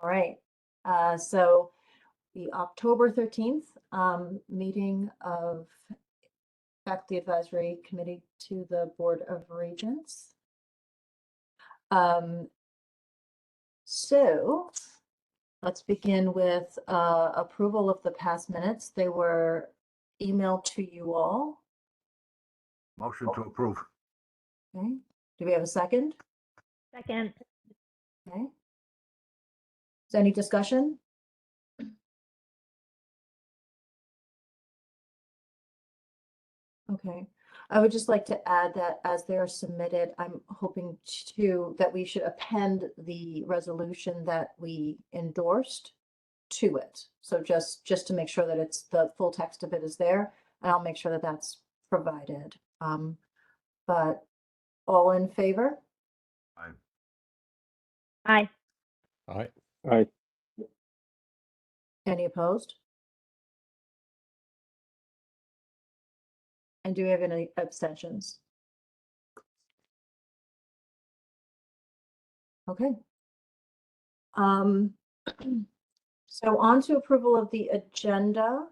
All right. So the October 13th meeting of Faculty Advisory Committee to the Board of Regents. So let's begin with approval of the past minutes. They were emailed to you all. Motion to approve. Okay. Do we have a second? Second. Okay. Is there any discussion? Okay, I would just like to add that as they're submitted, I'm hoping that we should append the resolution that we endorsed to it. So just to make sure that it's the full text of it is there, and I'll make sure that that's provided. But all in favor? Aye. Aye. Aye. Aye. Any opposed? And do we have any abstentions? Okay. So on to approval of the agenda.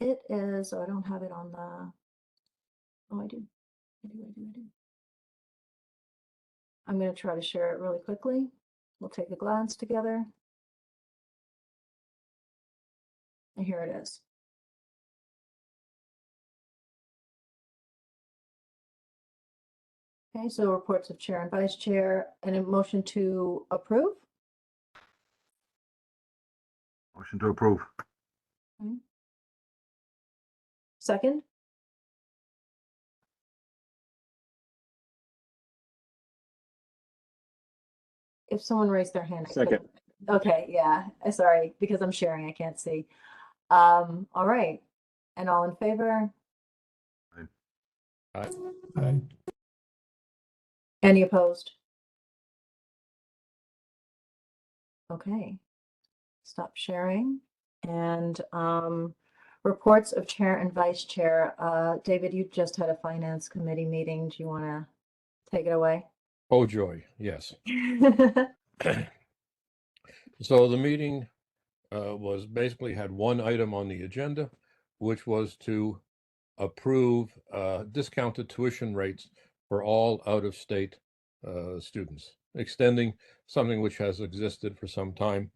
It is, oh, I don't have it on the, oh, I do. I'm going to try to share it really quickly. We'll take a glance together. And here it is. Okay, so reports of chair and vice chair, and a motion to approve. Motion to approve. Okay. Second? If someone raised their hand. I Second. couldn't. Okay, yeah, sorry, because I'm sharing, I can't see. All right, and all in favor? Aye. Aye. Any opposed? Okay, stop sharing. And reports of chair and vice chair. David, you just had a finance committee meeting. Do you want to take it away? Oh, joy. Yes. So the meeting was basically had one item on the agenda, which was to approve discounted tuition rates for all out-of-state students, extending something which has existed for some time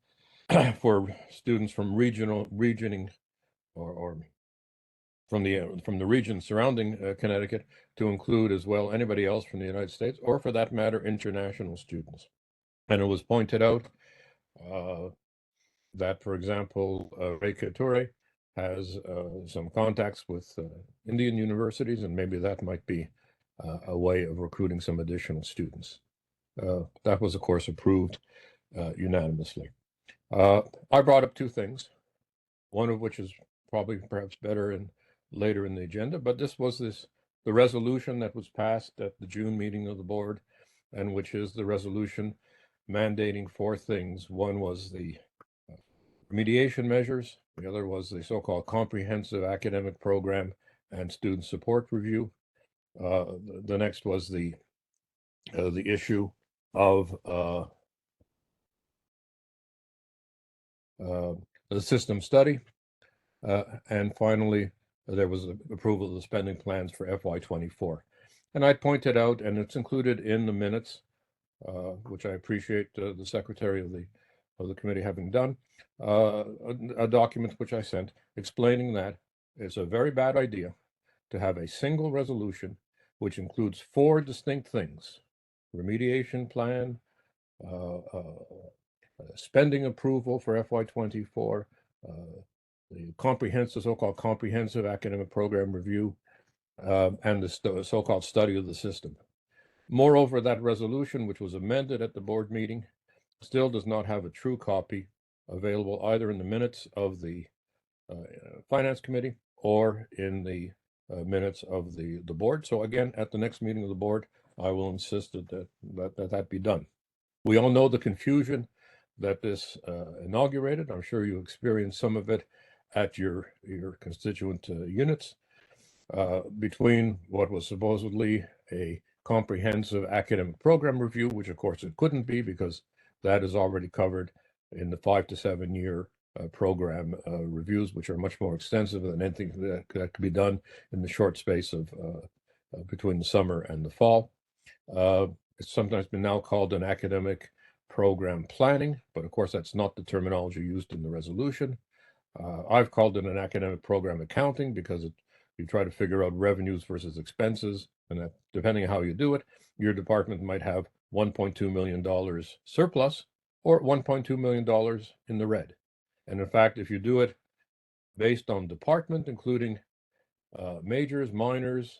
for students from regioning or from the region surrounding Connecticut, to include as well anybody else from the United States, or for that matter, international students. And it was pointed out that, for example, Ray Couture has some contacts with Indian universities, and maybe that might be a way of recruiting some additional students. That was, of course, approved unanimously. I brought up two things, one of which is probably perhaps better later in the agenda, but this was the resolution that was passed at the June meeting of the board, and which is the resolution mandating four things. One was the remediation measures. The other was the so-called comprehensive academic program and student support review. The next was the issue of the system study. And finally, there was approval of the spending plans for FY24. And I pointed out, and it's included in the minutes, which I appreciate the secretary of the committee having done, a document which I sent explaining that it's a very bad idea to have a single resolution which includes four distinct things: remediation plan, spending approval for FY24, the so-called comprehensive academic program review, and the so-called study of the system. Moreover, that resolution, which was amended at the board meeting, still does not have a true copy available either in the minutes of the Finance Committee or in the minutes of the board. So again, at the next meeting of the board, I will insist that be done. We all know the confusion that this inaugurated. I'm sure you experienced some of it at your constituent units, between what was supposedly a comprehensive academic program review, which of course it couldn't be because that is already covered in the 5 to 7 year program reviews, which are much more extensive than anything that could be done in the short space of between the summer and the fall. It's sometimes been now called an academic program planning, but of course that's not the terminology used in the resolution. I've called it an academic program accounting because you try to figure out revenues versus expenses, and that depending on how you do it, your department might have $1.2 million surplus or $1.2 million in the red. And in fact, if you do it based on department, including majors, minors,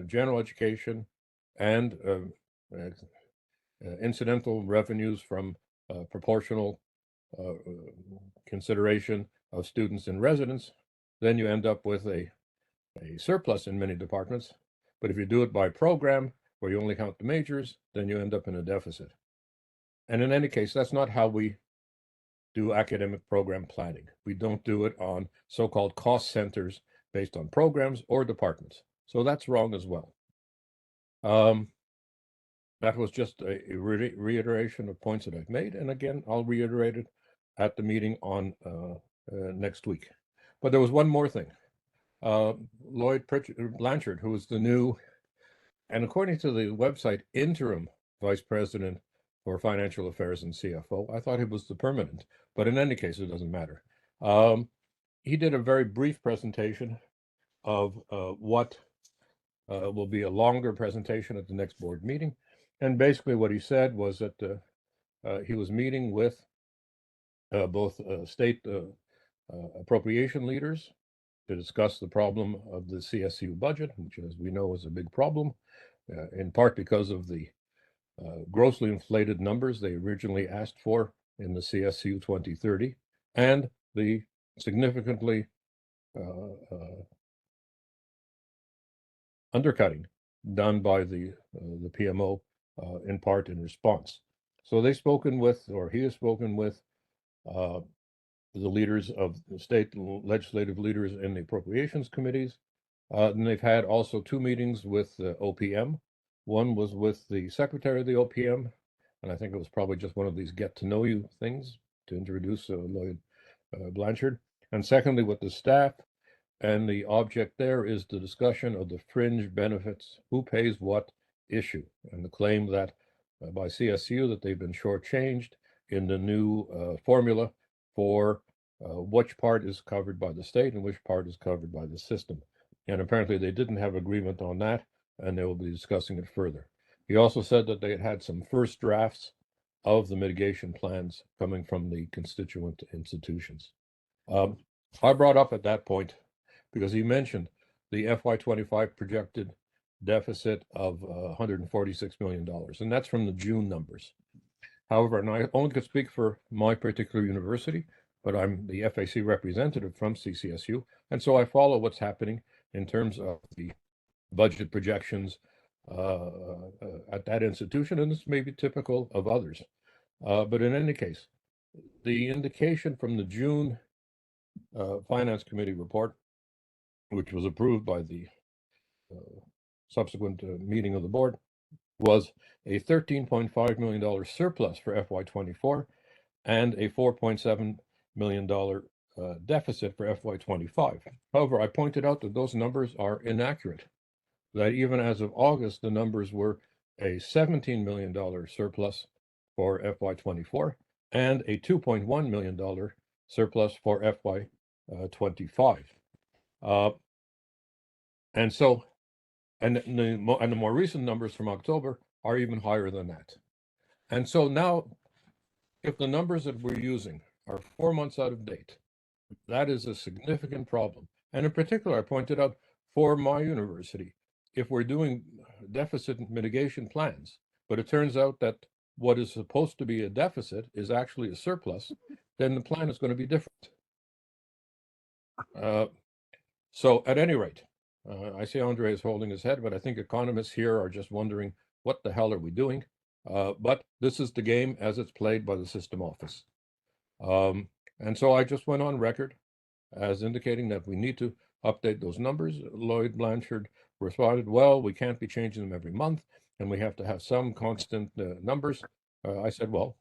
general education, and incidental revenues from proportional consideration of students in residence, then you end up with a surplus in many departments. But if you do it by program, where you only count the majors, then you end up in a deficit. And in any case, that's not how we do academic program planning. We don't do it on so-called cost centers based on programs or departments. So that's wrong as well. That was just a reiteration of points that I've made. And again, I'll reiterate it at the meeting on next week. But there was one more thing. Lloyd Blanchard, who is the new, and according to the website, interim vice president for financial affairs and CFO. I thought he was the permanent, but in any case, it doesn't matter. He did a very brief presentation of what will be a longer presentation at the next board meeting. And basically what he said was that he was meeting with both state appropriation leaders to discuss the problem of the CSU budget, which, as we know, is a big problem, in part because of the grossly inflated numbers they originally asked for in the CSU 2030, and the significantly undercutting done by the PMO in part in response. So they've spoken with, or he has spoken with, the leaders of the state legislative leaders in the appropriations committees. And they've had also 2 meetings with the OPM. One was with the secretary of the OPM, and I think it was probably just one of these get to know you things to introduce Lloyd Blanchard. And secondly, with the staff. And the object there is the discussion of the fringe benefits, who pays what issue, and the claim that by CSU that they've been shortchanged in the new formula for which part is covered by the state and which part is covered by the system. And apparently they didn't have agreement on that, and they will be discussing it further. He also said that they had had some first drafts of the mitigation plans coming from the constituent institutions. I brought up at that point, because he mentioned the FY25 projected deficit of $146 million, and that's from the June numbers. However, and I only could speak for my particular university, but I'm the FAC representative from CCSU, and so I follow what's happening in terms of the budget projections at that institution, and this may be typical of others. But in any case, the indication from the June Finance Committee report, which was approved by the subsequent meeting of the board, was a $13.5 million surplus for FY24 and a $4.7 million deficit for FY25. However, I pointed out that those numbers are inaccurate, that even as of August, the numbers were a $17 million surplus for FY24 and a $2.1 million surplus for FY25. And so, and the more recent numbers from October are even higher than that. And so now, if the numbers that we're using are 4 months out of date, that is a significant problem. And in particular, I pointed out for my university, if we're doing deficit mitigation plans, but it turns out that what is supposed to be a deficit is actually a surplus, then the plan is going to be different. So at any rate, I see Andre is holding his head, but I think economists here are just wondering, what the hell are we doing? But this is the game as it's played by the system office. And so I just went on record as indicating that we need to update those numbers. Lloyd Blanchard responded, well, we can't be changing them every month. and we have to have some constant numbers. I said, well,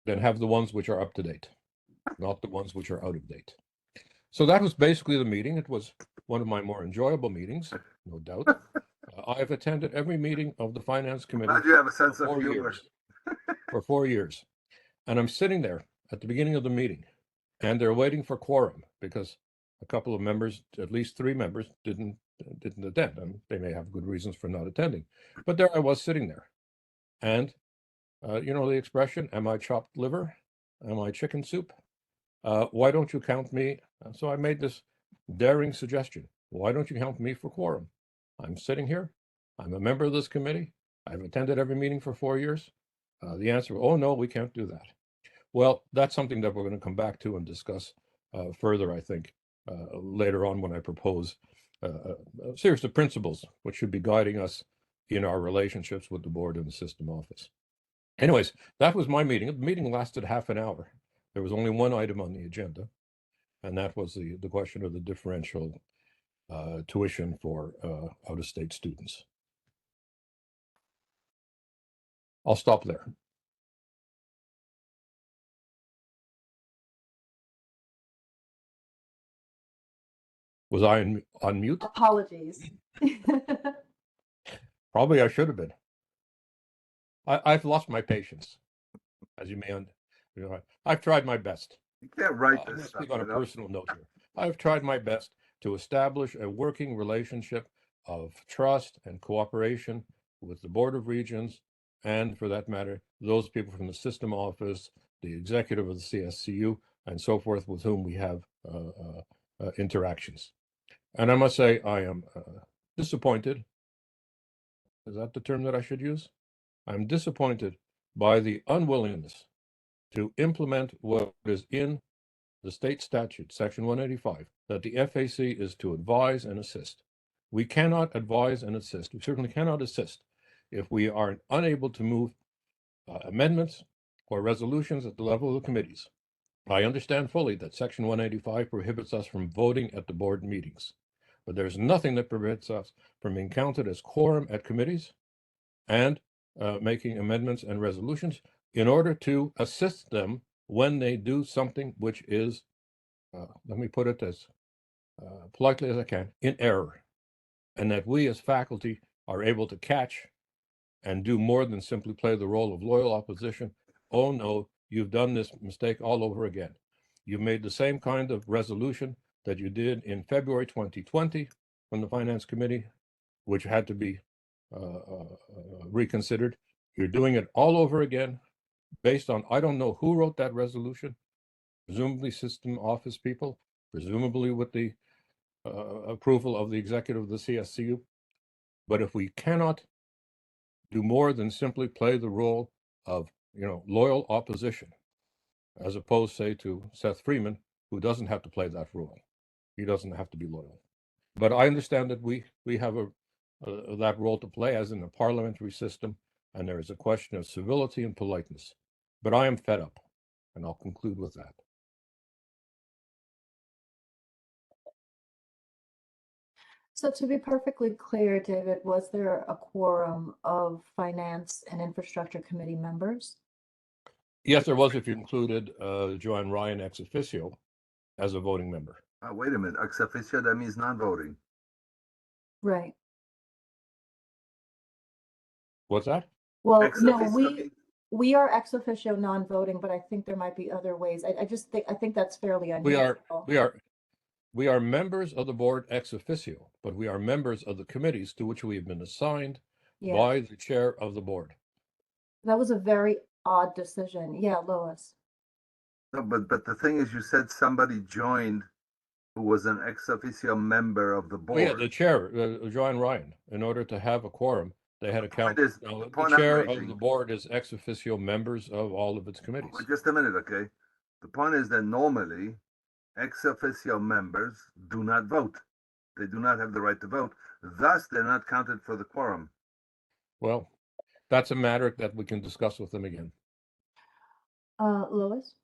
then have the ones which are up to date, not the ones which are out of date. So that was basically the meeting. It was one of my more enjoyable meetings, no doubt. I have attended every meeting of the Finance Committee Glad you have a for sense of 4 humor. years. For 4 years. And I'm sitting there at the beginning of the meeting, and they're waiting for quorum because a couple of members, at least 3 members, didn't attend. And they may have good reasons for not attending. But there I was sitting there. And you know the expression, am I chopped liver? Am I chicken soup? Why don't you count me? So I made this daring suggestion. Why don't you count me for quorum? I'm sitting here. I'm a member of this committee. I've attended every meeting for 4 years. The answer, oh, no, we can't do that. Well, that's something that we're going to come back to and discuss further, I think, later on when I propose a series of principles which should be guiding us in our relationships with the board and the system office. Anyways, that was my meeting. The meeting lasted half an hour. There was only one item on the agenda, and that was the question of the differential tuition for out-of-state students. I'll stop there. Was I on mute? Apologies. Probably I should have been. I've lost my patience, as you may I've tried my best. You can't write I'm going this to stuff, speak on a you know? personal note here. I've tried my best to establish a working relationship of trust and cooperation with the Board of Regents, and for that matter, those people from the system office, the executive of the CSCU, and so forth, with whom we have interactions. And I must say, I am disappointed. Is that the term that I should use? I'm disappointed by the unwillingness to implement what is in the state statute, section 185, that the FAC is to advise and assist. We cannot advise and assist. We certainly cannot assist if we are unable to move amendments or resolutions at the level of the committees. I understand fully that section 185 prohibits us from voting at the board meetings, but there's nothing that prevents us from being counted as quorum at committees and making amendments and resolutions in order to assist them when they do something which is, let me put it as politely as I can, in error, and that we as faculty are able to catch and do more than simply play the role of loyal opposition. Oh no, you've done this mistake all over again. You made the same kind of resolution that you did in February 2020 from the Finance Committee, which had to be reconsidered. You're doing it all over again based on, I don't know who wrote that resolution, presumably system office people, presumably with the approval of the executive of the CSCU. But if we cannot do more than simply play the role of, loyal opposition, as opposed, say, to Seth Freeman, who doesn't have to play that role. He doesn't have to be loyal. But I understand that we have that role to play as in the parliamentary system, and there is a question of civility and politeness. But I am fed up, and I'll conclude with that. So to be perfectly clear, David, was there a quorum of Finance and Infrastructure Committee members? Yes, there was, if you included Joanne Ryan ex officio as a voting member. Wait a minute, ex officio, that means non-voting. Right. What's that? Well, Ex no, officio means- we are ex officio non-voting, but I think there might be other ways. I think that's fairly unusual. We are members of the board ex officio, but we are members of the committees to which we have been assigned Yeah, by the chair of the board. that was a very odd decision. Yeah, Lois. No, but the thing is, you said somebody joined who was an ex officio member of the Oh, board. yeah, the chair, Joanne Ryan, in order to have a quorum, they had to count. Now, the point I'm chair of raising- the board is ex officio members of all of its committees. Just a minute, okay? The point is that normally ex officio members do not vote. They do not have the right to vote. Thus, they're not counted for the quorum. Well, that's a matter that we can discuss with them again. Lois?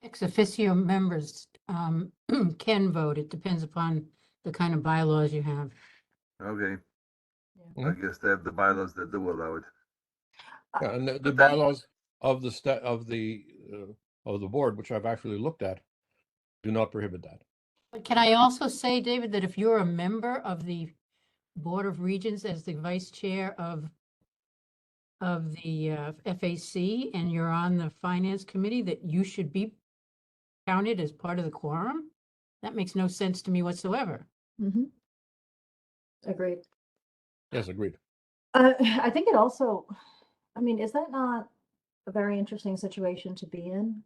Ex officio members can vote. It depends upon the kind of bylaws you have. Okay. Yeah. I Mhm. guess they have the bylaws that do allow it. Yeah, and the But then- bylaws of of the board, which I've actually looked at, do not prohibit that. But can I also say, David, that if you're a member of the Board of Regents as the vice chair of the FAC and you're on the finance committee, that you should be counted as part of the quorum? That makes no sense to me whatsoever. Mhm. Agreed. Yes, agreed. I think it also, I mean, is that not a very interesting situation to be in?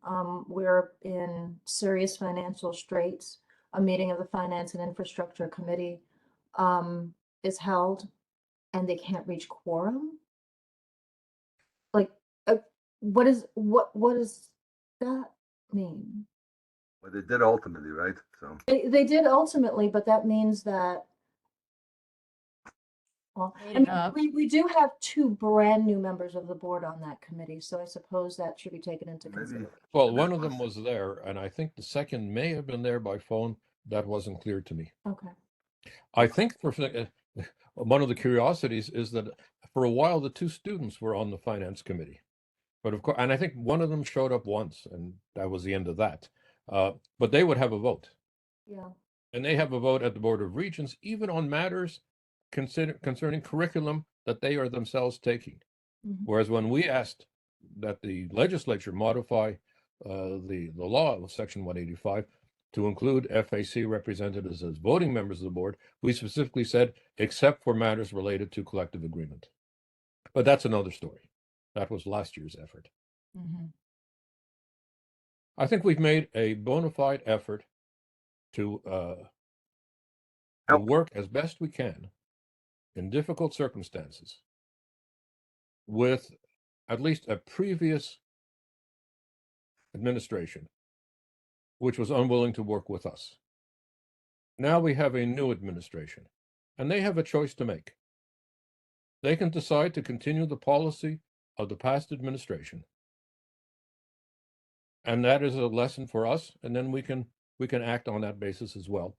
We're in serious financial straits. A meeting of the Finance and Infrastructure Committee is held and they can't reach quorum? Like, what does that mean? But they did ultimately, right? So They did ultimately, but that means that, well, Made I it mean, up. we do have two brand new members of the board on that committee, so I suppose that should be taken into maybe. consideration. Well, And one that of them was there, and I think the second may have been there by phone. That wasn't clear to me. Okay. I think one of the curiosities is that for a while the two students were on the finance committee, but of course, and I think one of them showed up once, and that was the end of that. But they would have a vote, Yeah. and they have a vote at the Board of Regents, even on matters concerning curriculum that they are themselves taking. Mhm. Whereas when we asked that the legislature modify the law of Section 185 to include FAC representatives as voting members of the board, we specifically said, except for matters related to collective agreement. But that's another story. That was last year's effort. Mhm. I think we've made a bona fide effort to Help. work as best we can in difficult circumstances with at least a previous administration, which was unwilling to work with us. Now we have a new administration, and they have a choice to make. They can decide to continue the policy of the past administration, and that is a lesson for us, and then we can act on that basis as well.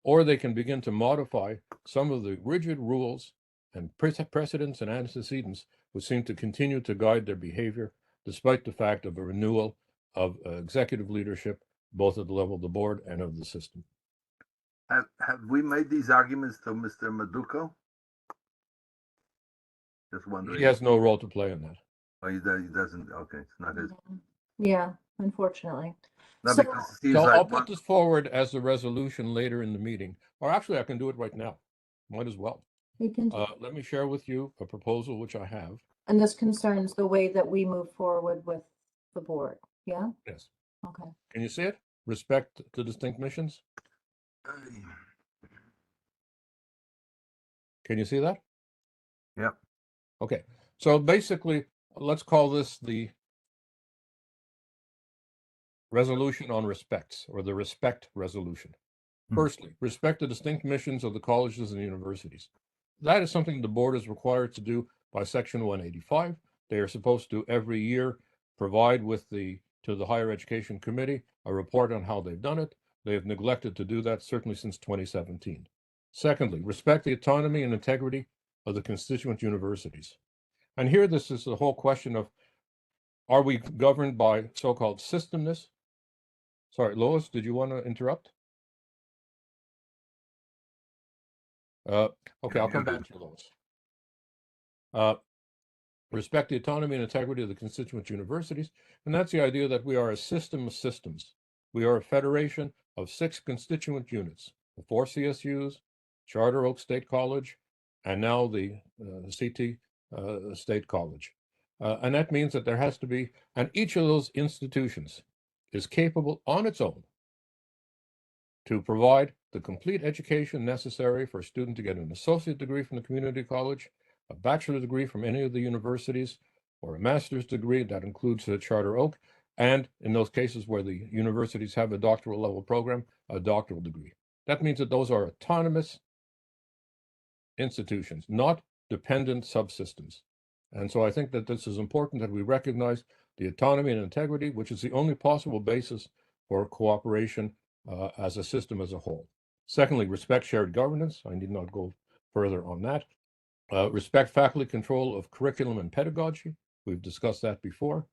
Or they can begin to modify some of the rigid rules and precedents and antecedents which seem to continue to guide their behavior, despite the fact of a renewal of executive leadership, both at the level of the board and of the system. Have we made these arguments to Mr. Maduko? Just wondering. He has no role to play in that. Oh, he doesn't. Okay, it's not his. Mhm. Yeah, unfortunately. No, So- because it seems So like I'll put this forward as a resolution later in the meeting, or actually I can do it right now. Might as well. You can, Let me share with you a proposal which I have. and this concerns the way that we move forward with the board, yeah? Yes. Okay. Can you see it? Respect to distinct missions. Can you see that? Yep. Okay. So basically, let's call this the resolution on respects, or the respect resolution. Firstly, respect the distinct missions of the colleges and universities. That is something the board is required to do by Section 185. They are supposed to every year provide to the Higher Education Committee a report on how they've done it. They have neglected to do that certainly since 2017. Secondly, respect the autonomy and integrity of the constituent universities. And here this is the whole question of, are we governed by so-called systemness? Sorry, Lois, did you want to interrupt? Okay, I'll come back to you, Lois. Respect the autonomy and integrity of the constituent universities, and that's the idea that we are a system of systems. We are a federation of 6 constituent units, the 4 CSUs, Charter Oak State College, and now the CT State College. And that means that there has to be, and each of those institutions is capable on its own to provide the complete education necessary for a student to get an associate degree from the community college, a bachelor's degree from any of the universities, or a master's degree that includes Charter Oak, and in those cases where the universities have a doctoral level program, a doctoral degree. That means that those are autonomous institutions, not dependent subsystems. And so I think that this is important that we recognize the autonomy and integrity, which is the only possible basis for cooperation as a system as a whole. Secondly, respect shared governance. I need not go further on that. Respect faculty control of curriculum and pedagogy. We've discussed that before.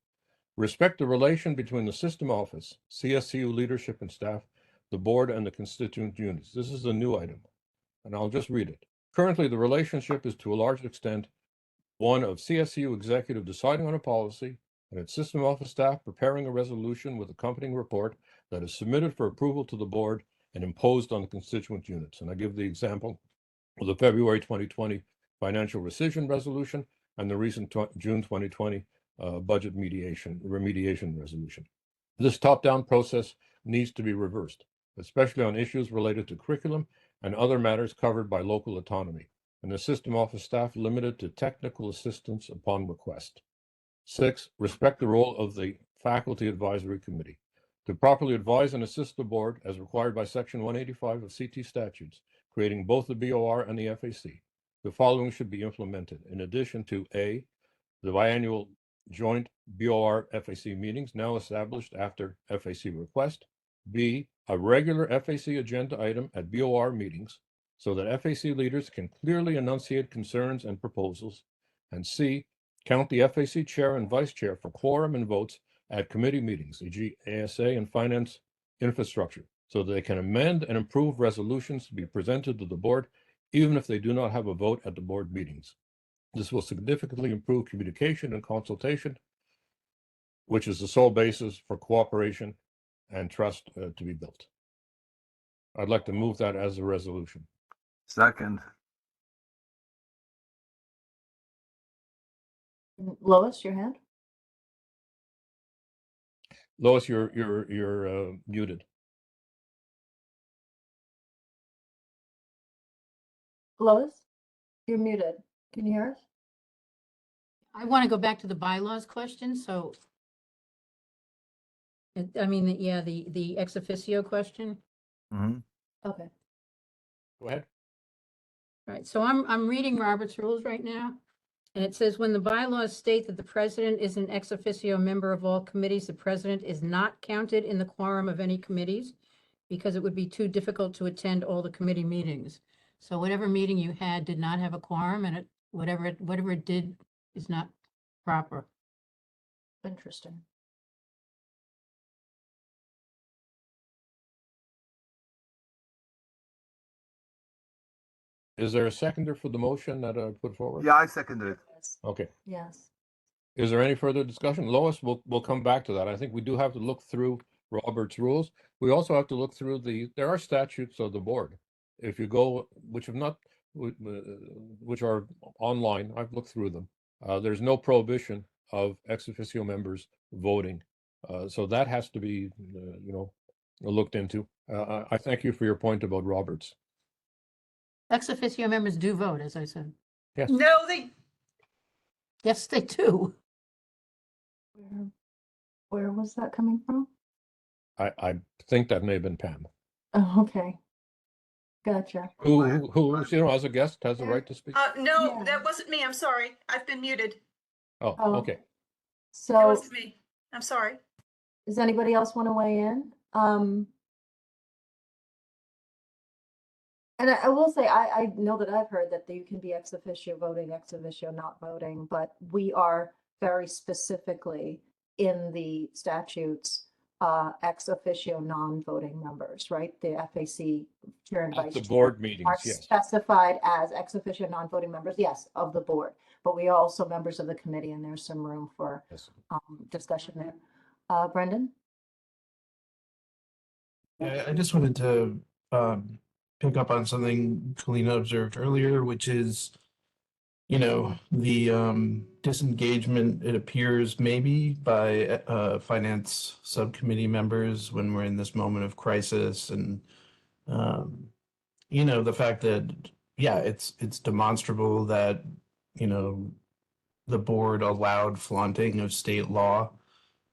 Respect the relation between the system office, CSCU leadership and staff, the board, and the constituent units. This is a new item, and I'll just read it. Currently, the relationship is to a large extent one of CSCU executive deciding on a policy and its system office staff preparing a resolution with accompanying report that is submitted for approval to the board and imposed on the constituent units. And I give the example of the February 2020 financial rescission resolution and the recent June 2020 budget remediation resolution. This top-down process needs to be reversed, especially on issues related to curriculum and other matters covered by local autonomy, and the system office staff limited to technical assistance upon request. 6, respect the role of the faculty advisory committee to properly advise and assist the board as required by section 185 of CT statutes, creating both the BOR and the FAC. The following should be implemented in addition to A, the biannual joint BOR FAC meetings now established after FAC request, B, a regular FAC agenda item at BOR meetings so that FAC leaders can clearly enunciate concerns and proposals, and C, count the FAC chair and vice chair for quorum and votes at committee meetings, e.g. ASA and finance infrastructure, so that they can amend and improve resolutions to be presented to the board, even if they do not have a vote at the board meetings. This will significantly improve communication and consultation, which is the sole basis for cooperation and trust to be built. I'd like to move that as a resolution. Second. Lois, your hand? Lois, you're muted. Lois, you're muted. Can you hear us? I want to go back to the bylaws question, so. I mean, yeah, the ex officio question. Okay. Go ahead. Right, so I'm reading Robert's rules right now, and it says, when the bylaws state that the president is an ex officio member of all committees, the president is not counted in the quorum of any committees because it would be too difficult to attend all the committee meetings. So whatever meeting you had did not have a quorum, and whatever it did is not proper. Interesting. Is there a seconder for the motion that I put forward? Yeah, I seconded it. Yes. Okay. Yes. Is there any further discussion? Lois, we'll come back to that. I think we do have to look through Robert's rules. We also have to look through there are statutes of the board. If you go, which are online, I've looked through them. There's no prohibition of ex officio members voting. So that has to be, looked into. I thank you for your point about Roberts. Ex officio members do vote, as I said. Yes. No, Yes, they do. Where was that coming from? I think that may have been Pam. Oh, okay. Gotcha. Who as a guest has the right to speak? no, Yeah. that wasn't me. I'm sorry. I've been muted. Oh, Oh. okay. That So wasn't me. I'm sorry. does anybody else want to weigh in? And I will say, I know that I've heard that you can be ex officio voting, ex officio not voting, but we are very specifically in the statutes, ex officio non-voting members, right? The FAC chair and At vice the chair board meetings, are yes. specified as ex officio non-voting members, yes, of the board, but we are also members of the committee, and there's some room for Yes. discussion there. Brendan? Yeah, I just wanted to pick up on something Kalina observed earlier, which is, the disengagement, it appears maybe by finance subcommittee members when we're in this moment of crisis, and the fact that, yeah, it's demonstrable that, the board allowed flaunting of state law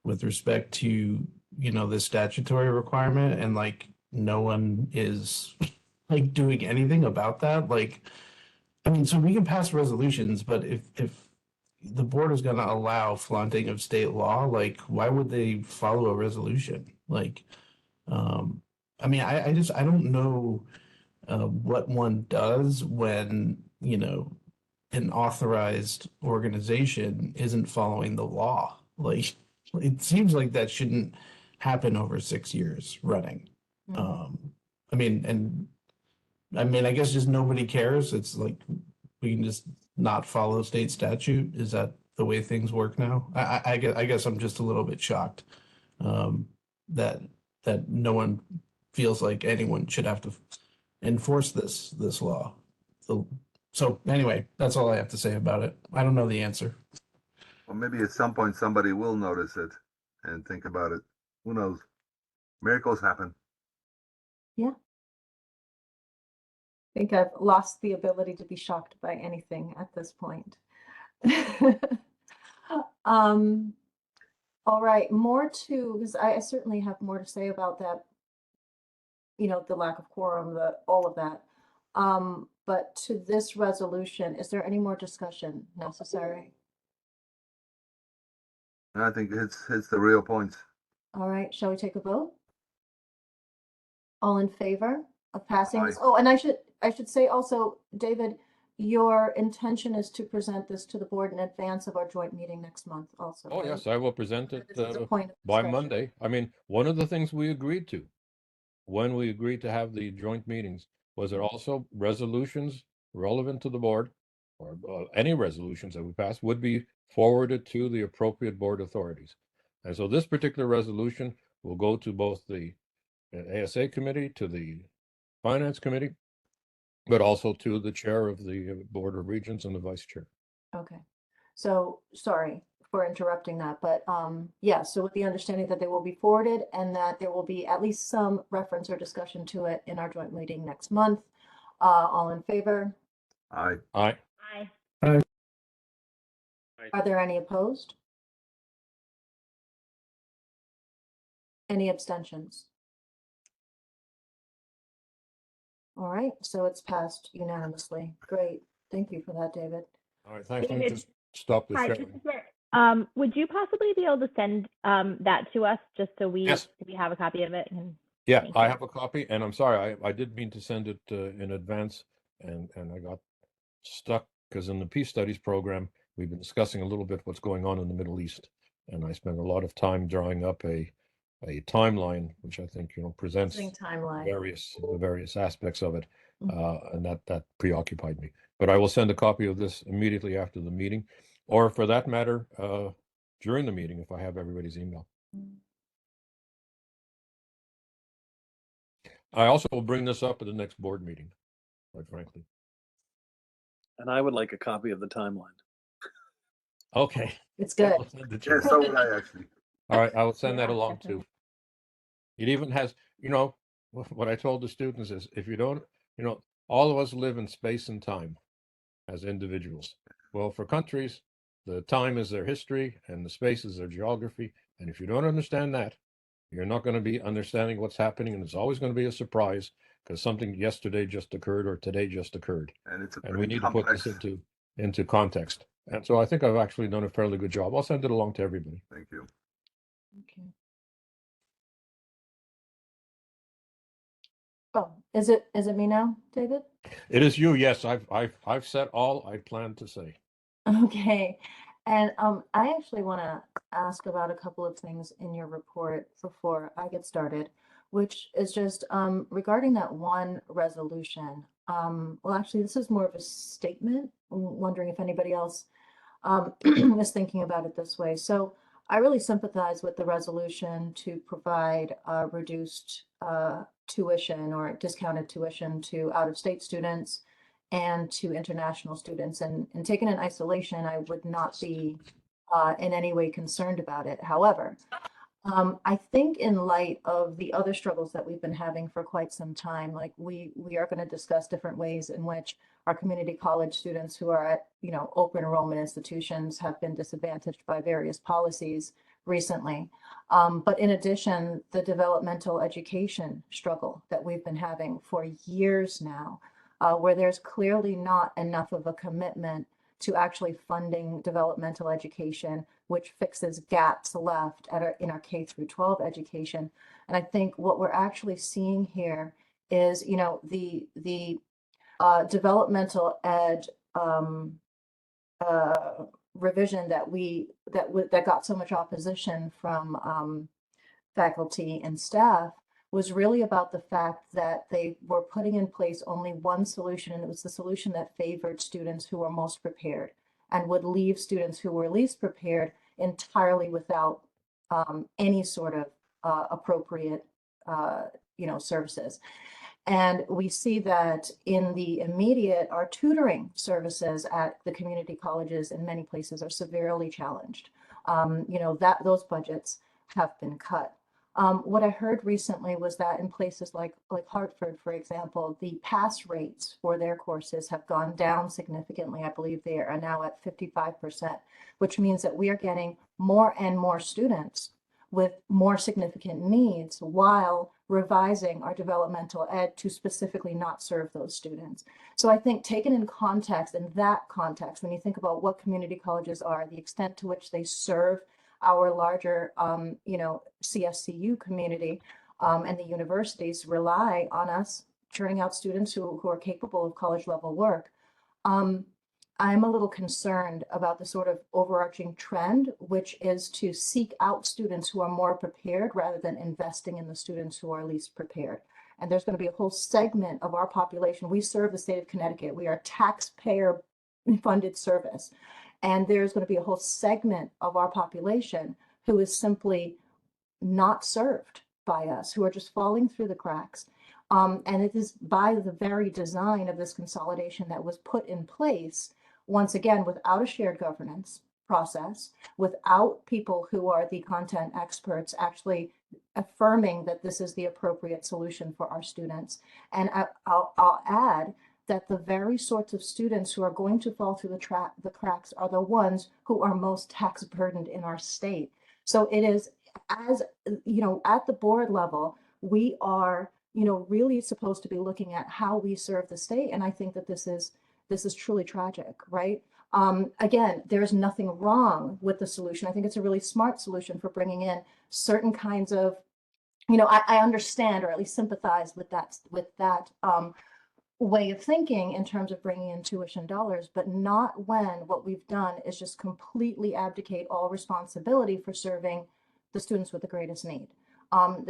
with respect to, the statutory requirement, and like no one is like doing anything about that. Like, I mean, so we can pass resolutions, but if the board is going to allow flaunting of state law, like why would they follow a resolution? Like, I mean, I don't know what one does when, an authorized organization isn't following the law. Like, it seems like that shouldn't happen over 6 years running. I mean, I guess just nobody cares. It's like we can just not follow state statute. Is that the way things work now? I guess I'm just a little bit shocked that no one feels like anyone should have to enforce this law. So anyway, that's all I have to say about it. I don't know the answer. Or maybe at some point somebody will notice it and think about it. Who knows? Miracles happen. I think I've lost the ability to be shocked by anything at this point. All right, because I certainly have more to say about that, the lack of quorum, all of that. But to this resolution, is there any more discussion necessary? And I think it's the real points. All right, shall we take a vote? All in favor of passing this? Aye. Oh, and I should say also, David, your intention is to present this to the board in advance of our joint meeting next month also. Oh, right? yes, I will present it This is a point of by discussion. Monday. I mean, one of the things we agreed to when we agreed to have the joint meetings was there also resolutions relevant to the board or any resolutions that we pass would be forwarded to the appropriate board authorities. And so this particular resolution will go to both the ASA committee, to the finance committee, but also to the chair of the Board of Regents and the vice chair. Okay, so sorry for interrupting that, but yeah, so with the understanding that they will be forwarded and that there will be at least some reference or discussion to it in our joint meeting next month. All in favor? Aye. Aye. Aye. Are there any opposed? Any abstentions? All right, so it's passed unanimously. Great. Thank you for that, David. All right, thanks. Let me David. just stop the Hi, sharing. this is Mary. Would you possibly be able to send that to us just so we Yes. have a copy of it? Yeah, Thank I you. have a copy, and I'm sorry, I did mean to send it in advance, and I got stuck because in the peace studies program, we've been discussing a little bit what's going on in the Middle East, and I spent a lot of time drawing up a timeline, which I think presents Timeline. the various aspects of it, Mhm. and that preoccupied me. But I will send a copy of this immediately after the meeting, or for that matter, during the meeting if I have everybody's email. I also will bring this up at the next board meeting, quite frankly. And I would like a copy of the timeline. Okay. It's good. I'll send it to Yeah, you. so would I actually. All right, I will send that Yeah, along too. It even has, what I told the students is if you don't, all of us live in space and time as individuals. Well, for countries, the time is their history and the space is their geography. And if you don't understand that, you're not going to be understanding what's happening. And it's always going to be a surprise because something yesterday just occurred or today just occurred. And it's a And we pretty need to put this into context. And so I think I've actually done a fairly good job. I'll send it along to everybody. Thank you. Okay. Oh, is it me now, David? It is you. Yes, I've said all I planned to say. Okay, and I actually want to ask about a couple of things in your report before I get started, which is just regarding that one resolution. Well, actually, this is more of a statement. I'm wondering if anybody else is thinking about it this way. So I really sympathize with the resolution to provide reduced tuition or discounted tuition to out-of-state students and to international students. And taken in isolation, I would not be in any way concerned about it. However, I think in light of the other struggles that we've been having for quite some time, like we are going to discuss different ways in which our community college students who are at, open enrollment institutions have been disadvantaged by various policies recently. But in addition, the developmental education struggle that we've been having for years now, where there's clearly not enough of a commitment to actually funding developmental education, which fixes gaps left in our K through 12 education. And I think what we're actually seeing here is, the developmental ed revision that got so much opposition from faculty and staff was really about the fact that they were putting in place only one solution, and it was the solution that favored students who were most prepared and would leave students who were least prepared entirely without any sort of appropriate services. And we see that in the immediate, our tutoring services at the community colleges in many places are severely challenged. Those budgets have been cut. What I heard recently was that in places like Hartford, for example, the pass rates for their courses have gone down significantly. I believe they are now at 55%, which means that we are getting more and more students with more significant needs while revising our developmental ed to specifically not serve those students. So I think taken in context, in that context, when you think about what community colleges are, the extent to which they serve our larger, CSCU community, and the universities rely on us churning out students who are capable of college level work. I'm a little concerned about the sort of overarching trend, which is to seek out students who are more prepared rather than investing in the students who are least prepared. And there's going to be a whole segment of our population. We serve the state of Connecticut. We are a taxpayer funded service. And there's going to be a whole segment of our population who is simply not served by us, who are just falling through the cracks. And it is by the very design of this consolidation that was put in place, once again, without a shared governance process, without people who are the content experts actually affirming that this is the appropriate solution for our students. And I'll add that the very sorts of students who are going to fall through the cracks are the ones who are most tax burdened in our state. So it is, as at the board level, we are really supposed to be looking at how we serve the state. And I think that this is truly tragic, right? Again, there's nothing wrong with the solution. I think it's a really smart solution for bringing in certain kinds of, I understand, or at least sympathize with that way of thinking in terms of bringing in tuition dollars, but not when what we've done is just completely abdicate all responsibility for serving the students with the greatest need. And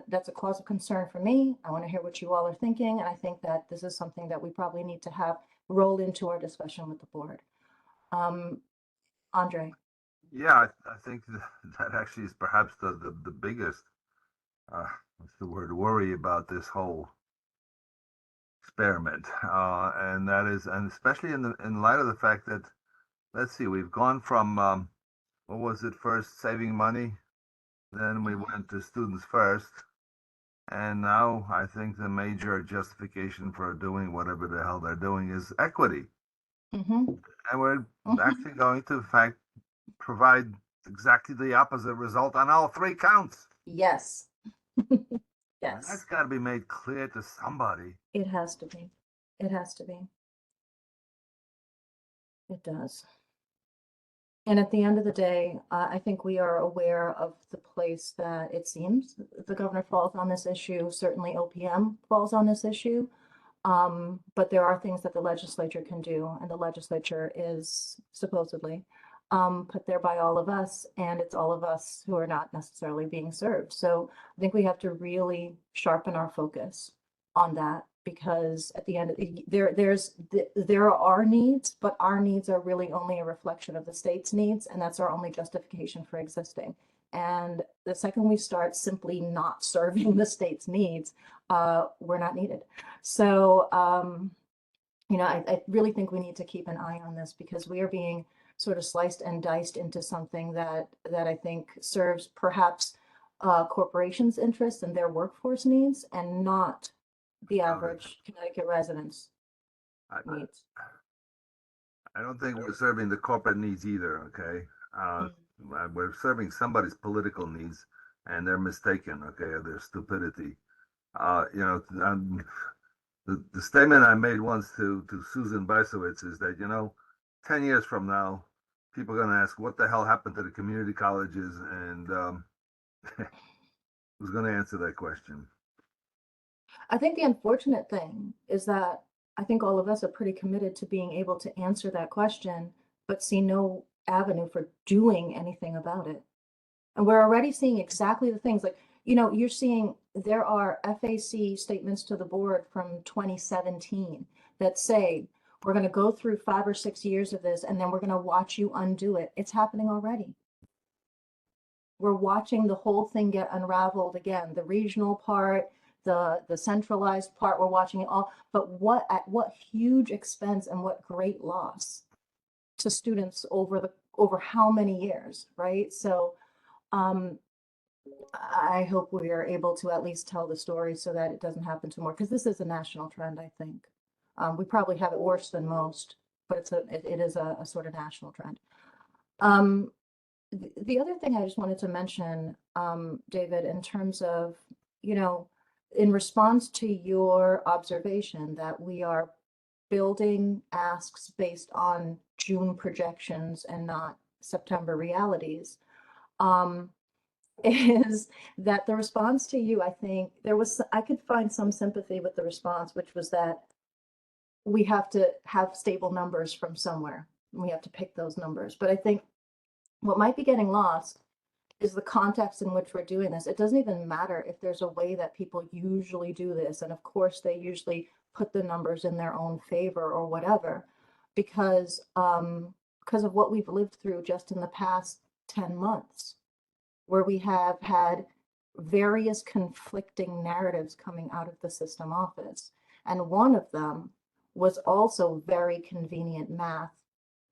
that's a cause of concern for me. I want to hear what you all are thinking, and I think that this is something that we probably need to have roll into our discussion with the board. Andre. Yeah, I think that actually is perhaps the biggest, what's the word, worry about this whole experiment, and that is, and especially in light of the fact that, let's see, we've gone from what was it, first saving money, then we went to students first, and now I think the major justification for doing whatever the hell they're doing is equity. Mm-hmm. And we're actually going to, in fact, provide exactly the opposite result on all three counts. Yes. That's Yes. got to be made clear to somebody. It has to be. It has to be. It does. And at the end of the day, I think we are aware of the place that it seems the governor falls on this issue. Certainly OPM falls on this issue. But there are things that the legislature can do, and the legislature is supposedly put there by all of us, and it's all of us who are not necessarily being served. So I think we have to really sharpen our focus on that, because at the end of there are our needs, but our needs are really only a reflection of the state's needs, and that's our only justification for existing. And the second we start simply not serving the state's needs, we're not needed. So, I really think we need to keep an eye on this, because we are being sort of sliced and diced into something that I think serves perhaps corporations' interests and their workforce needs, and not the average Connecticut residents' needs. I don't think we're serving the corporate needs either, okay? We're serving somebody's political needs, and they're mistaken, okay, of their stupidity. The statement I made once to Susan Beisowitz is that, 10 years from now, people are going to ask, what the hell happened to the community colleges? And who's going to answer that question? I think the unfortunate thing is that I think all of us are pretty committed to being able to answer that question but see no avenue for doing anything about it. And we're already seeing exactly the things like, you're seeing there are FAC statements to the board from 2017 that say, we're going to go through 5 or 6 years of this, and then we're going to watch you undo it. It's happening already. We're watching the whole thing get unraveled again, the regional part, the centralized part, we're watching it all, but at what huge expense and what great loss to students over how many years, right? So I hope we are able to at least tell the story so that it doesn't happen to more, because this is a national trend, I think. We probably have it worse than most, but it is a sort of national trend. The other thing I just wanted to mention, David, in terms of, in response to your observation that we are building asks based on June projections and not September realities, is that the response to you, I think I could find some sympathy with the response, which was that we have to have stable numbers from somewhere. And we have to pick those numbers. But I think what might be getting lost is the context in which we're doing this. It doesn't even matter if there's a way that people usually do this. And of course, they usually put the numbers in their own favor or whatever, because of what we've lived through just in the past 10 months, where we have had various conflicting narratives coming out of the system office. And one of them was also very convenient math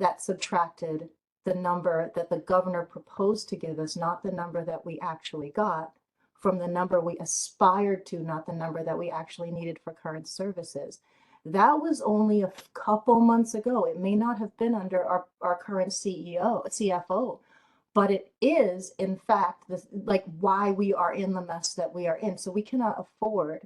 that subtracted the number that the governor proposed to give us, not the number that we actually got, from the number we aspired to, not the number that we actually needed for current services. That was only a couple months ago. It may not have been under our current CFO, but it is, in fact, why we are in the mess that we are in. So we cannot afford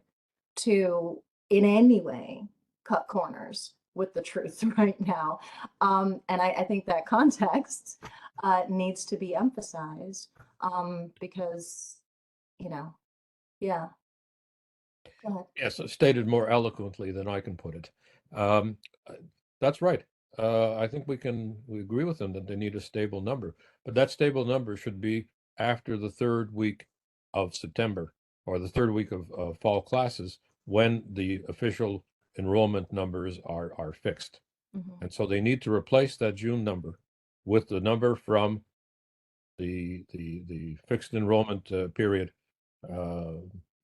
to, in any way, cut corners with the truth right now. And I think that context needs to be emphasized because, yeah. Go ahead. Yes, stated more eloquently than I can put it. That's right. I think we agree with them that they need a stable number, but that stable number should be after the 3rd week of September or the 3rd week of fall classes, when the official enrollment numbers are fixed. Mhm. And so they need to replace that June number with the number from the fixed enrollment period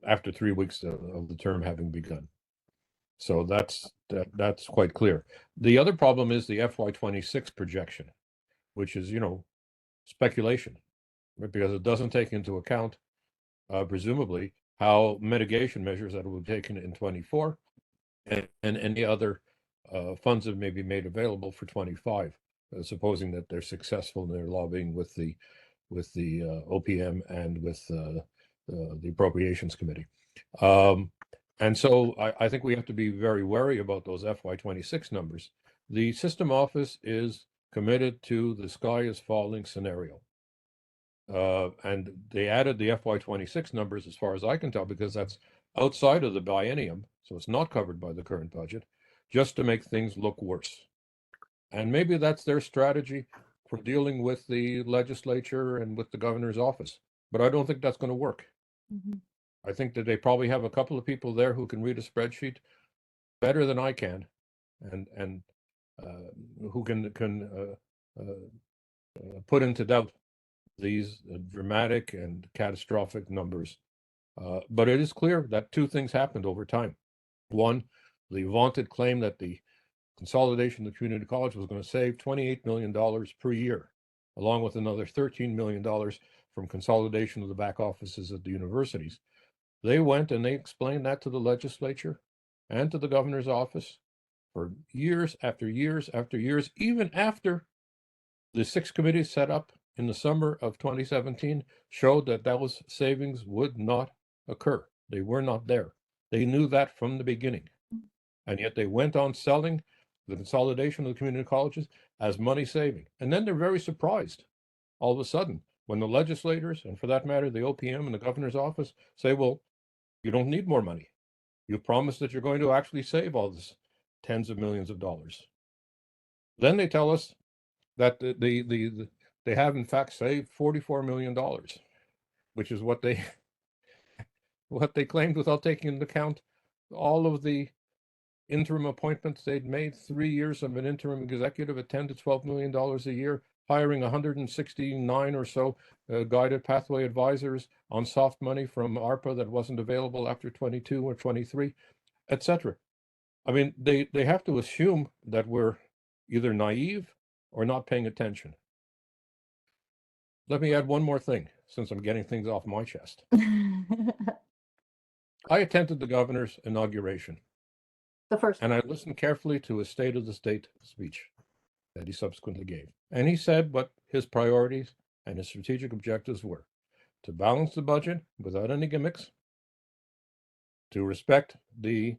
after 3 weeks of the term having begun. So that's quite clear. The other problem is the FY26 projection, which is, speculation, right? Because it doesn't take into account, presumably, how mitigation measures that will be taken in 24 and any other funds that may be made available for 25, supposing that they're successful in their lobbying with the OPM and with the Appropriations Committee. And so I think we have to be very wary about those FY26 numbers. The system office is committed to the sky is falling scenario. And they added the FY26 numbers, as far as I can tell, because that's outside of the biennium, so it's not covered by the current budget, just to make things look worse. And maybe that's their strategy for dealing with the legislature and with the governor's office. But I don't think that's going to work. Mhm. I think that they probably have a couple of people there who can read a spreadsheet better than I can, and who can put into doubt these dramatic and catastrophic numbers. But it is clear that 2 things happened over time. One, the vaunted claim that the consolidation of the community college was going to save $28 million per year, along with another $13 million from consolidation of the back offices at the universities. They went and they explained that to the legislature and to the governor's office for years after years after years, even after the 6 committees set up in the summer of 2017 showed that those savings would not occur. They were not there. They knew that from the beginning. And yet they went on selling the consolidation of the community colleges as money saving. And then they're very surprised all of a sudden when the legislators, and for that matter, the OPM and the governor's office, say, well, you don't need more money. You promised that you're going to actually save all this tens of millions of dollars. Then they tell us that they have in fact saved $44 million, which is what they what they claimed without taking into account all of the interim appointments they'd made, 3 years of an interim executive at $10 to $12 million a year, hiring 169 or so guided pathway advisors on soft money from ARPA that wasn't available after 22 or 23, etc. I mean, they have to assume that we're either naive or not paying attention. Let me add one more thing, since I'm getting things off my chest. I attended the governor's inauguration. The first And one. I listened carefully to his State of the State speech that he subsequently gave. And he said what his priorities and his strategic objectives were: to balance the budget without any gimmicks, to respect the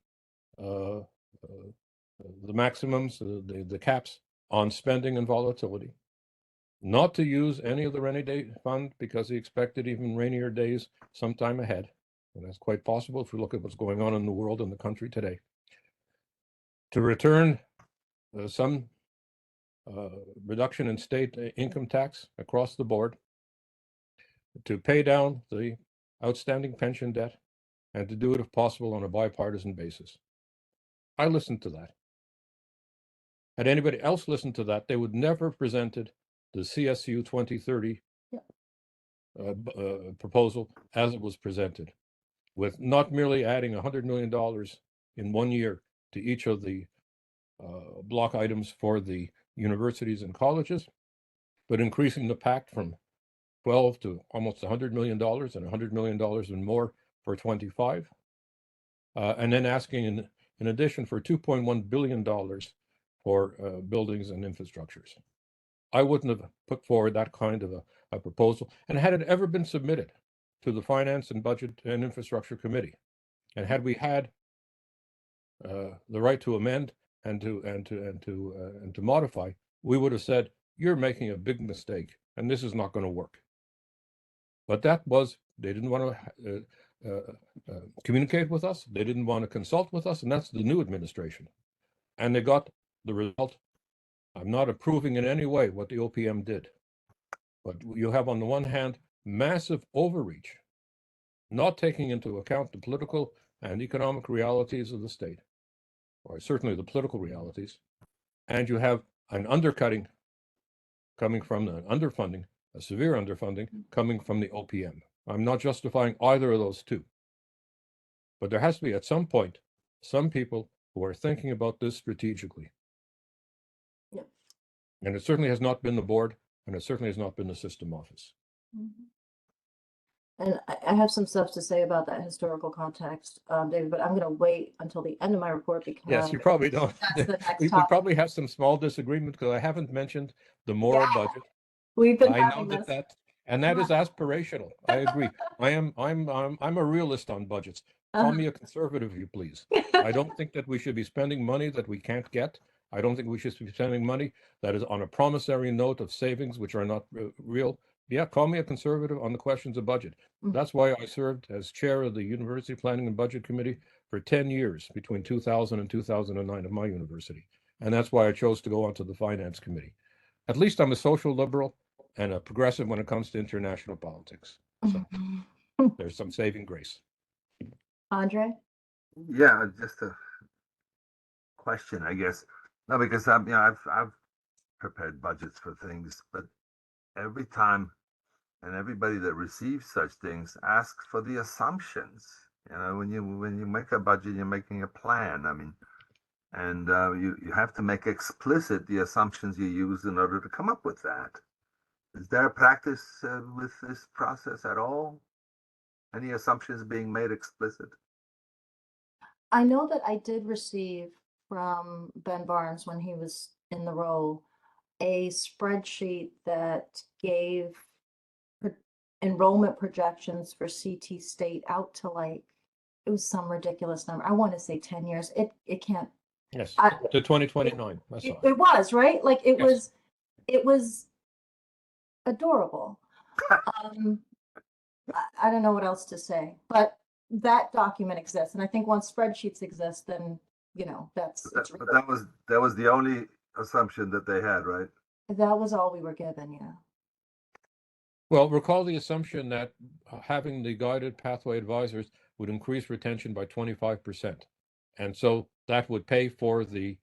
maximums, the caps on spending and volatility, not to use any of the rainy day fund because he expected even rainier days sometime ahead. And that's quite possible if we look at what's going on in the world and the country today. To return some reduction in state income tax across the board, to pay down the outstanding pension debt, and to do it if possible on a bipartisan basis. I listened to that. Had anybody else listened to that, they would never have presented the CSU 2030 proposal as it was presented, with not merely adding $100 million in 1 year to each of the block items for the universities and colleges, but increasing the PAC from 12 to almost $100 million and $100 million and more for 25. And then asking in addition for $2.1 billion for buildings and infrastructures. I wouldn't have put forward that kind of a proposal. And had it ever been submitted to the Finance and Budget and Infrastructure Committee, and had we had the right to amend and to modify, we would have said, you're making a big mistake and this is not going to work. But that was, they didn't want to communicate with us. They didn't want to consult with us. And that's the new administration. And they got the result. I'm not approving in any way what the OPM did. But you have, on the one hand, massive overreach, not taking into account the political and economic realities of the state, or certainly the political realities. And you have an undercutting coming from an underfunding, a severe underfunding coming from the OPM. I'm not justifying either of those two. But there has to be, at some point, some people who are thinking about this strategically. Yeah. And it certainly has not been the board, and it certainly has not been the system office. And I have some stuff to say about that historical context, David, but I'm going to wait until the end of my report because Yes, you probably don't. that's the next We topic. probably have some small disagreement because I haven't mentioned the moral Yeah. budget. We've been I know having this. and that is aspirational. I agree. I'm a realist on budgets. Call me a conservative, if you please. I don't think that we should be spending money that we can't get. I don't think we should be spending money that is on a promissory note of savings which are not real. Yeah, call me a conservative on the questions of budget. That's why I served as chair of the University Planning and Budget Committee for 10 years between 2000 and 2009 of my university. And that's why I chose to go onto the Finance Committee. At least I'm a social liberal and a progressive when it comes to international politics. So there's some saving grace. Andre? Yeah, just a question, I guess. No, because I've prepared budgets for things, but every time and everybody that receives such things asks for the assumptions. You know, when you make a budget, you're making a plan. I mean, and you have to make explicit the assumptions you use in order to come up with that. Is there a practice with this process at all? Any assumptions being made explicit? I know that I did receive from Ben Barnes when he was in the role a spreadsheet that gave enrollment projections for CT State out to like, it was some ridiculous number. I want to say 10 years. It can't. Yes, to 2029. I saw It was, right? Like it Yes. it was adorable. I don't know what else to say, but that document exists. And I think once spreadsheets exist, then, you know, that's But that was the only assumption that they had, right? That was all we were given, yeah. Well, recall the assumption that having the guided pathway advisors would increase retention by 25%. And so that would pay for the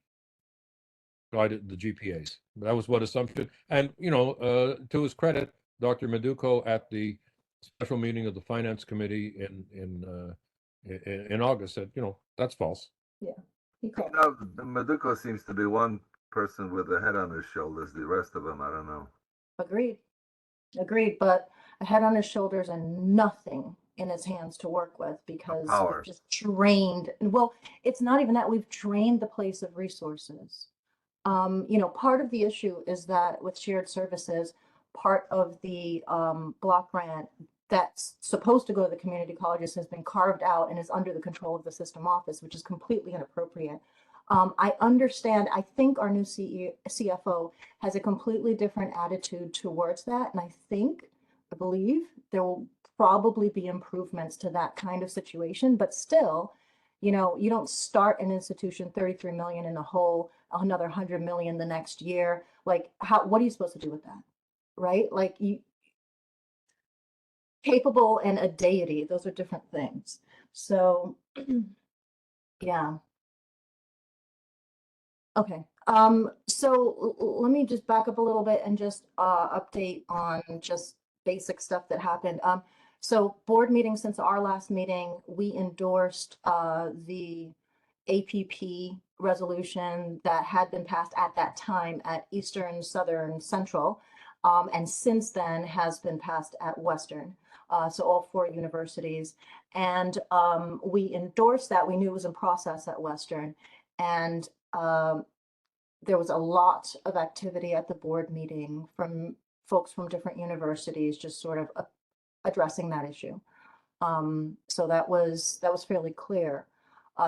GPAs. That was what assumption. And, to his credit, Dr. Meduco at the special meeting of the Finance Committee in August said, that's false. Yeah. He called. Meduco seems to be one person with a head on his shoulders. The rest of them, I don't know. Agreed. Agreed, but a head on his shoulders and nothing in his hands to work with because power. we've just drained. Well, it's not even that, we've drained the place of resources. Part of the issue is that with shared services, part of the block grant that's supposed to go to the community colleges has been carved out and is under the control of the system office, which is completely inappropriate. I understand, I think our new CFO has a completely different attitude towards that. And I believe there will probably be improvements to that kind of situation, but still, you don't start an institution 33 million in the hole, another 100 million the next year. Like, what are you supposed to do with that? Right? Like, capable and a deity, those are different things. So, yeah. Okay. So let me just back up a little bit and just update on just basic stuff that happened. So board meeting, since our last meeting, we endorsed the APP resolution that had been passed at that time at Eastern, Southern, Central, and since then has been passed at Western. So all 4 universities. And we endorsed that. We knew it was in process at Western. And there was a lot of activity at the board meeting from folks from different universities, just sort of addressing that issue. So that was fairly clear.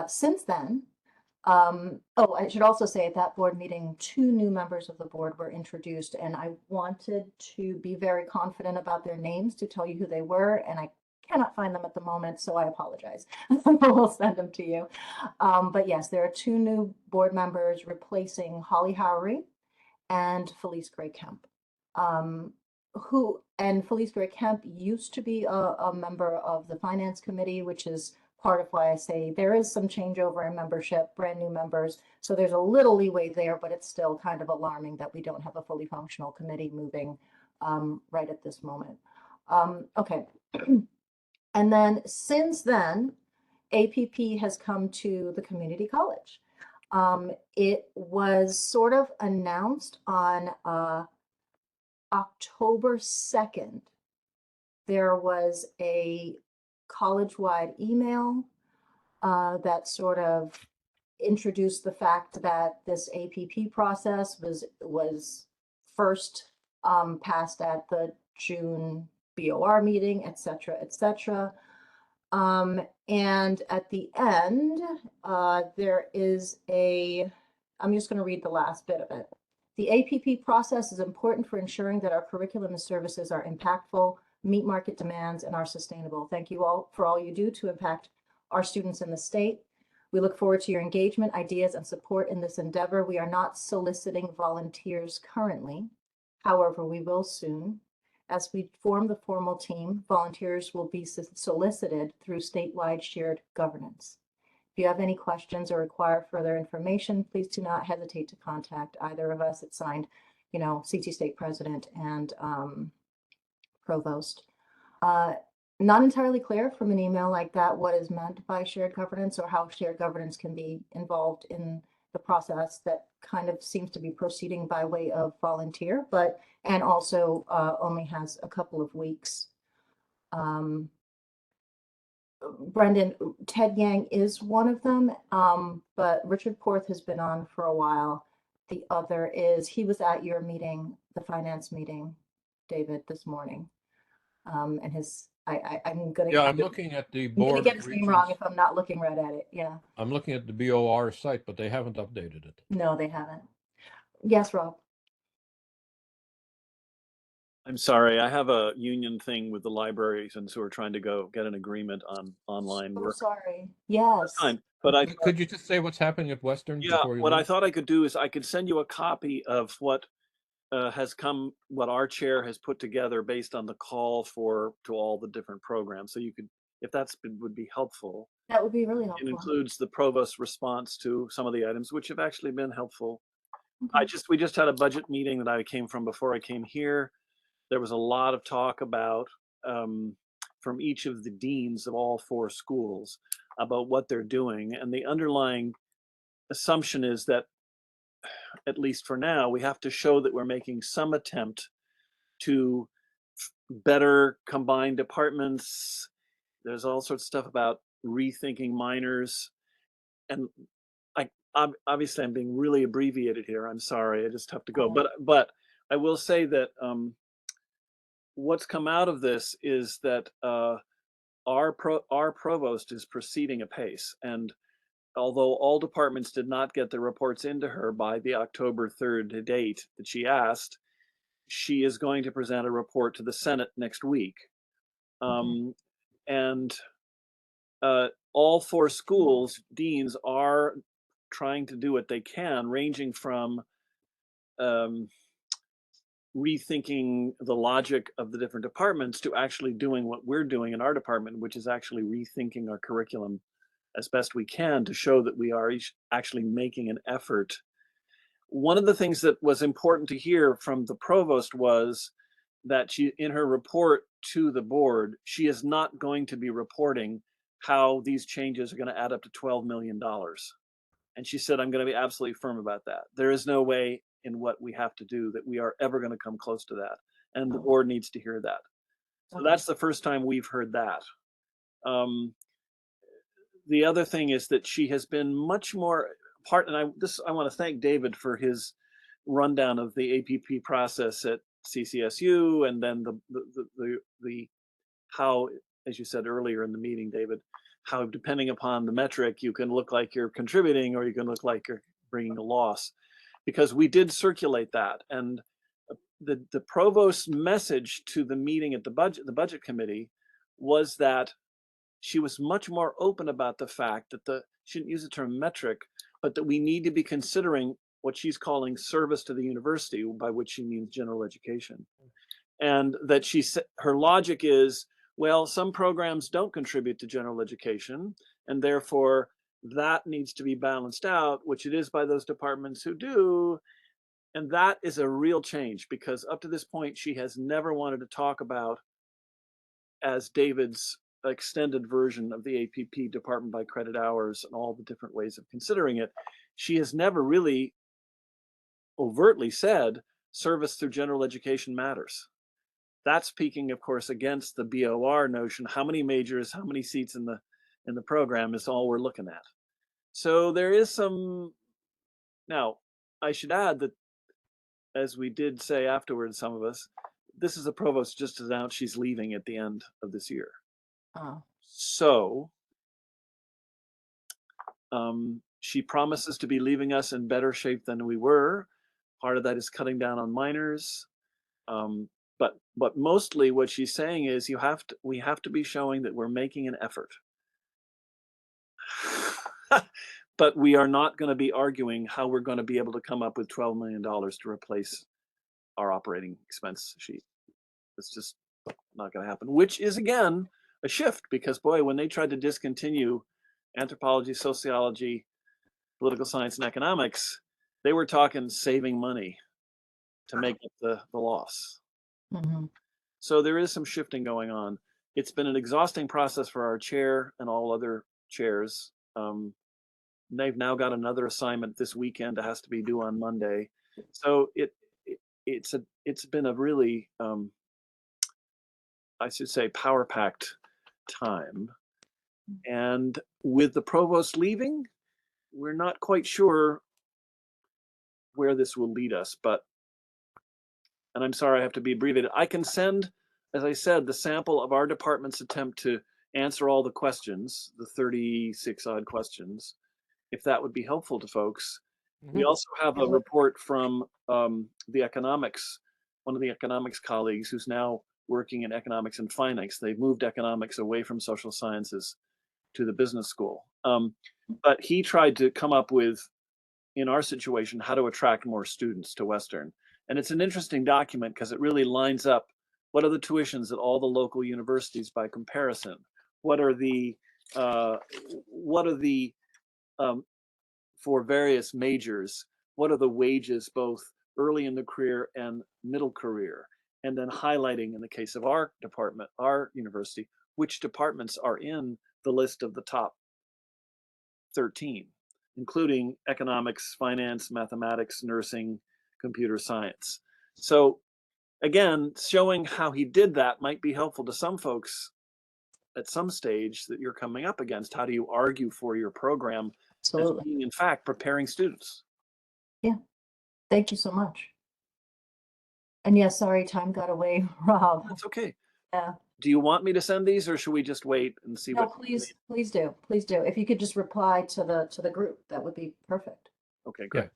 Since then, I should also say at that board meeting, 2 new members of the board were introduced, and I wanted to be very confident about their names to tell you who they were, and I cannot find them at the moment, so I apologize. We'll send them to you. But yes, there are 2 new board members replacing Holly Howery and Felice Gray Kemp. Felice Gray Kemp used to be a member of the Finance Committee, which is part of why I say there is some changeover in membership, brand new members. So there's a little leeway there, but it's still kind of alarming that we don't have a fully functional committee moving right at this moment. Okay. And then since then, APP has come to the community college. It was sort of announced on October 2nd. There was a college-wide email that sort of introduced the fact that this APP process was first passed at the June BOR meeting, et cetera, et cetera. And at the end, there is I'm just going to read the last bit of it. The APP process is important for ensuring that our curriculum and services are impactful, meet market demands, and are sustainable. Thank you all for all you do to impact our students in the state. We look forward to your engagement, ideas, and support in this endeavor. We are not soliciting volunteers currently. However, we will soon. As we form the formal team, volunteers will be solicited through statewide shared governance. If you have any questions or require further information, please do not hesitate to contact either of us. It's signed, CT State President and Provost. Not entirely clear from an email like that what is meant by shared governance or how shared governance can be involved in the process that kind of seems to be proceeding by way of volunteer, and also only has a couple of weeks. Brendan, Ted Yang is one of them, but Richard Porth has been on for a while. The other is, he was at your meeting, the finance meeting, David, this morning. And I'm gonna. Yeah, I'm looking at the I'm gonna board. get his name wrong if I'm not looking right at it. Yeah. I'm looking at the BOR site, but they haven't updated it. No, they haven't. Yes, Rob. I'm sorry, I have a union thing with the libraries, and so we're trying to go get an agreement on online So work. sorry. Yes. Fine, but Could you just say what's happening at Western? Yeah, before you what I leave? thought I could do is I could send you a copy of what has come, what our chair has put together based on the call to all the different programs. So you could, if would be helpful. That would be really It helpful. includes the provost's response to some of the items, which have actually been helpful. Okay. We just had a budget meeting that I came from before I came here. There was a lot of talk about from each of the deans of all 4 schools about what they're doing, and the underlying assumption is that, at least for now, we have to show that we're making some attempt to better combine departments. There's all sorts of stuff about rethinking minors, and obviously I'm being really abbreviated here. I'm sorry, I just have to go. But I will say that what's come out of this is that our provost is proceeding apace, and although all departments did not get the reports into her by the October 3rd date that she asked, she is going to present a report to the Senate next week. And all 4 schools, deans, are trying to do what they can, ranging from rethinking the logic of the different departments to actually doing what we're doing in our department, which is actually rethinking our curriculum as best we can to show that we are actually making an effort. One of the things that was important to hear from the provost was that she, in her report to the board, she is not going to be reporting how these changes are going to add up to $12 million. And she said, I'm going to be absolutely firm about that. There is no way in what we have to do that we are ever going to come close to that. And the board needs to hear that. So that's the first time we've heard that. The other thing is that she has been much more and I want to thank David for his rundown of the APP process at CCSU, and then the how, as you said earlier in the meeting, David, how depending upon the metric, you can look like you're contributing or you can look like you're bringing a loss, because we did circulate that. And the provost's message to the meeting at the budget committee was that she was much more open about the fact that she didn't use the term metric, but that we need to be considering what she's calling service to the university, by which she means general education. And that she said her logic is, well, some programs don't contribute to general education, and therefore that needs to be balanced out, which it is by those departments who do. And that is a real change, because up to this point, she has never wanted to talk about, as David's extended version of the APP, department by credit hours, and all the different ways of considering it. She has never really overtly said service through general education matters. That's speaking, of course, against the BOR notion. How many majors, how many seats in the program is all we're looking at. So there is some. Now, I should add that, as we did say afterwards, some of us, this is a provost just announced she's leaving at the end of this year. Oh. So she promises to be leaving us in better shape than we were. Part of that is cutting down on minors. But mostly what she's saying is we have to be showing that we're making an effort. But we are not going to be arguing how we're going to be able to come up with $12 million to replace our operating expense sheet. It's just not going to happen, which is, again, a shift, because boy, when they tried to discontinue anthropology, sociology, political science, and economics, they were talking saving money to make up the loss. Mm-hmm. So there is some shifting going on. It's been an exhausting process for our chair and all other chairs. They've now got another assignment this weekend that has to be due on Monday. So it's been a really, I should say, power-packed time. And with the provost leaving, we're not quite sure where this will lead us, and I'm sorry I have to be abbreviated. I can send, as I said, the sample of our department's attempt to answer all the questions, the 36 odd questions, if that would be helpful to folks. We also have a report from the economics, one of the economics colleagues who's now working in economics and finance. They've moved economics away from social sciences to the business school. But he tried to come up with, in our situation, how to attract more students to Western. And it's an interesting document because it really lines up what are the tuitions at all the local universities by comparison. What are the for various majors, what are the wages both early in the career and middle career? And then highlighting, in the case of our department, our university, which departments are in the list of the top 13, including economics, finance, mathematics, nursing, computer science. So again, showing how he did that might be helpful to some folks at some stage that you're coming up against. How do you argue for your program as Absolutely. being, in fact, preparing students? Thank you so much. And yeah, sorry, time got away, Rob. That's okay. Yeah. Do you want me to send these, or should we just wait and see No, what? please do. Please do. If you could just reply to the group, that would be perfect. Okay, great.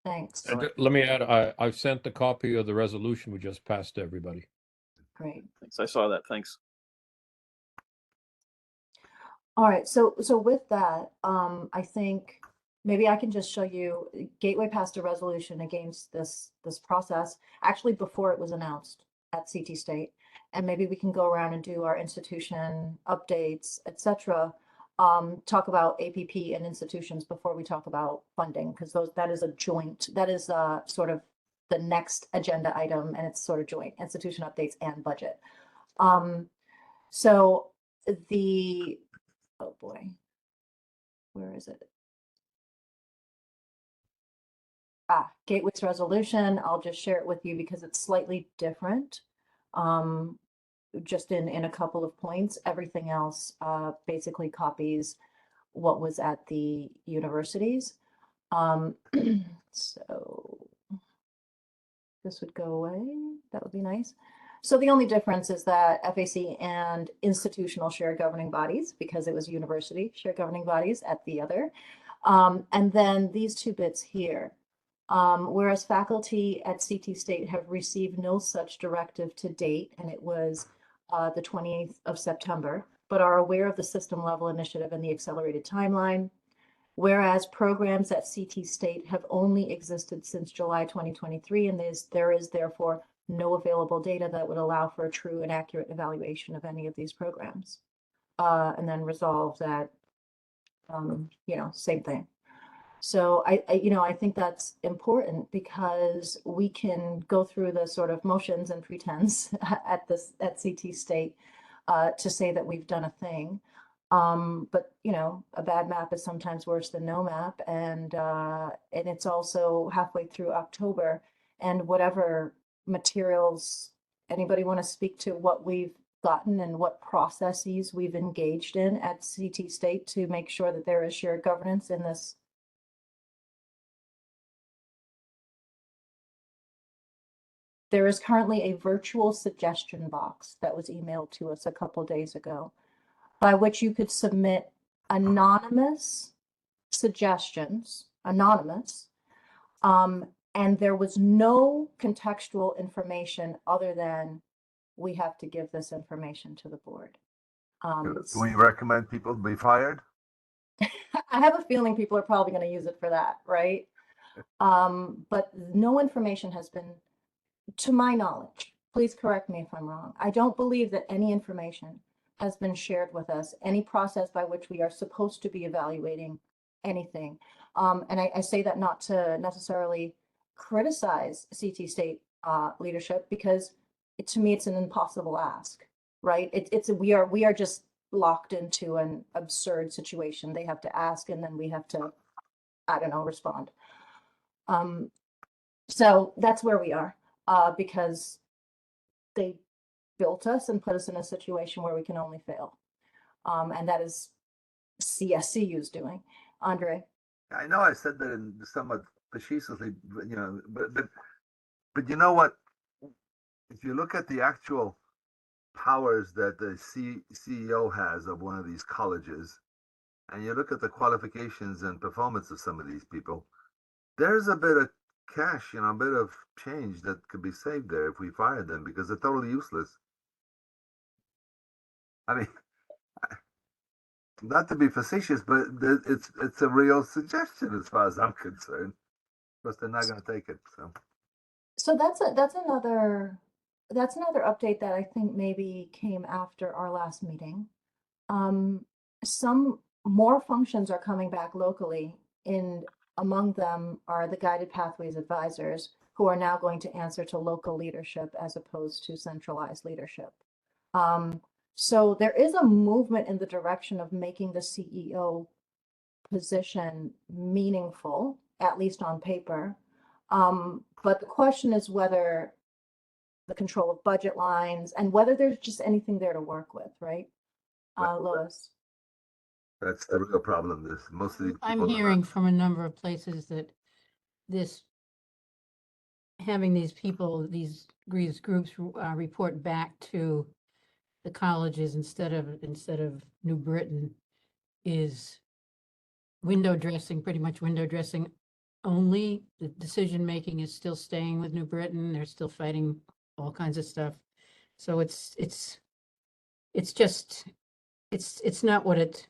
Thanks. All Let me add, I've sent the copy of the resolution we just passed to everybody. Great. Thanks. I saw that. Thanks. All right, so with that, I think maybe I can just show you Gateway passed a resolution against this process, actually before it was announced at CT State. And maybe we can go around and do our institution updates, etc. Talk about APP and institutions before we talk about funding, because that is sort of the next agenda item, and it's sort of joint institution updates and budget. So oh boy, where is it? Gateway's resolution. I'll just share it with you because it's slightly different. Just in a couple of points. Everything else basically copies what was at the universities. So this would go away. That would be nice. So the only difference is that FAC and institutional shared governing bodies, because it was university shared governing bodies at the other. And then these two bits here. Whereas faculty at CT State have received no such directive to date, and it was the 28th of September, but are aware of the system level initiative and the accelerated timeline. Whereas programs at CT State have only existed since July 2023, and there is therefore no available data that would allow for a true and accurate evaluation of any of these programs. And then resolve that, same thing. So I think that's important because we can go through the sort of motions and pretense at CT State to say that we've done a thing. But a bad map is sometimes worse than no map, and it's also halfway through October, and whatever materials anybody want to speak to what we've gotten and what processes we've engaged in at CT State to make sure that there is shared governance in this. There is currently a virtual suggestion box that was emailed to us a couple days ago, by which you could submit anonymous suggestions, and there was no contextual information other than we have to give this information to the board. Do we recommend people be fired? I have a feeling people are probably going to use it for that, right? But no information has been, to my knowledge, please correct me if I'm wrong. I don't believe that any information has been shared with us, any process by which we are supposed to be evaluating anything. And I say that not to necessarily criticize CT State leadership, because to me it's an impossible ask, right? We are just locked into an absurd situation. They have to ask, and then we have to, I don't know, respond. So that's where we are, because they built us and put us in a situation where we can only fail. And that is CSCU's doing. Andre? I know I said that in somewhat facetiously, but you know what? If you look at the actual powers that the CEO has of one of these colleges, and you look at the qualifications and performance of some of these people, there's a bit of cash, a bit of change that could be saved there if we fired them, because they're totally useless. I mean, not to be facetious, but it's a real suggestion as far as I'm concerned, because they're not going to take it. So So that's another update that I think maybe came after our last meeting. Some more functions are coming back locally, and among them are the Guided Pathways Advisors, who are now going to answer to local leadership as opposed to centralized leadership. So there is a movement in the direction of making the CEO position meaningful, at least on paper. But the question is whether the control of budget lines and whether there's just anything there to work with, right? Lois. That's the real problem. This most of these I'm people are hearing not- from a number of places that having these people, these groups report back to the colleges instead of New Britain is window dressing, pretty much window dressing only. The decision making is still staying with New Britain. They're still fighting all kinds of stuff. So it's not what it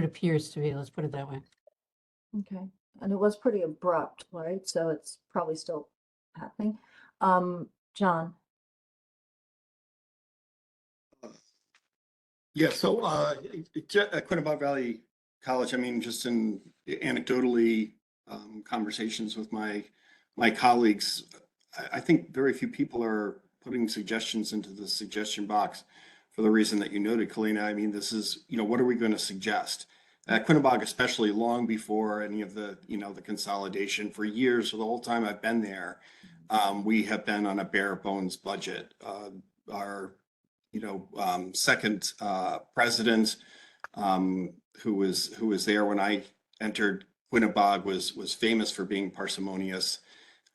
appears to be. Let's put it that way. Okay, and it was pretty abrupt, right? So it's probably still happening. John. Yeah, so at Quinebaug Valley College, I mean, just in anecdotally conversations with my colleagues, I think very few people are putting suggestions into the suggestion box for the reason that you noted, Kalina. I mean, this is, what are we going to suggest? At Quinebaug, especially long before any of the, the consolidation, for years, so the whole time I've been there, we have been on a bare bones budget. Our second president, who was there when I entered Quinebaug, was famous for being parsimonious.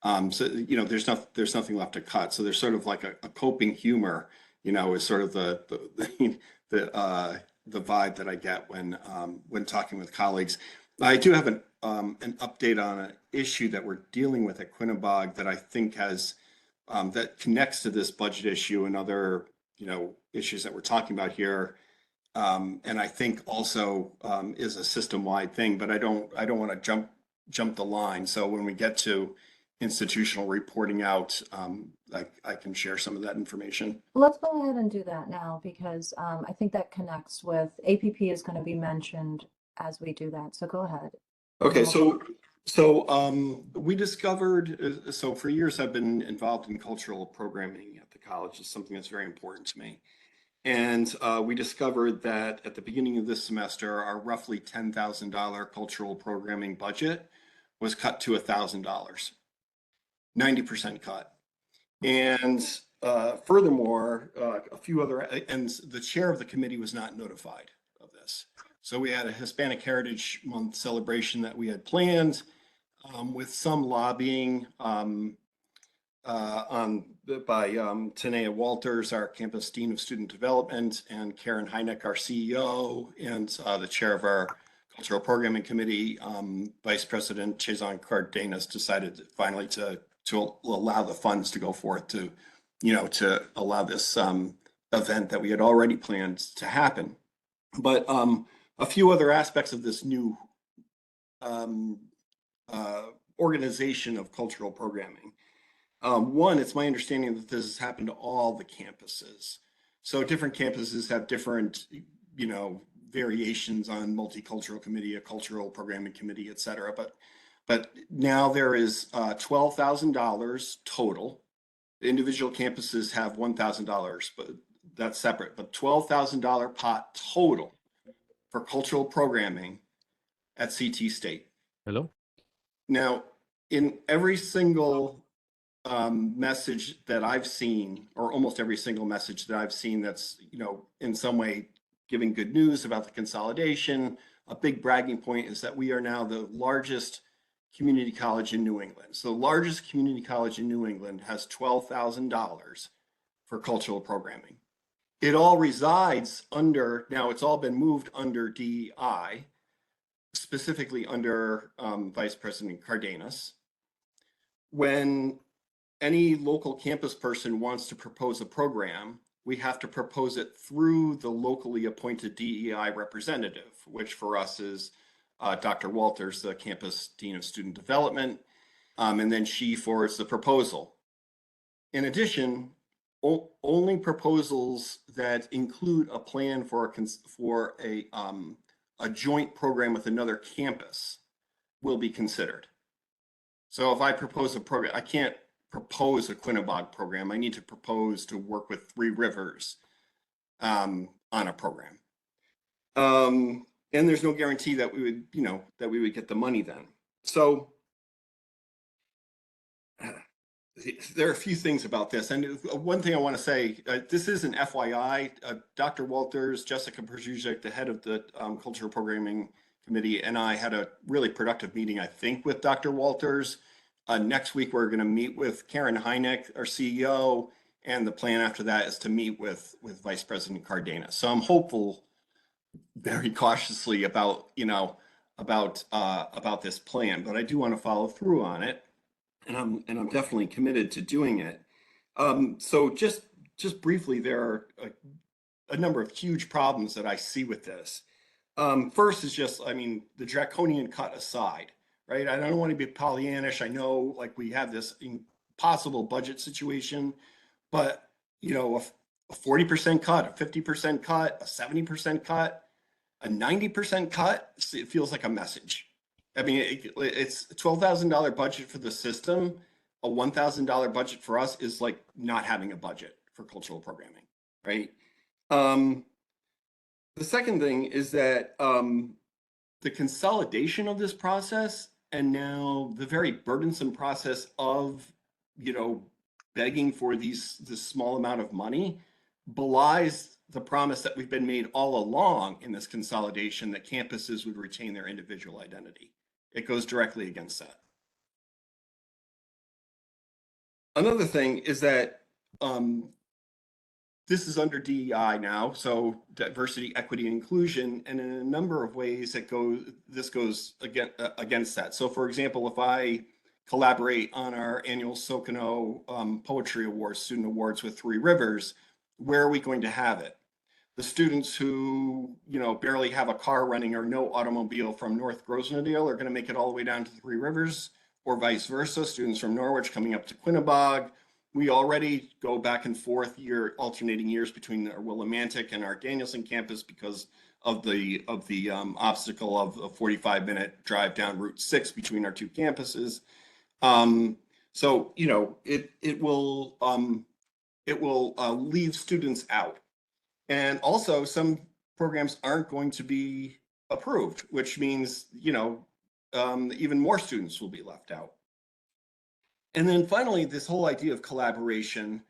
So there's nothing left to cut. So there's sort of like a coping humor, is sort of the vibe that I get when talking with colleagues. I do have an update on an issue that we're dealing with at Quinebaug that I think has that connects to this budget issue and other issues that we're talking about here, and I think also is a system-wide thing. But I don't want to jump the line. So when we get to institutional reporting out, I can share some of that information. Let's go ahead and do that now, because I think that connects with APP is going to be mentioned as we do that. So go ahead. Okay, so we discovered, so for years I've been involved in cultural programming at the college. It's something that's very important to me. And we discovered that at the beginning of this semester, our roughly $10,000 cultural programming budget was cut to $1,000, 90% cut. And furthermore, a few other, and the chair of the committee was not notified of this. So we had a Hispanic Heritage Month celebration that we had planned with some lobbying by Tanea Walters, our campus dean of student development, and Karen Heineck, our CEO, and the chair of our cultural programming committee, Vice President Chazon Cardenas, decided finally to allow the funds to go forth to allow this event that we had already planned to happen. But a few other aspects of this new organization of cultural programming. One, it's my understanding that this has happened to all the campuses. So different campuses have different, variations on multicultural committee, a cultural programming committee, et cetera. But now there is $12,000 total. The individual campuses have $1,000, but that's separate. But $12,000 pot total for cultural programming at CT State. Hello? Now, in every single message that I've seen, or almost every single message that I've seen that's, in some way giving good news about the consolidation, a big bragging point is that we are now the largest community college in New England. So the largest community college in New England has $12,000 for cultural programming. It all resides under, now it's all been moved under DEI, specifically under Vice President Cardenas. When any local campus person wants to propose a program, we have to propose it through the locally appointed DEI representative, which for us is Dr. Walters, the campus dean of student development. And then she forwards the proposal. In addition, only proposals that include a plan for a joint program with another campus will be considered. So if I propose a program, I can't propose a Quinnebog program. I need to propose to work with Three Rivers on a program. And there's no guarantee that we would, that we would get the money then. So there are a few things about this. And one thing I want to say, this is an FYI. Dr. Walters, Jessica Perzuzic, the head of the Cultural Programming Committee, and I had a really productive meeting, I think, with Dr. Walters. Next week, we're going to meet with Karen Hynek, our CEO, and the plan after that is to meet with Vice President Cardenas. So I'm hopeful, very cautiously, about about this plan, but I do want to follow through on it. And I'm definitely committed to doing it. So just briefly, there are a number of huge problems that I see with this. First is just, the draconian cut aside, right? I don't want to be Pollyannish. I know, like, we have this impossible budget situation, but a 40% cut, a 50% cut, a 70% cut, a 90% cut, it feels like a message. It's a $12,000 budget for the system. A $1,000 budget for us is like not having a budget for cultural programming, right? The second thing is that the consolidation of this process and now the very burdensome process of, begging for this small amount of money belies the promise that we've been made all along in this consolidation that campuses would retain their individual identity. It goes directly against that. Another thing is that this is under DEI now, so diversity, equity, and inclusion, and in a number of ways this goes against that. So, for example, if I collaborate on our annual Socano Poetry Awards, Student Awards with Three Rivers, where are we going to have it? The students who, barely have a car running or no automobile from North Grosvenordale are going to make it all the way down to Three Rivers, or vice versa. Students from Norwich coming up to Quinnebog. We already go back and forth alternating years between our Willimantic and our Danielson campus because of the obstacle of a 45-minute drive down Route 6 between our two campuses. So it will leave students out. And also, some programs aren't going to be approved, which means, even more students will be left out. And then finally, this whole idea of collaboration,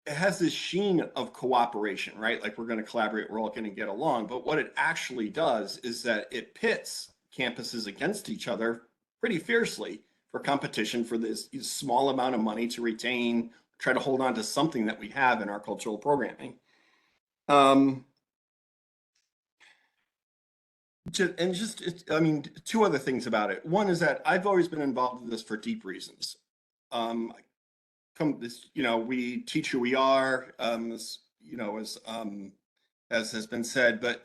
it has this sheen of cooperation, right? Like, we're going to collaborate, we're all going to get along. But what it actually does is that it pits campuses against each other pretty fiercely for competition for this small amount of money to retain, try to hold on to something that we have in our cultural programming. Two other things about it. One is that I've always been involved in this for deep reasons. We teach who we are, as has been said, but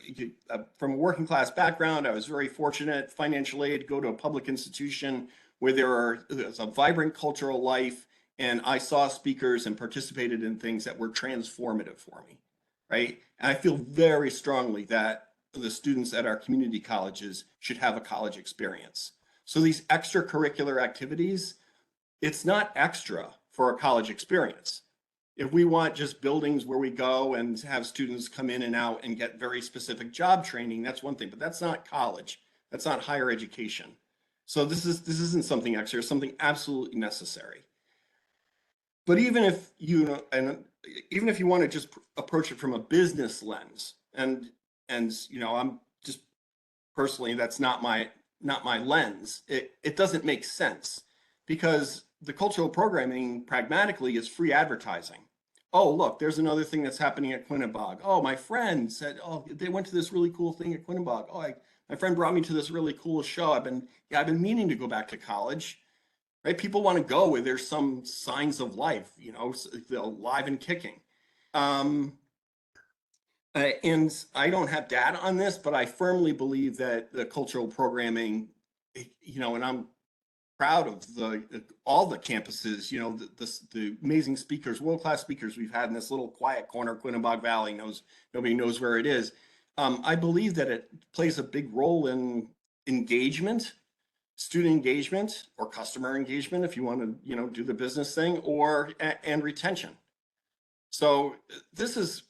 from a working class background, I was very fortunate, financial aid, go to a public institution where there's a vibrant cultural life, and I saw speakers and participated in things that were transformative for me, right? And I feel very strongly that the students at our community colleges should have a college experience. So these extracurricular activities, it's not extra for a college experience. If we want just buildings where we go and have students come in and out and get very specific job training, that's one thing, but that's not college. That's not higher education. So this isn't something extra, it's something absolutely necessary. But even if you want to just approach it from a business lens, and I'm just personally, that's not my lens. It doesn't make sense, because the cultural programming pragmatically is free advertising. Oh, look, there's another thing that's happening at Quinnebog. Oh, my friend said, oh, they went to this really cool thing at Quinnebog. Oh, my friend brought me to this really cool show. I've been meaning to go back to college, right? People want to go where there's some signs of life, alive and kicking. And I don't have data on this, but I firmly believe that the cultural programming, and I'm proud of all the campuses, you know, the amazing speakers, world-class speakers we've had in this little quiet corner. Quinnebog Valley nobody knows where it is. I believe that it plays a big role in engagement, student engagement, or customer engagement, if you want to, you know, do the business thing, and retention. So this is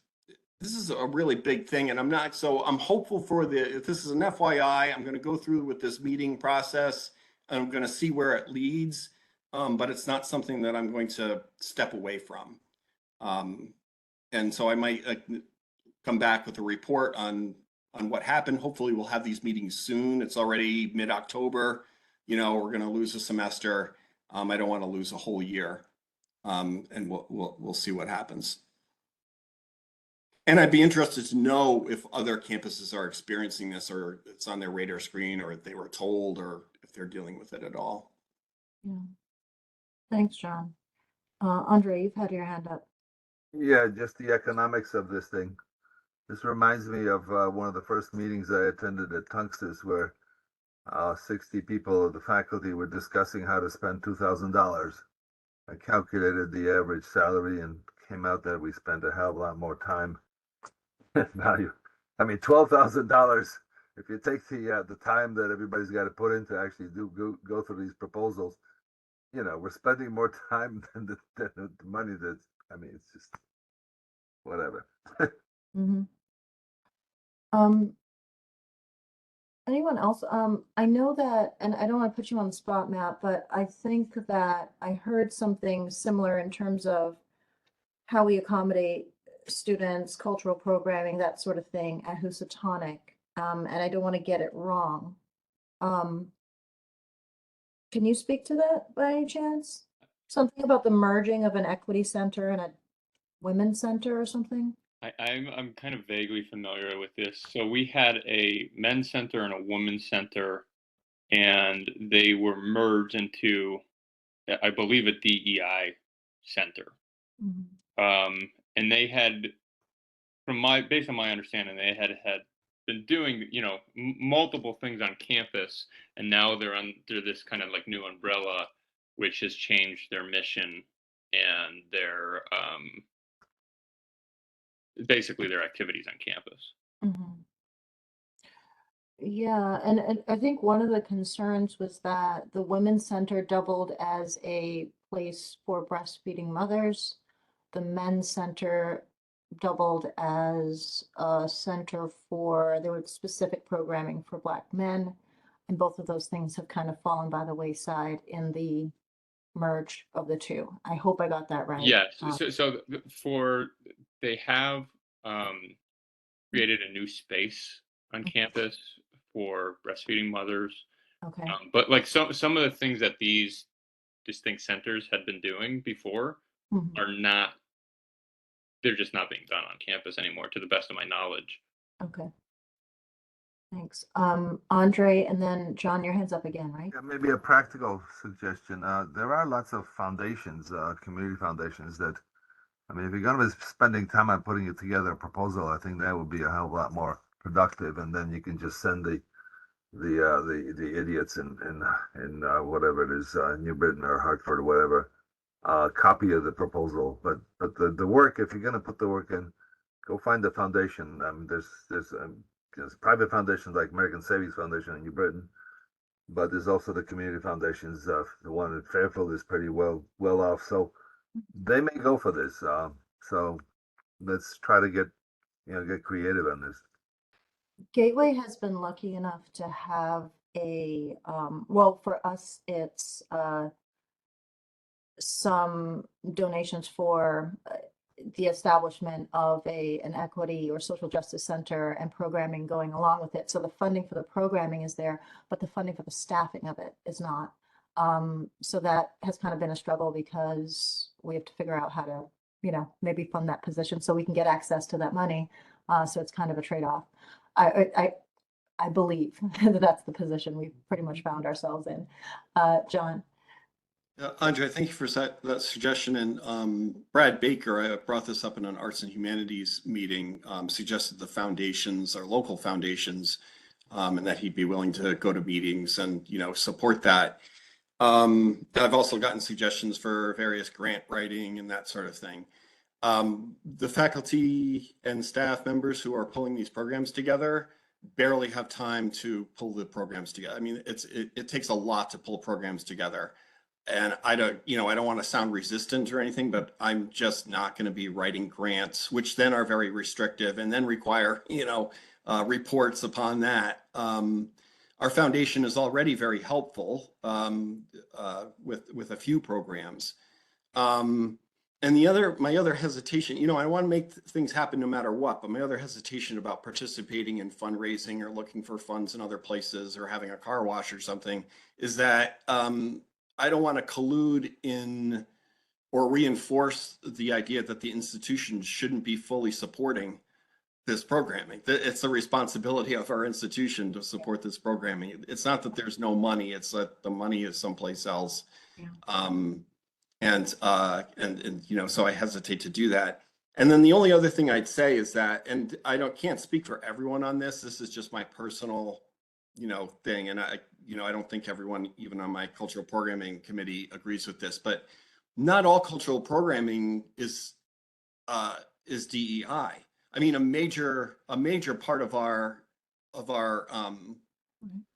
a really big thing, and I'm hopeful for if this is an FYI, I'm going to go through with this meeting process. I'm going to see where it leads, but it's not something that I'm going to step away from. And so I might come back with a report on what happened. Hopefully we'll have these meetings soon. It's already mid-October. You know, we're going to lose a semester. I don't want to lose a whole year. And we'll see what happens. And I'd be interested to know if other campuses are experiencing this, or it's on their radar screen, or if they were told, or if they're dealing with it at all. Yeah. Thanks, John. Andre, you've had your hand up. Yeah, just the economics of this thing. This reminds me of one of the first meetings I attended at Tunxus, where 60 people of the faculty were discussing how to spend $2,000. I calculated the average salary and came out that we spent a hell of a lot more time and value. I mean, $12,000. If you take the time that everybody's got to put in to actually go through these proposals, you know, we're spending more time than the money that's. I mean, it's just whatever. Mm-hmm. Anyone else? I know that, and I don't want to put you on the spot, Matt, but I think that I heard something similar in terms of how we accommodate students, cultural programming, that sort of thing at Housatonic. And I don't want to get it wrong. Can you speak to that by any chance? Something about the merging of an equity center and a women's center or something? I'm kind of vaguely familiar with this. So we had a men's center and a women's center, and they were merged into, I believe, a DEI center. Mhm. And they had, based on my understanding, they had been doing, you know, multiple things on campus, and now they're under this kind of like new umbrella, which has changed their mission and their basically their activities on campus. Mhm. Yeah, and I think one of the concerns was that the Women's Center doubled as a place for breastfeeding mothers. The Men's Center doubled as a center for, there was specific programming for Black men. And both of those things have kind of fallen by the wayside in the merge of the two. I hope I got that right. Yes. They have created a new space on campus for breastfeeding mothers. Okay. But like some of the things that these distinct centers had been doing before Mhm. are not, they're just not being done on campus anymore, to the best of my knowledge. Okay. Thanks. Andre, and then John, your hand's up again, right? Yeah, maybe a practical suggestion. There are lots of foundations, community foundations that, I mean, if you're going to be spending time on putting together a proposal, I think that would be a hell of a lot more productive. And then you can just send the idiots in whatever it is, New Britain or Hartford or whatever, copy of the proposal. But the work, if you're going to put the work in, go find the foundation. There's private foundations like American Savings Foundation in New Britain, but there's also the community foundations. The one in Fairfield is pretty well off, so they may go for this. So let's try to get creative on this. Gateway has been lucky enough to have a, well, for us, it's some donations for the establishment of an equity or social justice center and programming going along with it. So the funding for the programming is there, but the funding for the staffing of it is not. So that has kind of been a struggle because we have to figure out how to, you know, maybe fund that position so we can get access to that money. So it's kind of a trade-off. I believe that that's the position we've pretty much found ourselves in. John. Andre, thank you for that suggestion. And Brad Baker, I brought this up in an Arts and Humanities meeting, suggested the foundations, our local foundations, and that he'd be willing to go to meetings and, you know, support that. I've also gotten suggestions for various grant writing and that sort of thing. The faculty and staff members who are pulling these programs together barely have time to pull the programs together. I mean, it takes a lot to pull programs together. And I don't want to sound resistant or anything, but I'm just not going to be writing grants, which then are very restrictive and then require, reports upon that. Our foundation is already very helpful with a few programs. And my other hesitation, I want to make things happen no matter what, but my other hesitation about participating in fundraising or looking for funds in other places or having a car wash or something is that I don't want to collude in or reinforce the idea that the institution shouldn't be fully supporting this programming. It's the responsibility of our institution to support this programming. It's not that there's no money, it's that the money is someplace else. Yeah. So I hesitate to do that. And then the only other thing I'd say is that, and can't speak for everyone on this. This is just my personal, thing. And I don't think everyone, even on my cultural programming committee, agrees with this. But not all cultural programming is DEI. I mean, a major part of our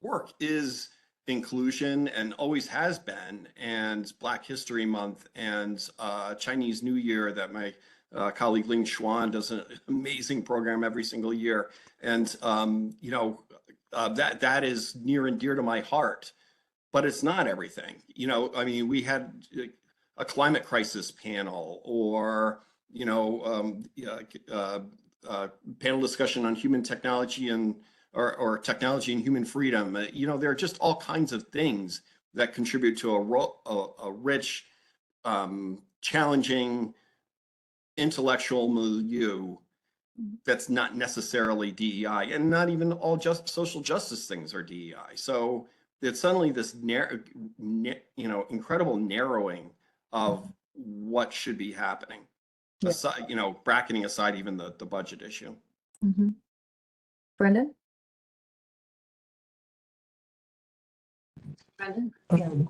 work is inclusion, and always has been, and Black History Month, and Chinese New Year that my colleague Ling Xuan does an amazing program every single year, and that is near and dear to my heart. But it's not everything. I mean, we had a climate crisis panel, or panel discussion on human technology or technology and human freedom. There are just all kinds of things that contribute to a rich, challenging intellectual milieu that's not necessarily DEI, and not even all just social justice things are DEI. So it's suddenly this incredible narrowing of what should be happening. Yeah. Aside, bracketing aside even the budget issue. Mm-hmm. Brendan?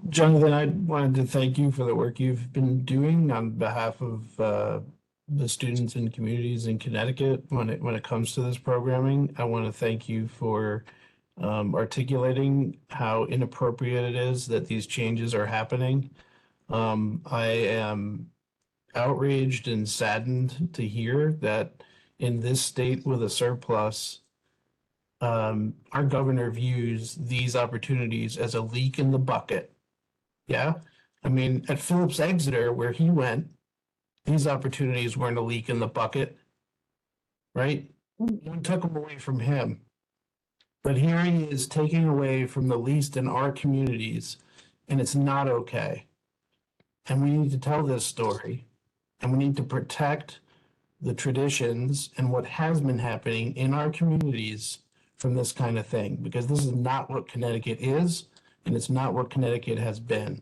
Jonathan, I wanted to thank you for the work you've been doing on behalf of the students and communities in Connecticut when it comes to this programming. I want to thank you for articulating how inappropriate it is that these changes are happening. I am outraged and saddened to hear that in this state with a surplus, our governor views these opportunities as a leak in the bucket. Yeah. I mean, at Phillips Exeter, where he went, these opportunities weren't a leak in the bucket, right? We took them away from him. But here he is taking away from the least in our communities, and it's not okay. And we need to tell this story, and we need to protect the traditions and what has been happening in our communities from this kind of thing, because this is not what Connecticut is, and it's not what Connecticut has been.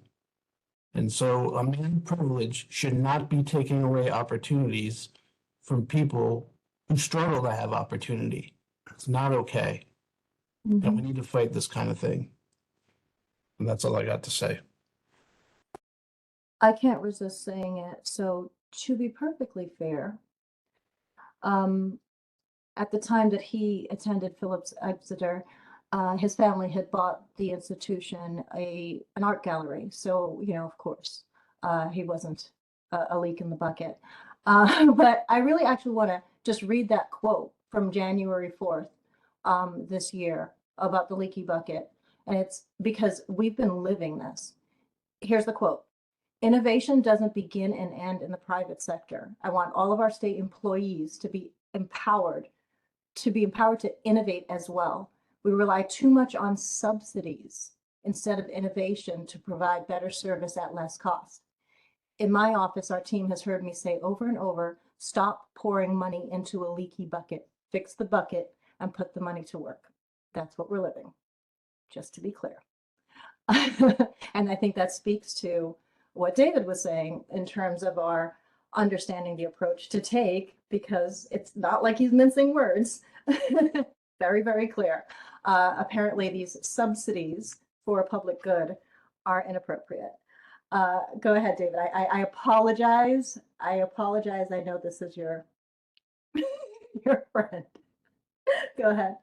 And so a man privilege should not be taking away opportunities from people who struggle to have opportunity. It's not okay. Mm-hmm. And we need to fight this kind of thing. And that's all I got to say. I can't resist saying it. So to be perfectly fair, at the time that he attended Phillips Exeter, his family had bought the institution an art gallery. So, of course, he wasn't a leak in the bucket. But I really actually want to just read that quote from January 4th this year about the leaky bucket. And it's because we've been living this. Here's the quote. Innovation doesn't begin and end in the private sector. I want all of our state employees to be empowered to innovate as well. We rely too much on subsidies instead of innovation to provide better service at less cost. In my office, our team has heard me say over and over, stop pouring money into a leaky bucket, fix the bucket and put the money to work. That's what we're living, just to be clear. And I think that speaks to what David was saying in terms of our understanding the approach to take, because it's not like he's mincing words. Very, very clear. Apparently these subsidies for public good are inappropriate. Go ahead, David. I apologize. I apologize. I know this is your your friend. Go ahead.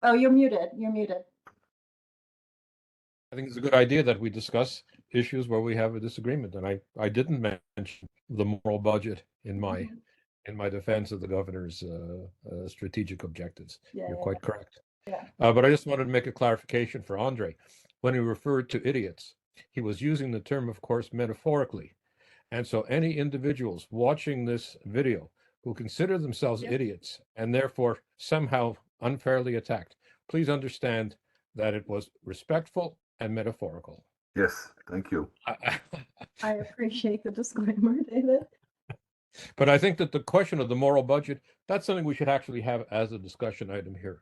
Oh, you're muted. You're muted. I think it's a good idea that we discuss issues where we have a disagreement. And I didn't mention the moral budget in my defense of the governor's strategic objectives. Yeah, You're yeah, quite correct. yeah. But I just wanted to make a clarification for Andre. When he referred to idiots, he was using the term, of course, metaphorically. And so any individuals watching this video who consider themselves idiots and therefore somehow unfairly attacked, please understand that it was respectful and metaphorical. Yes, thank you. I appreciate the disclaimer, David. But I think that the question of the moral budget, that's something we should actually have as a discussion item here.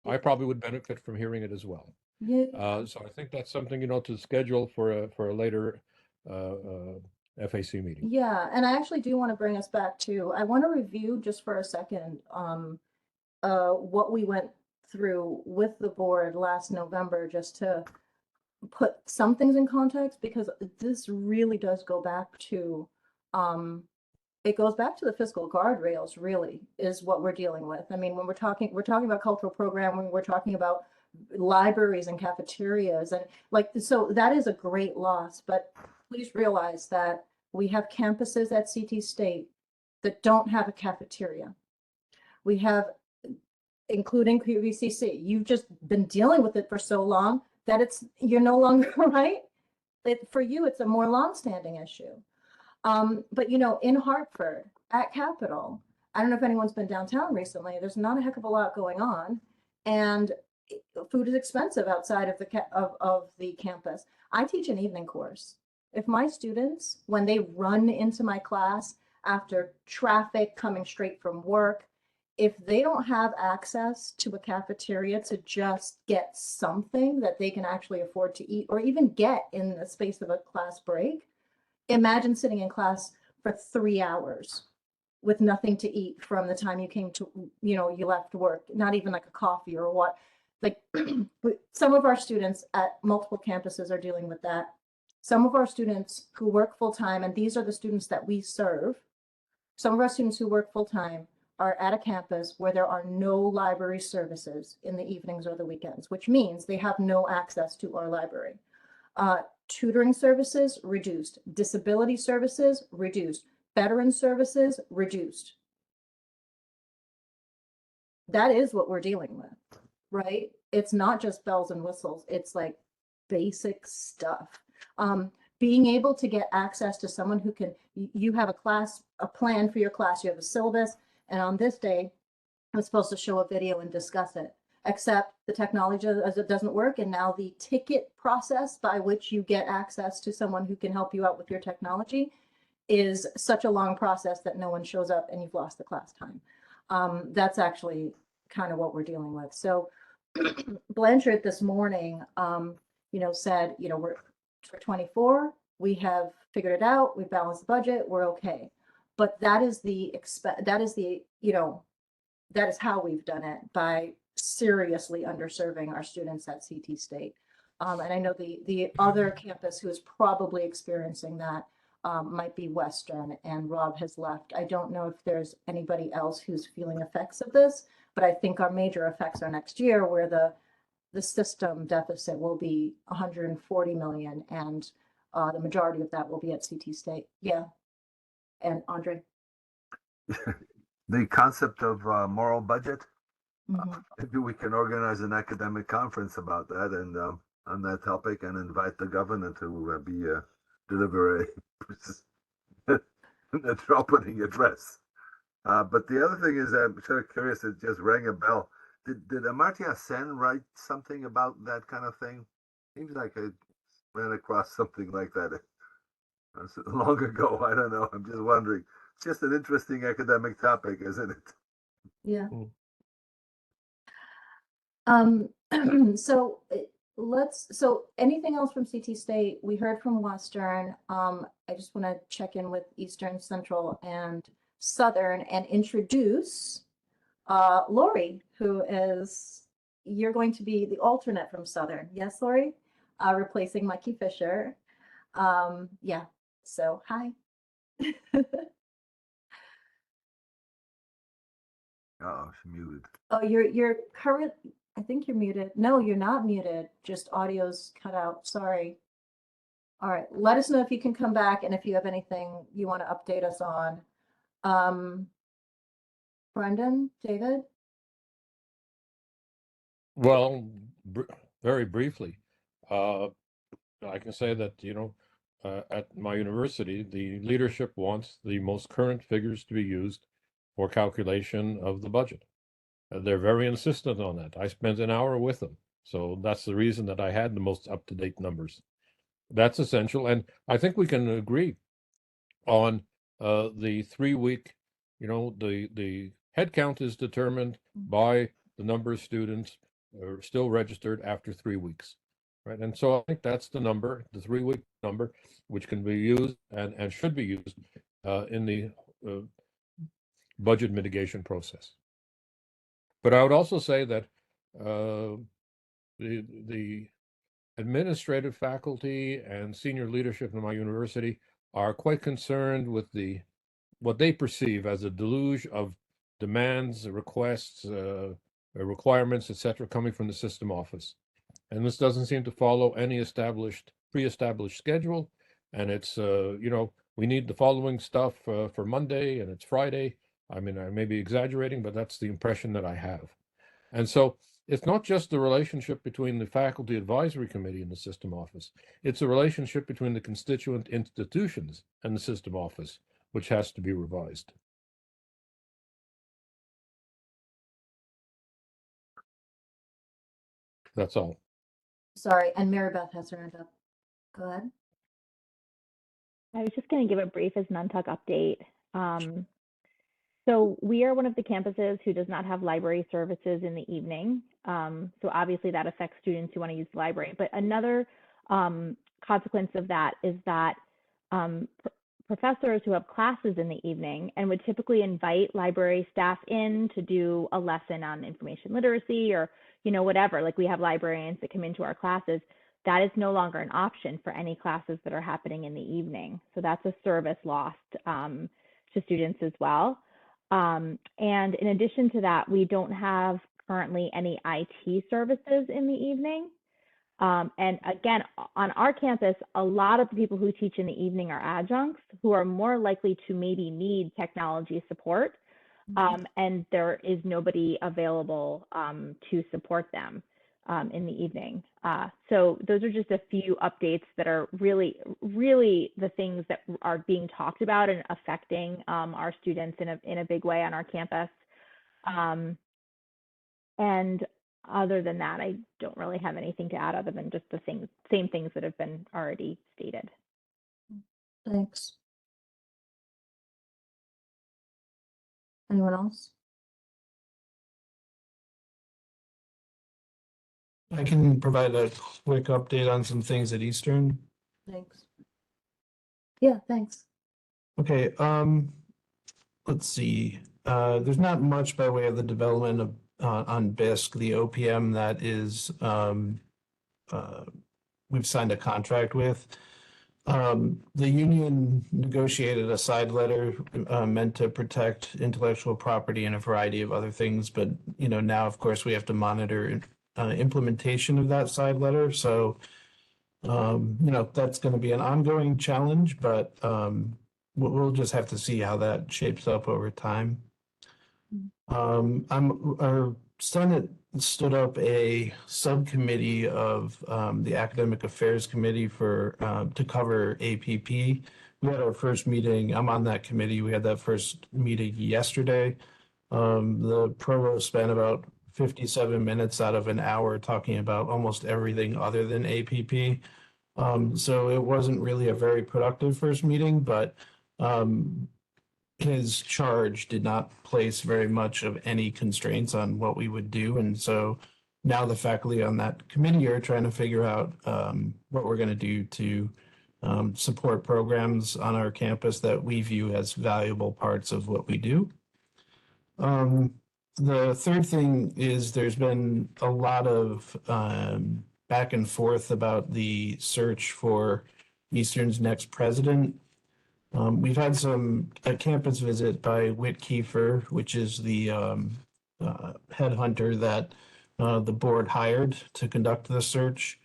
I probably would benefit from hearing it as well. Yeah. So I think that's something, to schedule for a later FAC meeting. Yeah, and I actually do want to bring us back to, I want to review just for a second what we went through with the board last November, just to put some things in context, because this really does go back to it goes back to the fiscal guardrails, really, is what we're dealing with. I mean, when we're talking about cultural programming, we're talking about libraries and cafeterias, and so that is a great loss. But please realize that we have campuses at CT State that don't have a cafeteria. We have, including QVCC, you've just been dealing with it for so long that you're no longer right. For you, it's a more longstanding issue. But in Hartford at Capitol, I don't know if anyone's been downtown recently. There's not a heck of a lot going on, and food is expensive outside of the campus. I teach an evening course. If my students, when they run into my class after traffic coming straight from work, if they don't have access to a cafeteria to just get something that they can actually afford to eat, or even get in the space of a class break, imagine sitting in class for 3 hours with nothing to eat from the time you came to, you left work, not even like a coffee or what. Like some of our students at multiple campuses are dealing with that. Some of our students who work full time, and these are the students that we serve, some of our students who work full time are at a campus where there are no library services in the evenings or the weekends, which means they have no access to our library. Tutoring services reduced, disability services reduced, veteran services reduced. That is what we're dealing with, right? It's not just bells and whistles. It's like basic stuff. Being able to get access to someone who can, you have a plan for your class, you have a syllabus, and on this day, I'm supposed to show a video and discuss it. Except the technology doesn't work, and now the ticket process by which you get access to someone who can help you out with your technology is such a long process that no one shows up and you've lost the class time. That's actually kind of what we're dealing with. So Blanchard this morning, said, we're for 24, we have figured it out, we balanced the budget, we're okay. But that is how we've done it, by seriously underserving our students at CT State. And I know the other campus who is probably experiencing that might be Western, and Rob has left. I don't know if there's anybody else who's feeling effects of this, but I think our major effects are next year, where the system deficit will be 140 million, and the majority of that will be at CT State. Yeah. And Andre? The concept of moral budget, Mhm. maybe we can organize an academic conference about that, and on that topic, and invite the governor to deliver an opening address. But the other thing is, I'm sort of curious, it just rang a bell. Did Amartya Sen write something about that kind of thing? Seems like I ran across something like that long ago. I don't know. I'm just wondering. It's just an interesting academic topic, isn't it? Yeah. So anything else from CT State? We heard from Western. I just want to check in with Eastern, Central, and Southern, and introduce Lori, who is, you're going to be the alternate from Southern. Yes, Lori? Replacing Mikey Fisher. Yeah, so hi. Oh, she's muted. Oh, you're current, I think you're muted. No, you're not muted, just audio's cut out, sorry. All right, let us know if you can come back and if you have anything you want to update us on. Brendan, David? Well, very briefly, I can say that, at my university, the leadership wants the most current figures to be used for calculation of the budget. They're very insistent on that. I spent an hour with them. So that's the reason that I had the most up-to-date numbers. That's essential. And I think we can agree on the 3-week, the head count is determined by the number of students are still registered after 3 weeks, right? And so I think that's the number, the 3-week number, which can be used and should be used in the budget mitigation process. But I would also say that the administrative faculty and senior leadership in my university are quite concerned with what they perceive as a deluge of demands, requests, requirements, etc., coming from the system office. And this doesn't seem to follow any pre-established schedule. And it's, we need the following stuff for Monday and it's Friday. I mean, I may be exaggerating, but that's the impression that I have. And so it's not just the relationship between the faculty advisory committee and the system office. It's a relationship between the constituent institutions and the system office, which has to be revised. That's all. Sorry, and Mary Beth has her hand up. Go ahead. I was just going to give a brief as Nantuck update. So we are one of the campuses who does not have library services in the evening. So obviously that affects students who want to use the library. But another consequence of that is that professors who have classes in the evening and would typically invite library staff in to do a lesson on information literacy or, whatever, like we have librarians that come into our classes, that is no longer an option for any classes that are happening in the evening. So that's a service lost to students as well. And in addition to that, we don't have currently any IT services in the evening. And again, on our campus, a lot of the people who teach in the evening are adjuncts who are more likely to maybe need technology support. And there is nobody available to support them in the evening. So those are just a few updates that are really, really the things that are being talked about and affecting our students in a big way on our campus. And other than that, I don't really have anything to add other than just the same things that have been already stated. Thanks. Anyone else? I can provide a quick update on some things at Eastern. Thanks. Yeah, thanks. Okay, let's see. There's not much by way of the development of on BISC, the OPM that is we've signed a contract with. The union negotiated a side letter meant to protect intellectual property and a variety of other things, but now of course we have to monitor implementation of that side letter. So that's going to be an ongoing challenge, but we'll just have to see how that shapes up over time. Our Senate stood up a subcommittee of the Academic Affairs Committee to cover APP. We had our first meeting. I'm on that committee. We had that first meeting yesterday. The provost spent about 57 minutes out of an hour talking about almost everything other than APP. So it wasn't really a very productive first meeting, but his charge did not place very much of any constraints on what we would do. And so now the faculty on that committee are trying to figure out what we're going to do to support programs on our campus that we view as valuable parts of what we do. the third thing is there's been a lot of back and forth about the search for Eastern's next president. We've had a campus visit by Whit Kiefer, which is the headhunter that the board hired to conduct the search.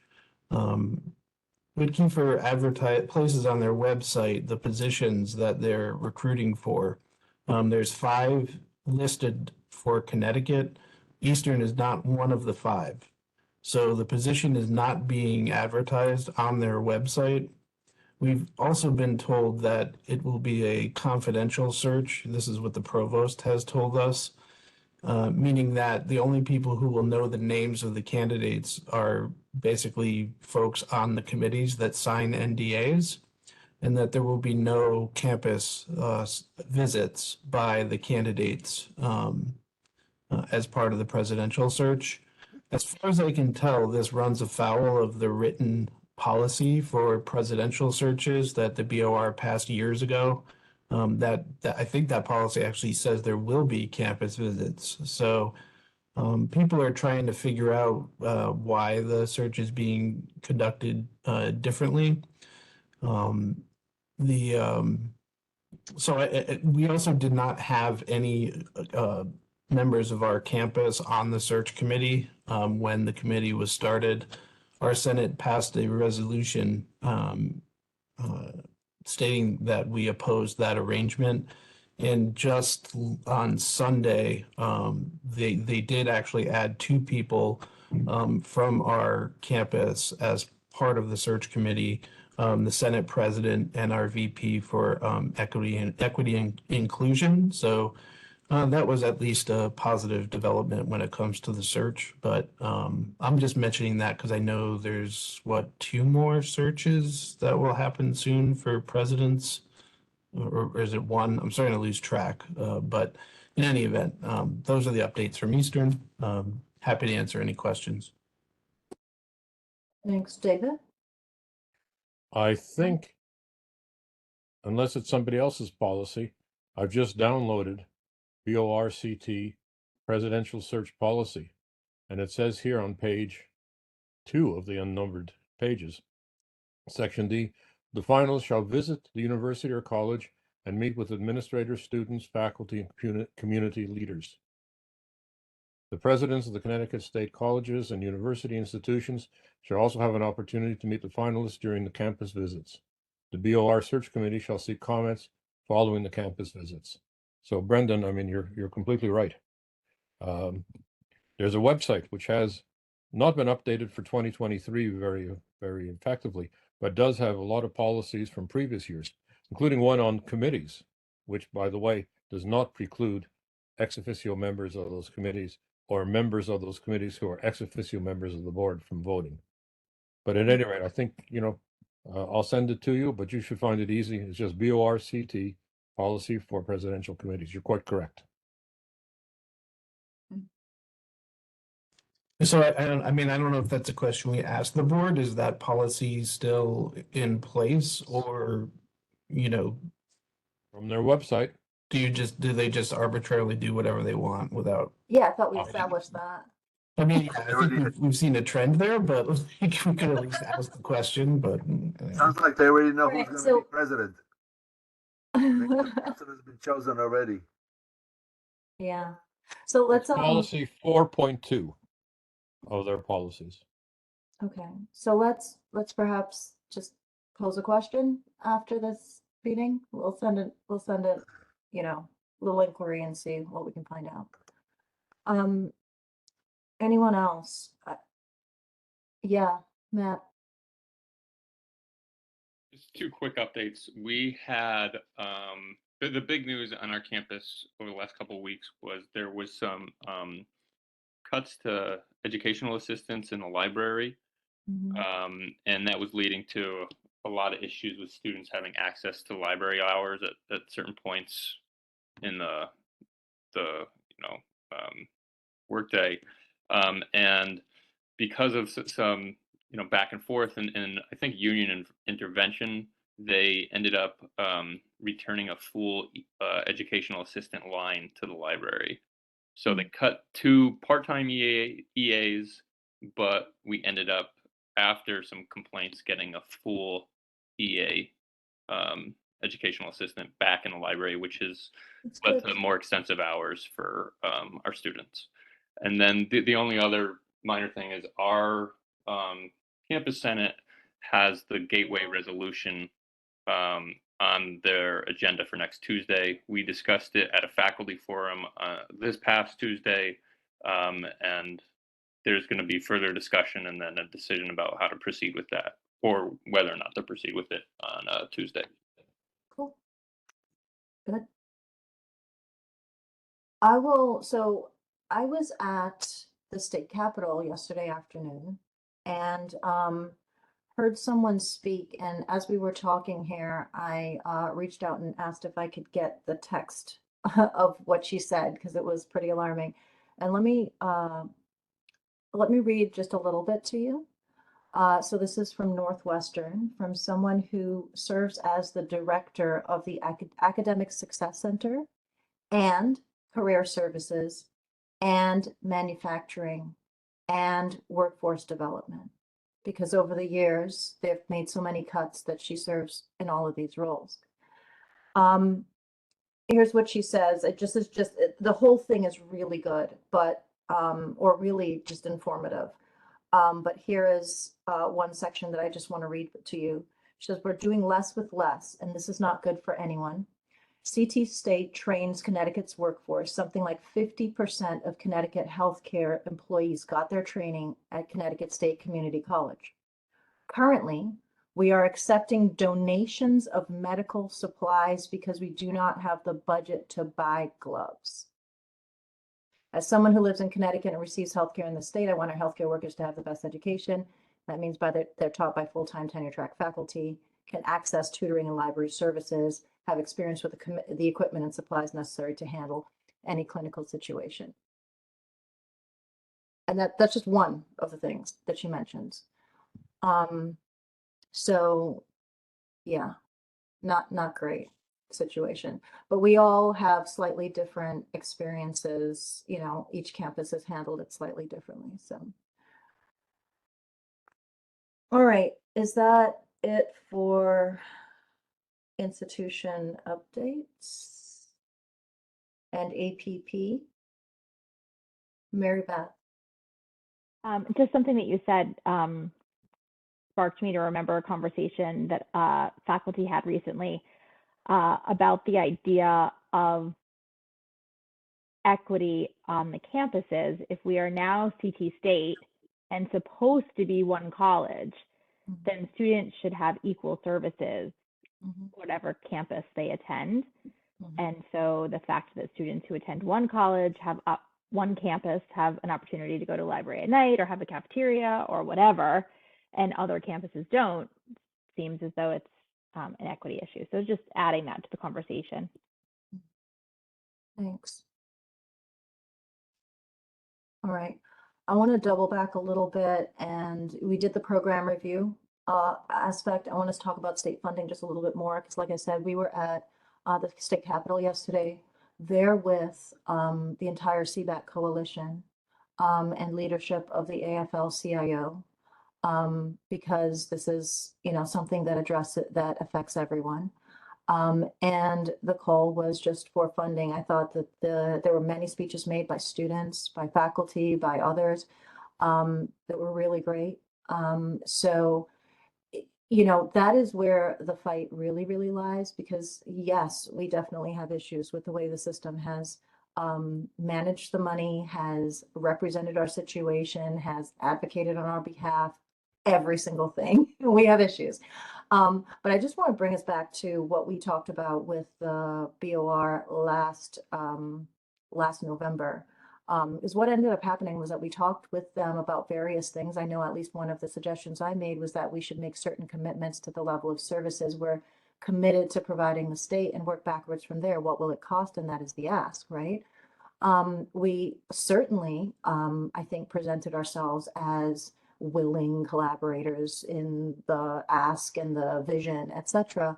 Whit Kiefer places on their website the positions that they're recruiting for. There's 5 listed for Connecticut. Eastern is not one of the 5. So the position is not being advertised on their website. We've also been told that it will be a confidential search. This is what the provost has told us, meaning that the only people who will know the names of the candidates are basically folks on the committees that sign NDAs, and that there will be no campus visits by the candidates as part of the presidential search. As far as I can tell, this runs afoul of the written policy for presidential searches that the BOR passed years ago. That I think that policy actually says there will be campus visits. So people are trying to figure out why the search is being conducted differently. We also did not have any members of our campus on the search committee when the committee was started. Our Senate passed a resolution stating that we opposed that arrangement. And just on Sunday, they did actually add 2 people from our campus as part of the search committee, the Senate president and our VP for equity and inclusion. So that was at least a positive development when it comes to the search. But I'm just mentioning that because I know there's 2 more searches that will happen soon for presidents, or is it 1? I'm starting to lose track. But in any event, those are the updates from Eastern. Happy to answer any questions. Thanks, David. I think, unless it's somebody else's policy, I've just downloaded BORCT Presidential Search Policy, and it says here on page 2 of the unnumbered pages, Section D, the finalists shall visit the university or college and meet with administrators, students, faculty, and community leaders. The presidents of the Connecticut state colleges and university institutions shall also have an opportunity to meet the finalists during the campus visits. The BOR search committee shall seek comments following the campus visits. So Brendan, I mean, you're completely right. There's a website which has not been updated for 2023 very effectively, but does have a lot of policies from previous years, including one on committees, which, by the way, does not preclude ex officio members of those committees or members of those committees who are ex officio members of the board from voting. But at any rate, I think, I'll send it to you, but you should find it easy. It's just BORCT policy for presidential committees. You're quite correct. So I mean, I don't know if that's a question we asked the board. Is that policy still in place, or, From their website. do they just arbitrarily do whatever they want without? Yeah, I thought we Oh, yeah. established that. I mean, yeah, I think we've seen a trend there, but we could at least ask the question. But Sounds like they already know Right, who's so- going to be president. I think the person has been chosen already. Yeah. So let's Policy 4.2 of their policies. okay. So let's perhaps just pose a question after this meeting. We'll send it, little inquiry and see what we can find out. Anyone else? Yeah, Matt. Just 2 quick updates. We had the big news on our campus over the last couple of weeks was there was some cuts to educational assistance in the library, and that was leading to a lot of issues with students having access to library hours at certain points in the workday, and because of some back and forth and I think union intervention, they ended up returning a full educational assistant line to the library. So they cut 2 part-time EAs, but we ended up, after some complaints, getting a full EA, educational assistant back in the library, which has That's led good. to more extensive hours for our students. And then the only other minor thing is our campus senate has the gateway resolution on their agenda for next Tuesday. We discussed it at a faculty forum this past Tuesday, and there's going to be further discussion and then a decision about how to proceed with that, or whether or not to proceed with it on Tuesday. Cool. Good. So I was at the state capitol yesterday afternoon and heard someone speak. And as we were talking here, I reached out and asked if I could get the text of what she said, because it was pretty alarming. And let me read just a little bit to you. So this is from Northwestern, from someone who serves as the director of the Academic Success Center and Career Services and Manufacturing and Workforce Development. Because over the years, they've made so many cuts that she serves in all of these roles. Here's what she says. The whole thing is really good, but, or really just informative. But here is one section that I just want to read to you. She says, we're doing less with less, and this is not good for anyone. CT State trains Connecticut's workforce. Something like 50% of Connecticut healthcare employees got their training at Connecticut State Community College. Currently, we are accepting donations of medical supplies because we do not have the budget to buy gloves. As someone who lives in Connecticut and receives healthcare in the state, I want our healthcare workers to have the best education. That means they're taught by full-time tenure-track faculty, can access tutoring and library services, have experience with the equipment and supplies necessary to handle any clinical situation. And that's just one of the things that she mentions. So yeah, not great situation, but we all have slightly different experiences. You know, each campus has handled it slightly differently. So, all right, is that it for institution updates and APP? Mary Beth. Just something that you said sparked me to remember a conversation that faculty had recently about the idea of equity on the campuses. If we are now CT State and supposed to be one college, then students should have equal services, whatever campus they attend. And so the fact that students who attend one college have one campus have an opportunity to go to library at night or have a cafeteria or whatever, and other campuses don't, seems as though it's an equity issue. So just adding that to the conversation. Thanks. All right. I want to double back a little bit, and we did the program review aspect. I want us to talk about state funding just a little bit more, because like I said, we were at the state capitol yesterday. There with the entire CBAC coalition and leadership of the AFL-CIO, because this is, you know, something that affects everyone. And the call was just for funding. I thought that there were many speeches made by students, by faculty, by others that were really great. So, you know, that is where the fight really, really lies, because yes, we definitely have issues with the way the system has managed the money, has represented our situation, has advocated on our behalf, every single thing. We have issues. But I just want to bring us back to what we talked about with the BOR last November. Is what ended up happening was that we talked with them about various things. I know at least one of the suggestions I made was that we should make certain commitments to the level of services we're committed to providing the state and work backwards from there. What will it cost? And that is the ask, right? We certainly, I think, presented ourselves as willing collaborators in the ask and the vision, etc.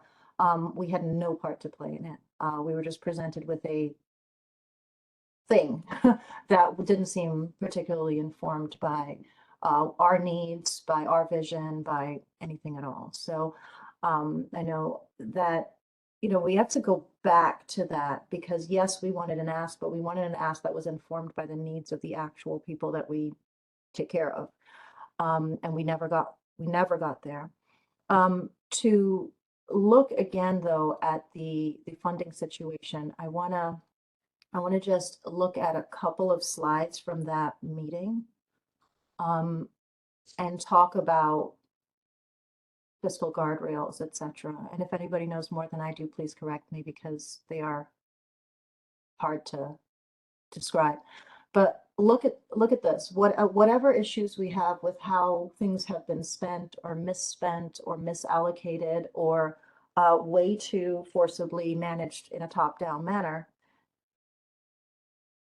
We had no part to play in it. We were just presented with a thing that didn't seem particularly informed by our needs, by our vision, by anything at all. So I know that, you know, we have to go back to that because yes, we wanted an ask, but we wanted an ask that was informed by the needs of the actual people that we take care of. And we never got there. To look again though at the funding situation, I wanna just look at a couple of slides from that meeting and talk about fiscal guardrails, et cetera. And if anybody knows more than I do, please correct me because they are hard to describe. But look at this. Whatever issues we have with how things have been spent or misspent or misallocated or way too forcibly managed in a top-down manner,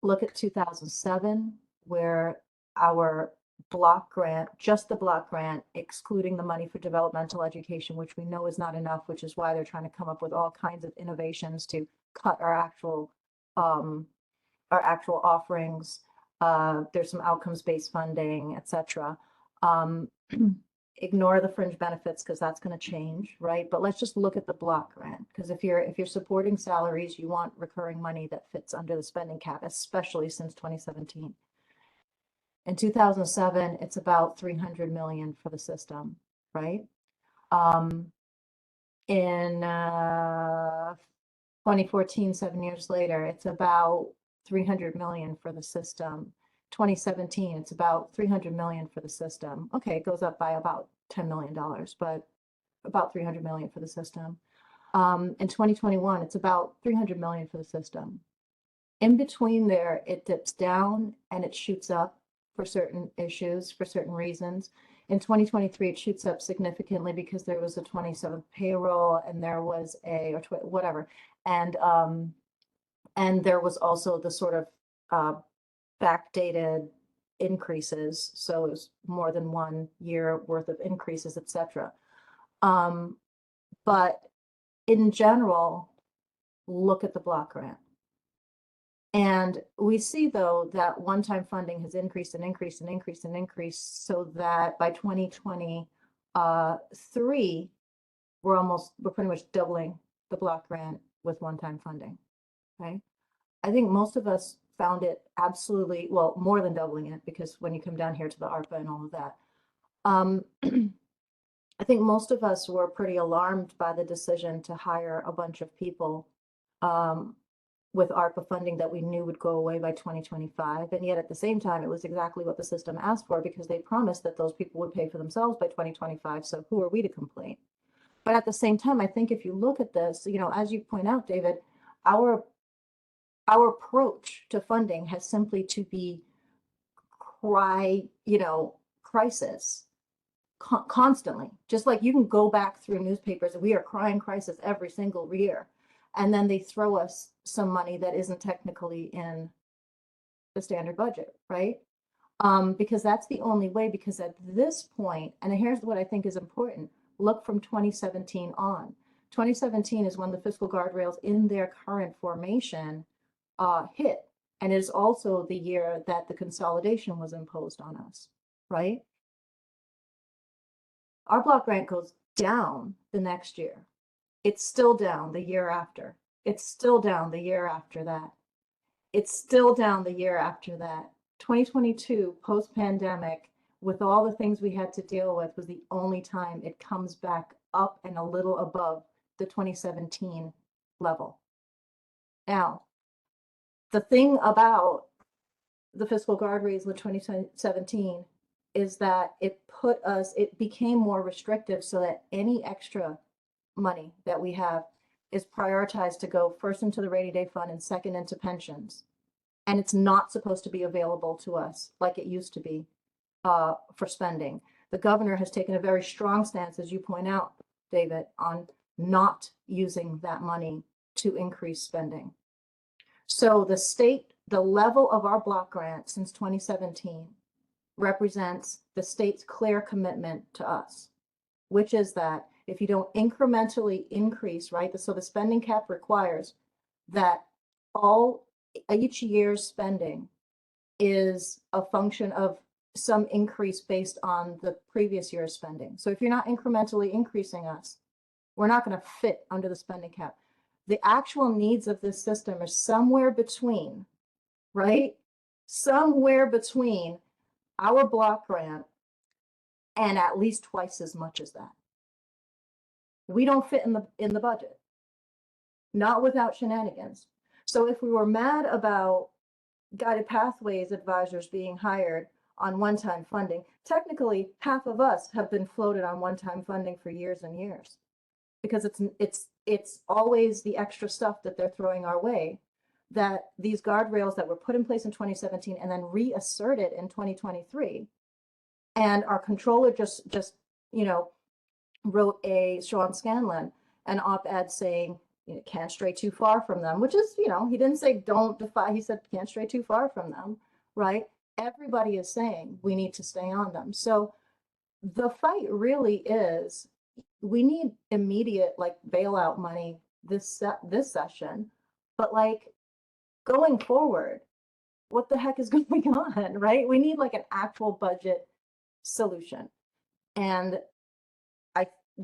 look at 2007, where our block grant, just the block grant, excluding the money for developmental education, which we know is not enough, which is why they're trying to come up with all kinds of innovations to cut our actual offerings. There's some outcomes-based funding, et cetera. Ignore the fringe benefits because that's going to change, right? But let's just look at the block grant, because if you're supporting salaries, you want recurring money that fits under the spending cap, especially since 2017. In 2007, it's about 300 million for the system, right? In 2014, 7 years later, it's about 300 million for the system. 2017, it's about 300 million for the system. Okay, it goes up by about $10 million, but about 300 million for the system. In 2021, it's about 300 million for the system. In between there, it dips down and it shoots up for certain issues, for certain reasons. In 2023, it shoots up significantly because there was a 27th payroll and there was whatever. And there was also the sort of backdated increases. So it was more than 1 year worth of increases, et cetera. But in general, look at the block grant. And we see though that one-time funding has increased and increased and increased and increased so that by 2023, we're pretty much doubling the block grant with one-time funding, right? I think most of us found it absolutely, well, more than doubling it, because when you come down here to the ARPA and all of that, I think most of us were pretty alarmed by the decision to hire a bunch of people with ARPA funding that we knew would go away by 2025. And yet at the same time, it was exactly what the system asked for because they promised that those people would pay for themselves by 2025. So who are we to complain? But at the same time, I think if you look at this, you know, as you point out, David, our approach to funding has simply to be crisis constantly. Just like you can go back through newspapers and we are crying crisis every single year. And then they throw us some money that isn't technically in the standard budget, right? Because that's the only way, because at this point, and here's what I think is important, look from 2017 on. 2017 is when the fiscal guardrails in their current formation hit. And it is also the year that the consolidation was imposed on us, right? Our block grant goes down the next year. It's still down the year after. It's still down the year after that. It's still down the year after that. 2022, post-pandemic, with all the things we had to deal with, was the only time it comes back up and a little above the 2017 level. Now, the thing about the fiscal guardrails in 2017 is that it became more restrictive so that any extra money that we have is prioritized to go first into the rainy day fund and second into pensions. And it's not supposed to be available to us like it used to be for spending. The governor has taken a very strong stance, as you point out, David, on not using that money to increase spending. So the level of our block grant since 2017 represents the state's clear commitment to us, which is that if you don't incrementally increase, right? So the spending cap requires that all each year's spending is a function of some increase based on the previous year's spending. So if you're not incrementally increasing us, we're not going to fit under the spending cap. The actual needs of this system are somewhere between, right? Somewhere between our block grant and at least twice as much as that. We don't fit in the budget, not without shenanigans. So if we were mad about guided pathways advisors being hired on one-time funding, technically half of us have been floated on one-time funding for years and years, because it's always the extra stuff that they're throwing our way, that these guardrails that were put in place in 2017 and then reasserted in 2023. And our controller just wrote Sean Scanlon, an op-ed saying, can't stray too far from them, which is, he didn't say don't defy, he said can't stray too far from them, right? Everybody is saying we need to stay on them. So the fight really is, we need immediate bailout money this session, but going forward, what the heck is going on, right? We need an actual budget solution. And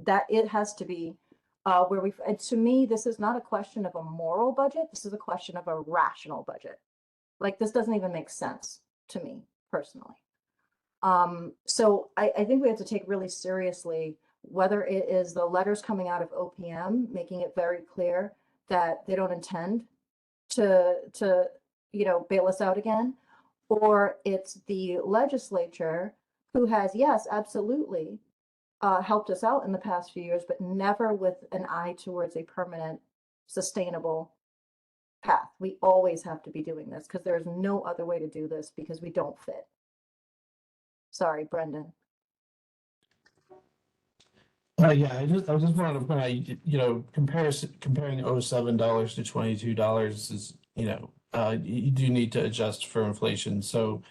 that it has to be and to me, this is not a question of a moral budget. This is a question of a rational budget. This doesn't even make sense to me personally. So I think we have to take really seriously whether it is the letters coming out of OPM, making it very clear that they don't intend to bail us out again, or it's the legislature who has, yes, absolutely, helped us out in the past few years, but never with an eye towards a permanent, sustainable path. We always have to be doing this because there's no other way to do this because we don't fit. Sorry, Brendan. Yeah, I just wanted to point out, comparing $07 to $22 is, you do need to adjust for inflation. So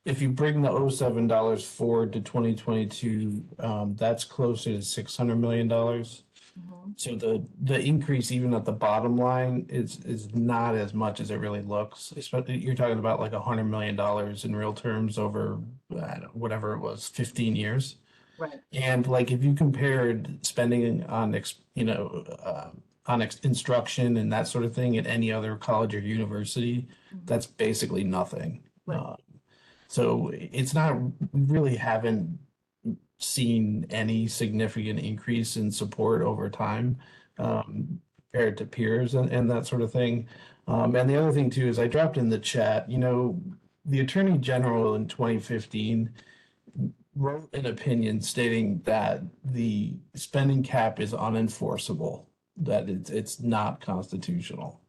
if you bring the $07 forward to 2022, that's closer to $600 million. So the increase, even at the bottom line, is not as much as it really looks. Especially, you're talking about $100 million in real terms over whatever it was, 15 years. Right. And if you compared spending on instruction and that sort of thing at any other college or university, that's basically nothing. Right. So it's not, we really haven't seen any significant increase in support over time compared to peers and that sort of thing. And the other thing too is I dropped in the chat, the Attorney General in 2015 wrote an opinion stating that the spending cap is unenforceable, that it's not constitutional.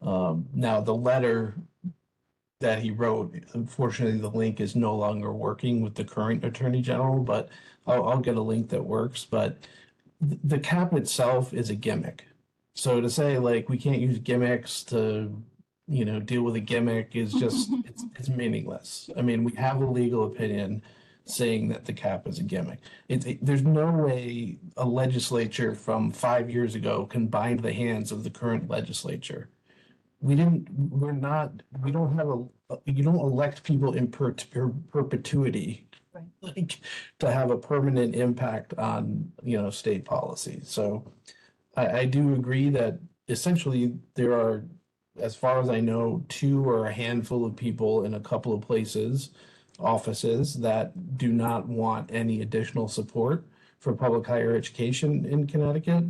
Now the letter that he wrote, unfortunately, the link is no longer working with the current Attorney General, but I'll get a link that works. But the cap itself is a gimmick. So to say we can't use gimmicks to deal with a gimmick is just it's meaningless. I mean, we have a legal opinion saying that the cap is a gimmick. There's no way a legislature from 5 years ago can bind the hands of the current legislature. You don't elect people in perpetuity, right, to have a permanent impact on, state policy. So I do agree that essentially there are, as far as I know, 2 or a handful of people in a couple of offices that do not want any additional support for public higher education in Connecticut.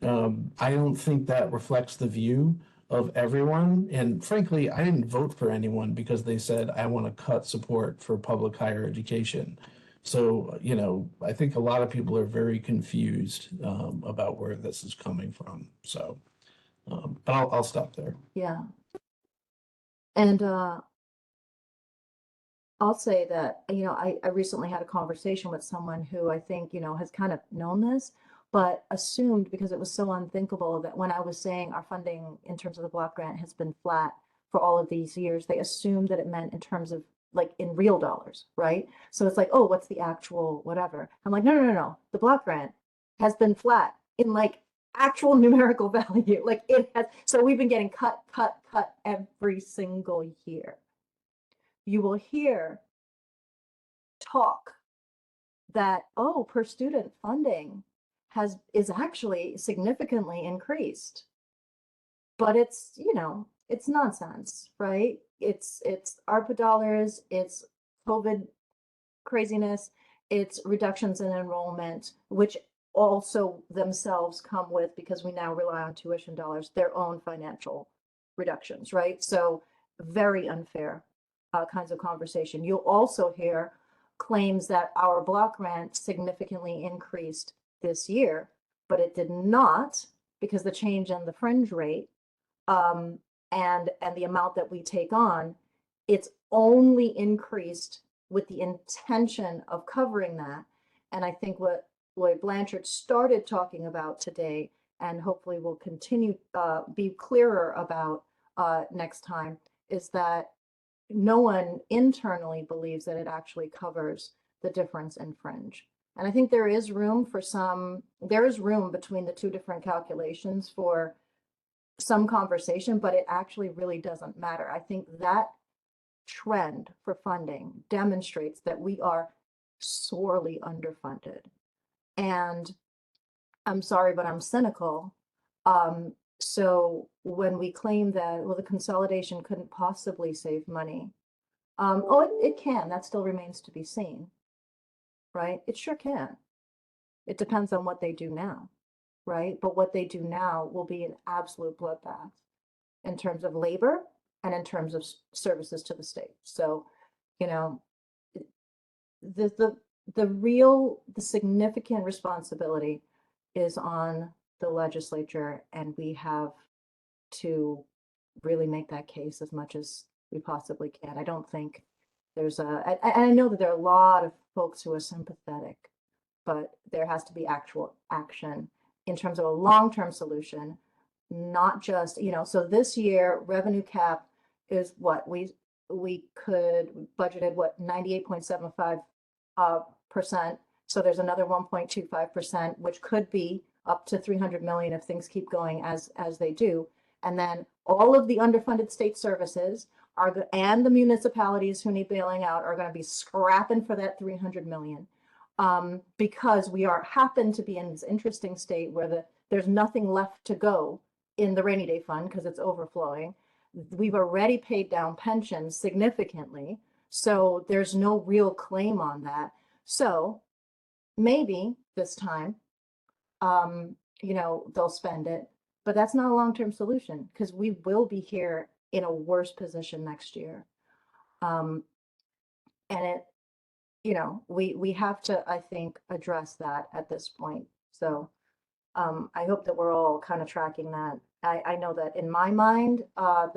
I don't think that reflects the view of everyone. And frankly, I didn't vote for anyone because they said, I want to cut support for public higher education. So, I think a lot of people are very confused about where this is coming from. So, but I'll stop there. Yeah. And I'll say that, I recently had a conversation with someone who I think, has kind of known this, but assumed, because it was so unthinkable, that when I was saying our funding in terms of the block grant has been flat for all of these years, they assumed that it meant in terms of in real dollars, right? So it's oh, what's the actual whatever? I'm no. The block grant has been flat in actual numerical value. Like it has, so we've been getting cut every single year. You will hear talk that, oh, per student funding is actually significantly increased. But it's, it's nonsense, right? It's ARPA dollars, it's COVID craziness, it's reductions in enrollment, which also themselves come with, because we now rely on tuition dollars, their own financial reductions, right? So very unfair kinds of conversation. You'll also hear claims that our block grant significantly increased this year, but it did not, because the change in the fringe rate and the amount that we take on, it's only increased with the intention of covering that. And I think what Lloyd Blanchard started talking about today, and hopefully will continue be clearer about next time, is that no one internally believes that it actually covers the difference in fringe. And I think there is room between the two different calculations for some conversation, but it actually really doesn't matter. I think that trend for funding demonstrates that we are sorely underfunded. And I'm sorry, but I'm cynical. So when we claim that, well, the consolidation couldn't possibly save money, it can. That still remains to be seen, right? It sure can. It depends on what they do now, right? But what they do now will be an absolute bloodbath in terms of labor and in terms of services to the state. So, the significant responsibility is on the legislature, and we have to really make that case as much as we possibly can. I don't think there's I know that there are a lot of folks who are sympathetic, but there has to be actual action in terms of a long-term solution, not just, so this year revenue cap is what we could budgeted 98.75%. So there's another 1.25%, which could be up to 300 million if things keep going as they do. And then all of the underfunded state services and the municipalities who need bailing out are going to be scrapping for that 300 million. Because we happen to be in this interesting state where there's nothing left to go in the rainy day fund because it's overflowing. We've already paid down pensions significantly, so there's no real claim on that. So maybe this time, they'll spend it, but that's not a long-term solution because we will be here in a worse position next year. And we have to, I think, address that at this point. So I hope that we're all kind of tracking that. I know that in my mind, an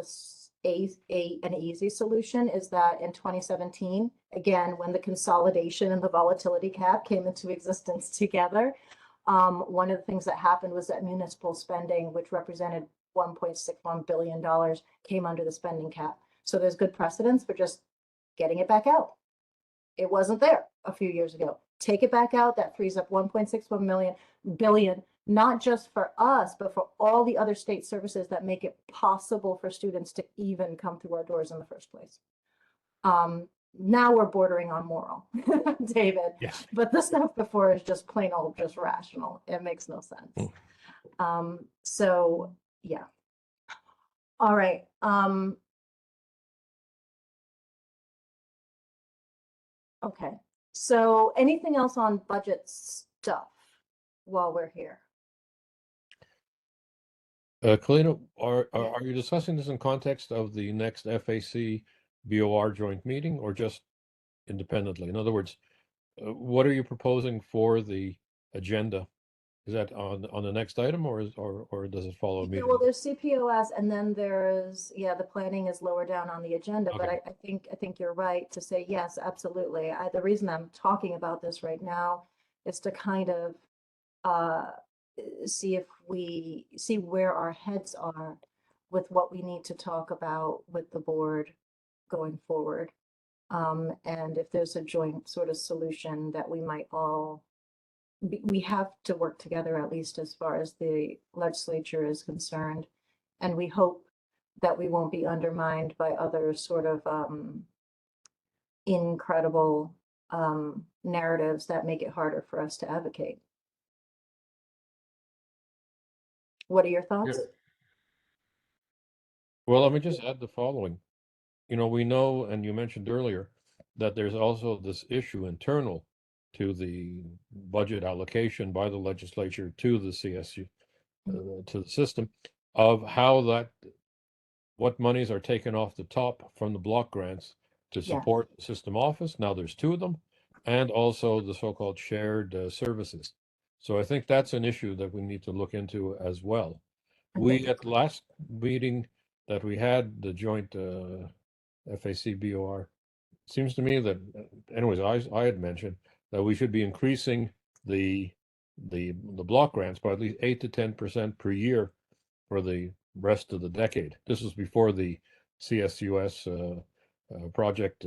easy solution is that in 2017, again, when the consolidation and the volatility cap came into existence together, one of the things that happened was that municipal spending, which represented $1.61 billion, came under the spending cap. So there's good precedence for just getting it back out. It wasn't there a few years ago. Take it back out. That frees up 1.61 billion, not just for us, but for all the other state services that make it possible for students to even come through our doors in the first place. Now we're bordering on moral, David. Yes. But the stuff before is just plain old, just rational. It makes no sense. So yeah. All right. Okay. So anything else on budget stuff while we're here? Kalina, are you discussing this in context of the next FAC BOR joint meeting or just independently? In other words, what are you proposing for the agenda? Is that on the next item or does it follow Yeah, immediately? well, there's CPOS and then there's, the planning is lower down on the agenda, but Okay. I think you're right to say, yes, absolutely. The reason I'm talking about this right now is to kind of see where our heads are with what we need to talk about with the board going forward. And if there's a joint sort of solution that we might all we have to work together, at least as far as the legislature is concerned. And we hope that we won't be undermined by other sort of incredible narratives that make it harder for us to advocate. What are your thoughts? Well, let me just add the following. You know, we know, and you mentioned earlier, that there's also this issue internal to the budget allocation by the legislature to the CSU, to the system, of how what monies are taken off the top from the block grants to Yeah. support the system office. Now there's two of them, and also the so-called shared services. So I think that's an issue that we need to look into as well. We, at the last meeting that we had, the joint FAC BOR, seems to me that, anyways, I had mentioned that we should be increasing the block grants by at least 8 to 10% per year for the rest of the decade. This was before the CSUS project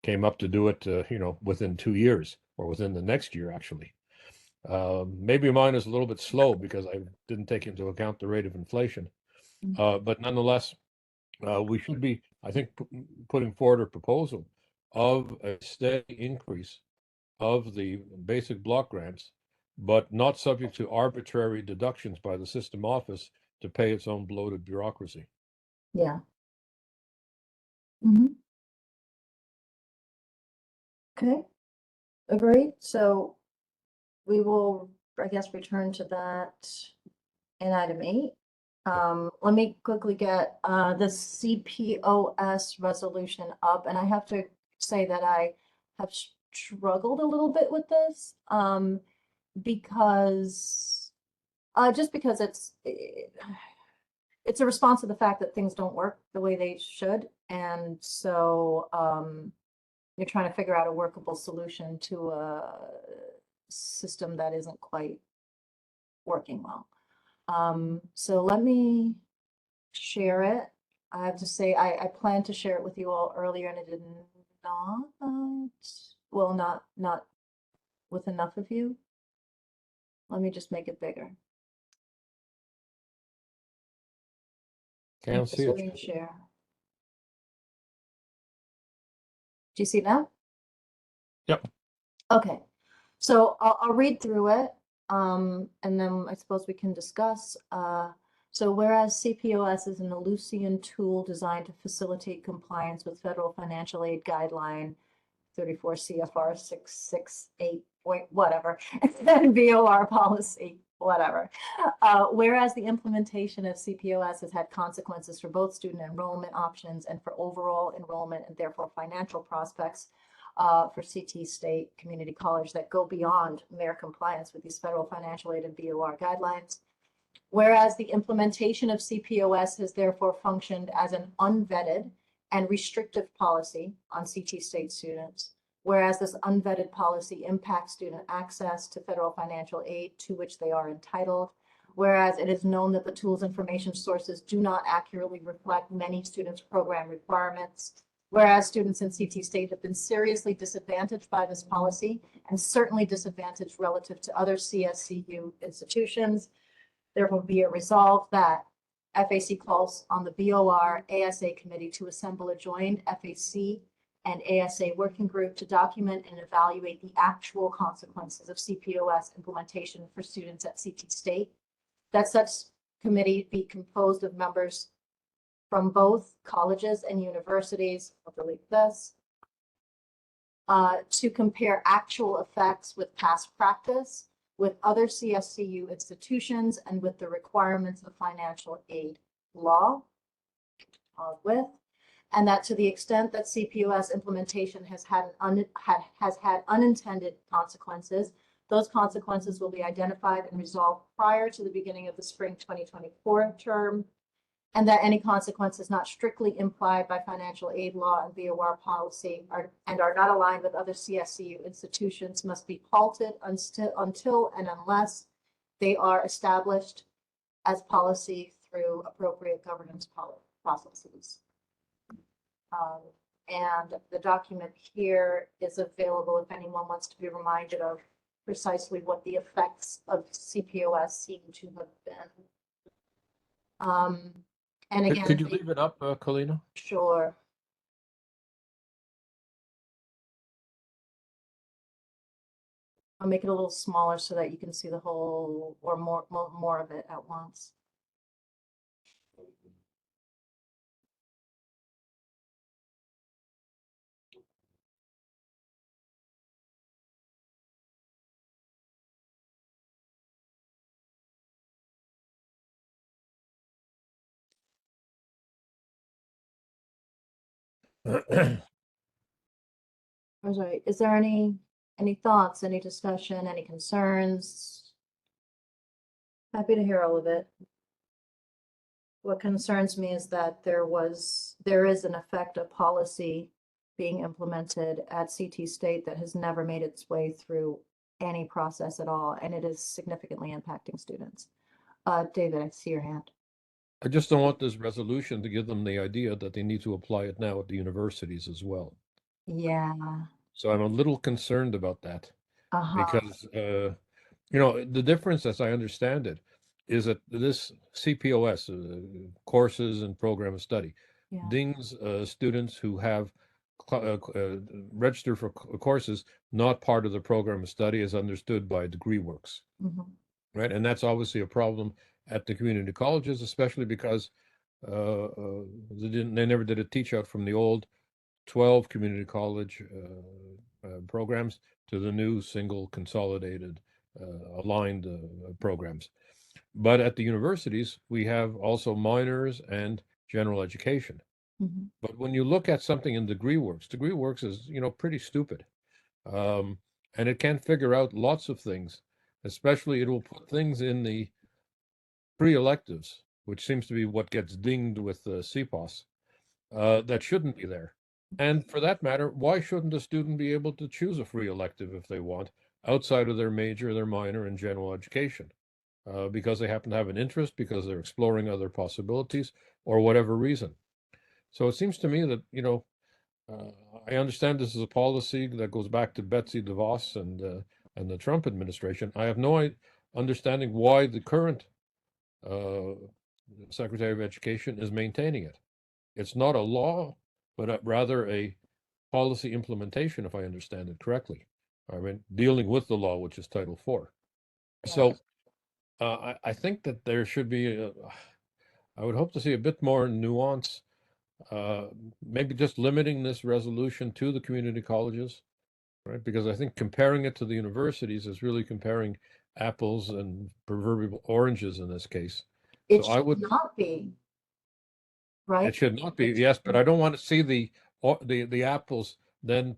came up to do it, you know, within 2 years or within the next year, actually. Maybe mine is a little bit slow because I didn't take into account the rate of inflation. But nonetheless, we should be, I think, putting forward a proposal of a steady increase of the basic block grants, but not subject to arbitrary deductions by the system office to pay its own bloated bureaucracy. Yeah. Mm-hmm. Okay, agreed. So we will, I guess, return to that in item 8. Let me quickly get the CPOS resolution up, and I have to say that I have struggled a little bit with this because just because it's a response to the fact that things don't work the way they should, and so you're trying to figure out a workable solution to a system that isn't quite working well. So let me share it. I have to say, I planned to share it with you all earlier and it did not, well, not with enough of you. Let me just make it bigger. Can't see it. Screen share. Do you see it now? Yep. Okay, so I'll read through it, and then I suppose we can discuss. So whereas CPOS is an Ellucian tool designed to facilitate compliance with federal financial aid guideline 34 CFR 668 point whatever, and then BOR policy, whatever. Whereas the implementation of CPOS has had consequences for both student enrollment options and for overall enrollment and therefore financial prospects for CT State Community College that go beyond mere compliance with these federal financial aid and BOR guidelines. Whereas the implementation of CPOS has therefore functioned as an unvetted and restrictive policy on CT State students, whereas this unvetted policy impacts student access to federal financial aid to which they are entitled, whereas it is known that the tool's information sources do not accurately reflect many students' program requirements, whereas students in CT State have been seriously disadvantaged by this policy and certainly disadvantaged relative to other CSCU institutions. Therefore, be it resolved that FAC calls on the BOR ASA committee to assemble a joint FAC and ASA working group to document and evaluate the actual consequences of CPOS implementation for students at CT State. That such committee be composed of members from both colleges and universities, I'll delete this, to compare actual effects with past practice, with other CSCU institutions, and with the requirements of financial aid law, and that to the extent that CPOS implementation has had unintended consequences, those consequences will be identified and resolved prior to the beginning of the spring 2024 term, and that any consequences not strictly implied by financial aid law and BOR policy are not aligned with other CSCU institutions must be halted until and unless they are established as policy through appropriate governance processes. And the document here is available if anyone wants to be reminded of precisely what the effects of CPOS seem to have been. And again, Could you leave it up, Kalina? sure. I'll make it a little smaller so that you can see the whole or more of it at once. All right. Is there any thoughts, any discussion, any concerns? Happy to hear all of it. What concerns me is that there is in effect a policy being implemented at CT State that has never made its way through any process at all, and it is significantly impacting students. David, I see your hand. I just don't want this resolution to give them the idea that they need to apply it now at the universities as well. Yeah. So I'm a little concerned about that Uh-huh. because, you know, the difference, as I understand it, is that this CPOS, courses and program of study, Yeah. dings students who have registered for courses not part of the program of study as understood by DegreeWorks, Mhm. right? And that's obviously a problem at the community colleges, especially because they never did a teach out from the old 12 community college programs to the new single consolidated aligned programs. But at the universities, we have also minors and general education. Mhm. But when you look at something in DegreeWorks is, you know, pretty stupid. And it can figure out lots of things, especially it will put things in the pre-electives, which seems to be what gets dinged with CPOS, that shouldn't be there. And for that matter, why shouldn't a student be able to choose a free elective if they want, outside of their major, their minor, and general education? Because they happen to have an interest, because they're exploring other possibilities, or whatever reason. So it seems to me that, you know, I understand this is a policy that goes back to Betsy DeVos and the Trump administration. I have no understanding why the current Secretary of Education is maintaining it. It's not a law, but rather a policy implementation, if I understand it correctly. I mean, dealing with the law, which is Title IV. So I think that there should be, I would hope to see a bit more nuance, maybe just limiting this resolution to the community colleges, right? Because I think comparing it to the universities is really comparing apples and proverbial oranges in this case. It So I should would, not be, right? it should not be, It yes, should but I don't want to see the apples then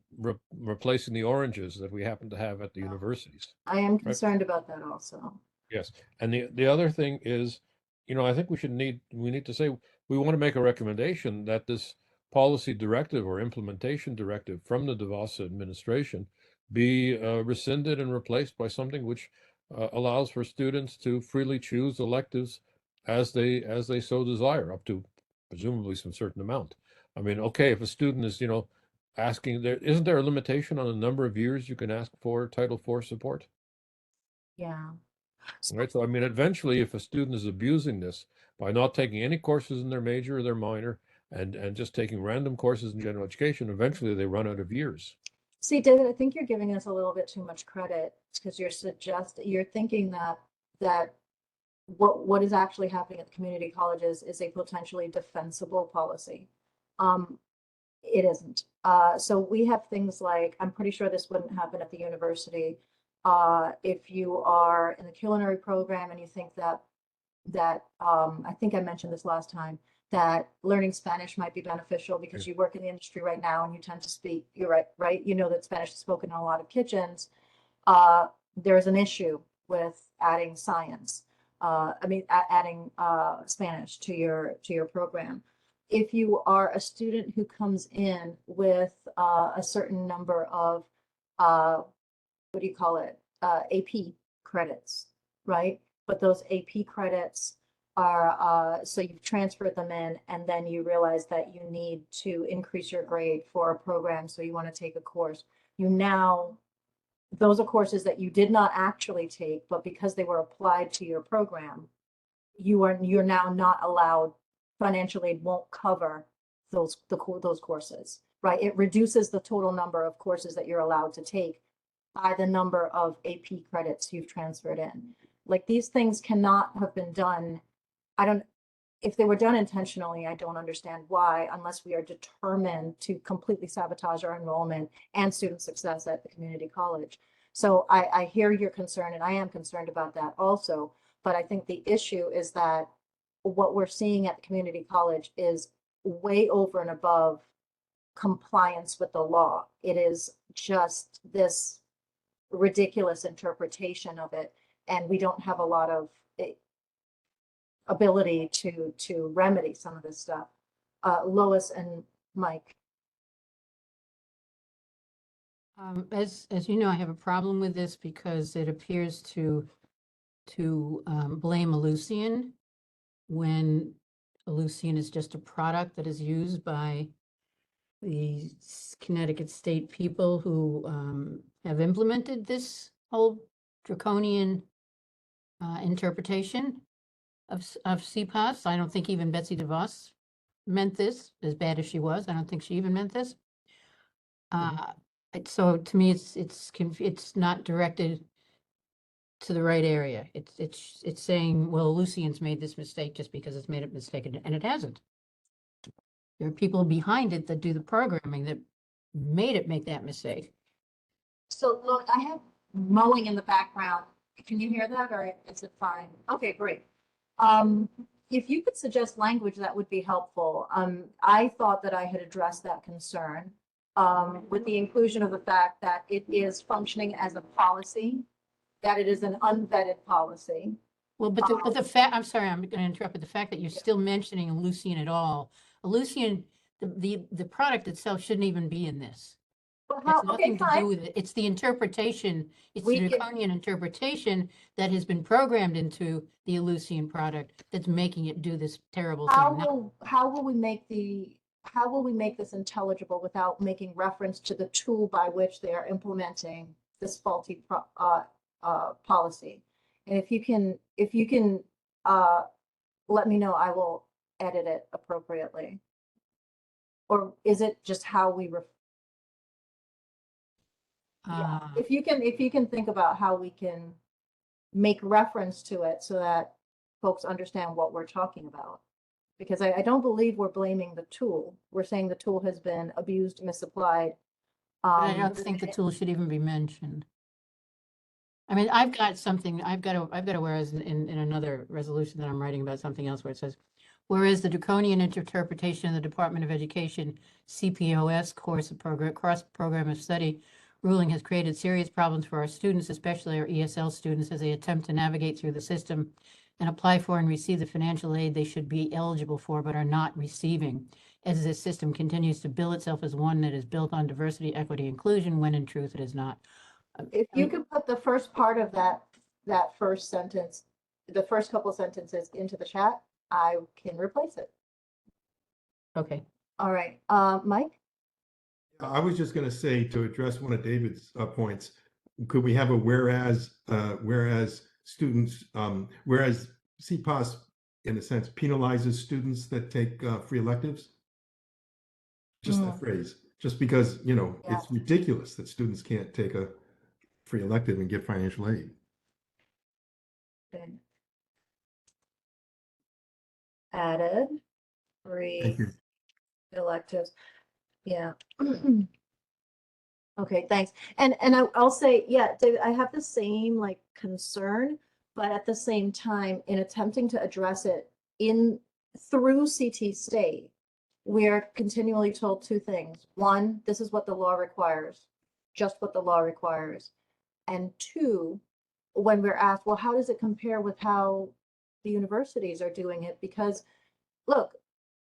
replacing the oranges that we happen to have at the universities, I am right? concerned about that also. Yes, and the other thing is, you know, I think we need to say we want to make a recommendation that this policy directive or implementation directive from the DeVos administration be rescinded and replaced by something which allows for students to freely choose electives as they so desire, up to presumably some certain amount. I mean, okay, if a student is, you know, asking, isn't there a limitation on the number of years you can ask for Title IV support? Yeah. Right. So, I mean, eventually, if a student is abusing this by not taking any courses in their major or their minor and just taking random courses in general education, eventually they run out of years. See, David, I think you're giving us a little bit too much credit because you're thinking that what is actually happening at the community colleges is a potentially defensible policy. It isn't. So we have things like, I'm pretty sure this wouldn't happen at the university. If you are in the culinary program and you think that I think I mentioned this last time, that learning Spanish might be beneficial because you work in the industry right now and you tend to speak, you're right? You know that Spanish is spoken in a lot of kitchens. There's an issue with adding science. Adding Spanish to your program. If you are a student who comes in with a certain number of what do you call it? AP credits, right? But those AP credits are so you've transferred them in, and then you realize that you need to increase your grade for a program, so you want to take a course. You now those are courses that you did not actually take, but because they were applied to your program, you're now not allowed, financial aid won't cover those courses, right? It reduces the total number of courses that you're allowed to take by the number of AP credits you've transferred in. Like, these things cannot have been done. If they were done intentionally, I don't understand why, unless we are determined to completely sabotage our enrollment and student success at the community college. So I hear your concern, and I am concerned about that also. But I think the issue is that what we're seeing at the community college is way over and above compliance with the law. It is just this ridiculous interpretation of it, and we don't have a lot of ability to remedy some of this stuff. Lois and Mike. As you know, I have a problem with this because it appears to blame Ellucian when Ellucian is just a product that is used by the Connecticut state people who have implemented this whole draconian interpretation of CPAS. I don't think even Betsy DeVos meant this, as bad as she was. I don't think she even meant this. So to me, it's not directed to the right area. It's saying, well, Lucian's made this mistake just because it's made a mistake, and it hasn't. There are people behind it that do the programming that made it make that mistake. So look, I have mowing in the background. Can you hear that, or is it fine? Okay, great. If you could suggest language, that would be helpful. I thought that I had addressed that concern with the inclusion of the fact that it is functioning as a policy, that it is an unvetted policy. Well, but the fact, I'm sorry, I'm going to interrupt, but the fact that you're still mentioning Ellucian at all, Ellucian, the product itself shouldn't even be in this. Well, It's okay, nothing to do fine. with it. It's the interpretation, it's We the can- draconian interpretation that has been programmed into the Ellucian product that's making it do this terrible thing. How will we make this intelligible without making reference to the tool by which they are implementing this faulty policy? And if you can let me know, I will edit it appropriately. Or is it just how we if you can think about how we can make reference to it so that folks understand what we're talking about. Because I don't believe we're blaming the tool. We're saying the tool has been abused, misapplied. But I don't think the tool should even be mentioned. I mean, I've got a whereas in another resolution that I'm writing about something else where it says, whereas the draconian interpretation of the Department of Education CPOS course of cross program of study ruling has created serious problems for our students, especially our ESL students, as they attempt to navigate through the system and apply for and receive the financial aid they should be eligible for but are not receiving, as this system continues to bill itself as one that is built on diversity, equity, inclusion, when in truth it is not. If you could put the first part of that first sentence, the first couple sentences into the chat, I can replace it. Okay. All right, Mike? I was just going to say, to address one of David's points, could we have a whereas students, whereas CPAS in a sense penalizes students that take free electives? Just that phrase, just because, it's ridiculous that students can't take a free elective and get financial aid. Good. Added free Thank you. electives. Yeah. Okay, thanks. And I'll say, yeah, David, I have the same like concern, but at the same time, in attempting to address it through CT State, we're continually told two things. One, this is what the law requires, just what the law requires. And two, when we're asked, well, how does it compare with how the universities are doing it? Because look,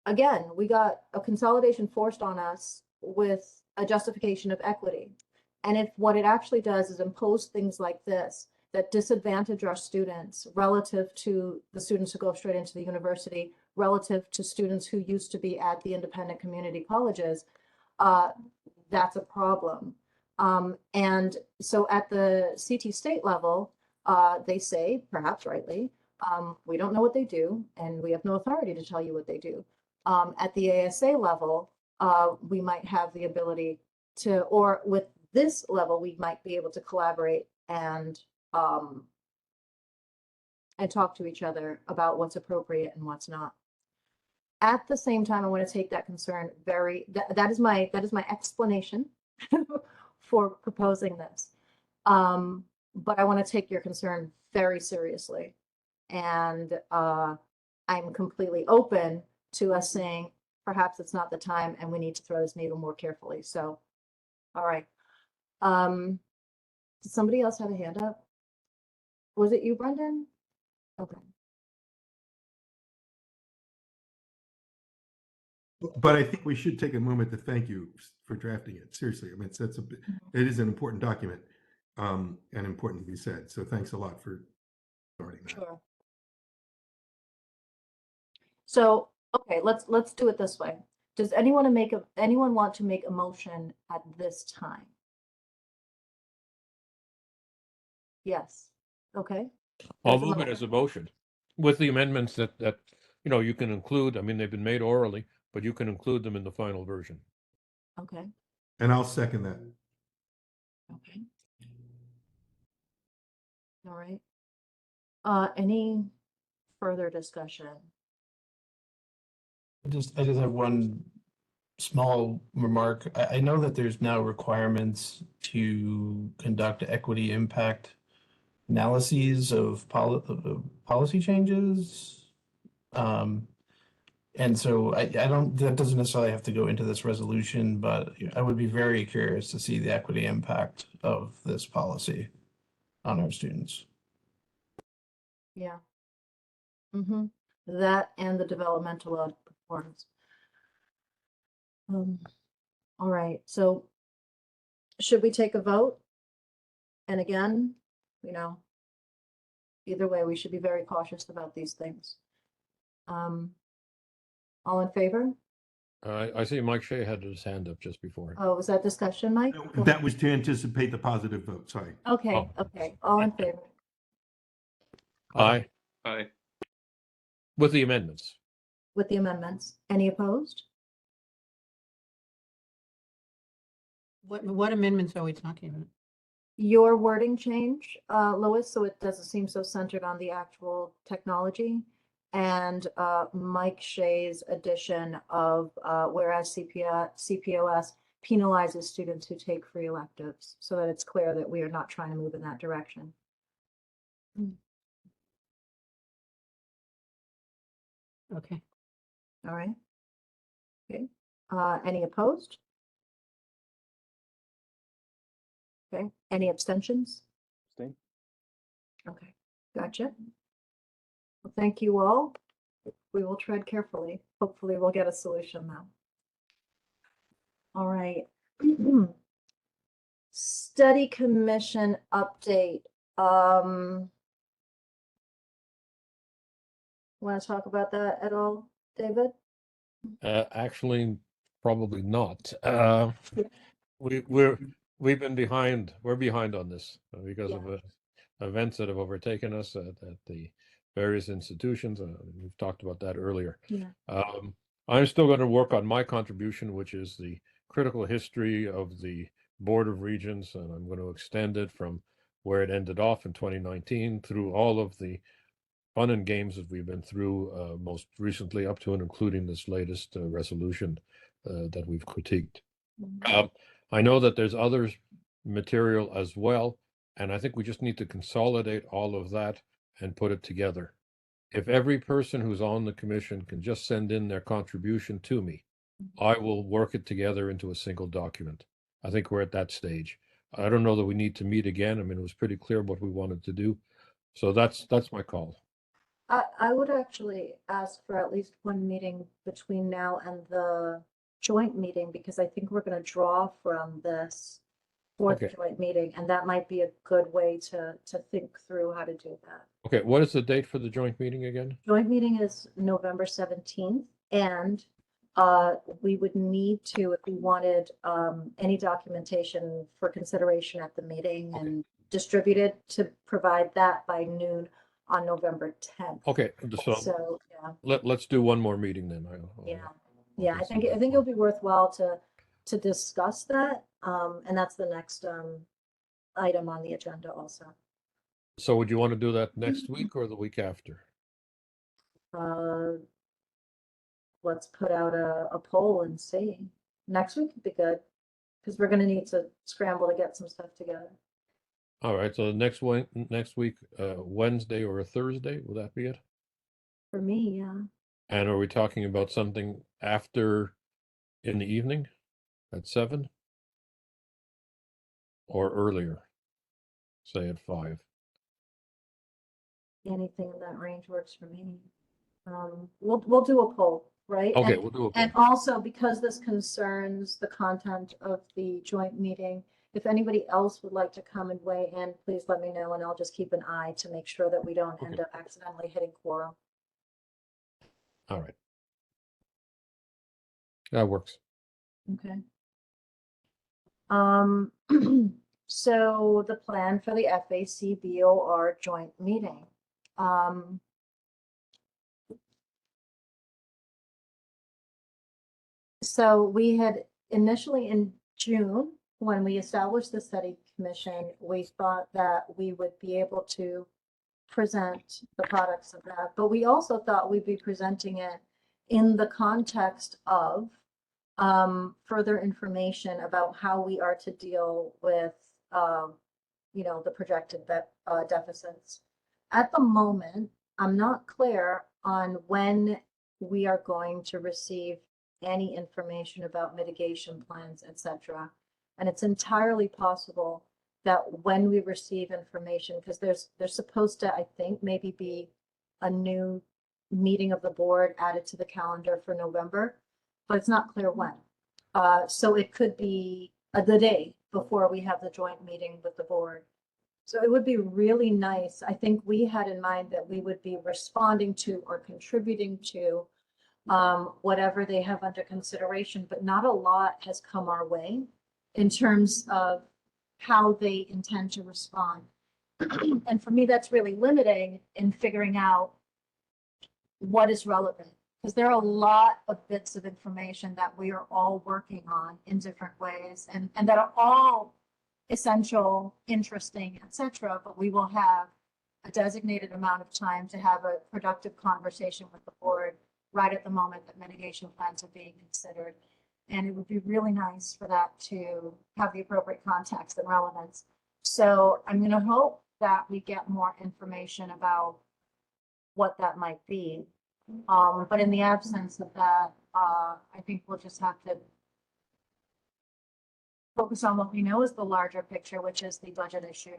again, we got a consolidation forced on us with a justification of equity. And if what it actually does is impose things like this that disadvantage our students relative to the students who go straight into the university, relative to students who used to be at the independent community colleges, that's a problem. And so at the CT state level, they say, perhaps rightly, we don't know what they do, and we have no authority to tell you what they do. At the ASA level, we might have the ability to, or with this level, we might be able to collaborate and talk to each other about what's appropriate and what's not. At the same time, I want to take that concern very, that is my explanation for proposing this. But I want to take your concern very seriously. And I'm completely open to us saying, perhaps it's not the time and we need to throw this needle more carefully. So, all right. Did somebody else have a hand up? Was it you, Brendan? Okay. But I think we should take a moment to thank you for drafting it. Seriously, I mean, it is an important document, and important to be said. So thanks a lot for starting that. Sure. So, okay, let's do it this way. Does anyone want to make a motion at this time? Yes. Okay. I'll There's a move it as a motion with the amendments that you can include. I mean, they've been made orally, but you can include them in the final version. Okay. And I'll second that. Okay. All right. Any further discussion? I just have one small remark. I know that there's now requirements to conduct equity impact analyses of policy changes. And so that doesn't necessarily have to go into this resolution, but I would be very curious to see the equity impact of this policy on our students. Yeah. Mm-hmm. That and the developmental performance. All right, so should we take a vote? And again, either way, we should be very cautious about these things. All in favor? I see Mike Shea had his hand up just before. Oh, was that discussion, Mike? That was to anticipate the positive vote. Sorry. Okay, okay, all in favor? Aye. Aye. With the amendments. With the amendments. Any opposed? What amendments are we talking about? Your wording change, Lois, so it doesn't seem so centered on the actual technology. And Mike Shea's addition of whereas CPOS penalizes students who take free electives, so that it's clear that we are not trying to move in that direction. Okay. All right. Okay. Any opposed? Okay. Any abstentions? Abstain. Okay. Gotcha. Well, thank you all. We will tread carefully. Hopefully we'll get a solution now. All right. Study commission update. Want to talk about that at all, David? Actually, probably not. We've been behind. We're behind on this because of events that have overtaken us at the various institutions. We've talked about that earlier. Yeah. I'm still going to work on my contribution, which is the critical history of the Board of Regents, and I'm going to extend it from where it ended off in 2019 through all of the fun and games that we've been through, most recently up to and including this latest resolution that we've critiqued. I know that there's other material as well, and I think we just need to consolidate all of that and put it together. If every person who's on the commission can just send in their contribution to me, I will work it together into a single document. I think we're at that stage. I don't know that we need to meet again. I mean, it was pretty clear what we wanted to do. So that's my call. I would actually ask for at least one meeting between now and the joint meeting, because I think we're going to draw from this fourth Okay. joint meeting, and that might be a good way to think through how to do that. Okay, what is the date for the joint meeting again? Joint meeting is November 17th, and we would need to, if we wanted, any documentation for consideration at the meeting and distributed, to provide that by noon on November 10th. Okay, so So, yeah, let's do one more meeting then. yeah, I'll yeah, I think it'll be worthwhile to discuss that. And that's the next, item on the agenda also. So would you want to do that next week or the week after? Let's put out a poll and see. Next week would be good, because we're gonna need to scramble to get some stuff together. All right, so next week, Wednesday or a Thursday, will that be it? For me, yeah. And are we talking about something after in the evening at 7? Or earlier, say at 5? Anything in that range works for me. We'll do a poll, right? Okay, And- we'll do a And poll. also, because this concerns the content of the joint meeting, if anybody else would like to come and weigh in, please let me know, and I'll just keep an eye to make sure that we don't end Okay. up accidentally hitting quorum. All right. That works. Okay. So the plan for the FAC BOR joint meeting. So we had initially in June, when we established the study commission, we thought that we would be able to present the products of that, but we also thought we'd be presenting it in the context of further information about how we are to deal with, the projected deficits. At the moment, I'm not clear on when we are going to receive any information about mitigation plans, etc. And it's entirely possible that when we receive information, because there's supposed to, I think, maybe be a new meeting of the board added to the calendar for November, but it's not clear when. So it could be the day before we have the joint meeting with the board. So it would be really nice. I think we had in mind that we would be responding to or contributing to whatever they have under consideration, but not a lot has come our way in terms of how they intend to respond. And for me, that's really limiting in figuring out what is relevant, because there are a lot of bits of information that we are all working on in different ways, and that are all essential, interesting, etc. But we will have a designated amount of time to have a productive conversation with the board right at the moment that mitigation plans are being considered. And it would be really nice for that to have the appropriate context and relevance. So I'm going to hope that we get more information about what that might be. But in the absence of that, I think we'll just have to focus on what we know is the larger picture, which is the budget issue.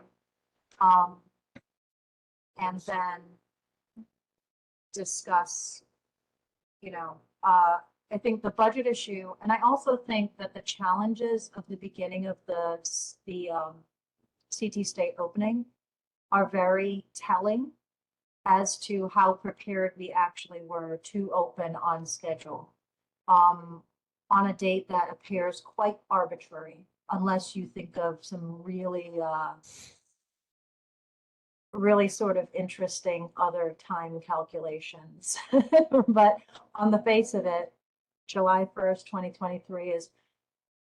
And then discuss, I think the budget issue, and I also think that the challenges of the beginning of the CT state opening are very telling as to how prepared we actually were to open on schedule, on a date that appears quite arbitrary, unless you think of some really sort of interesting other time calculations. But on the face of it, July 1st, 2023 is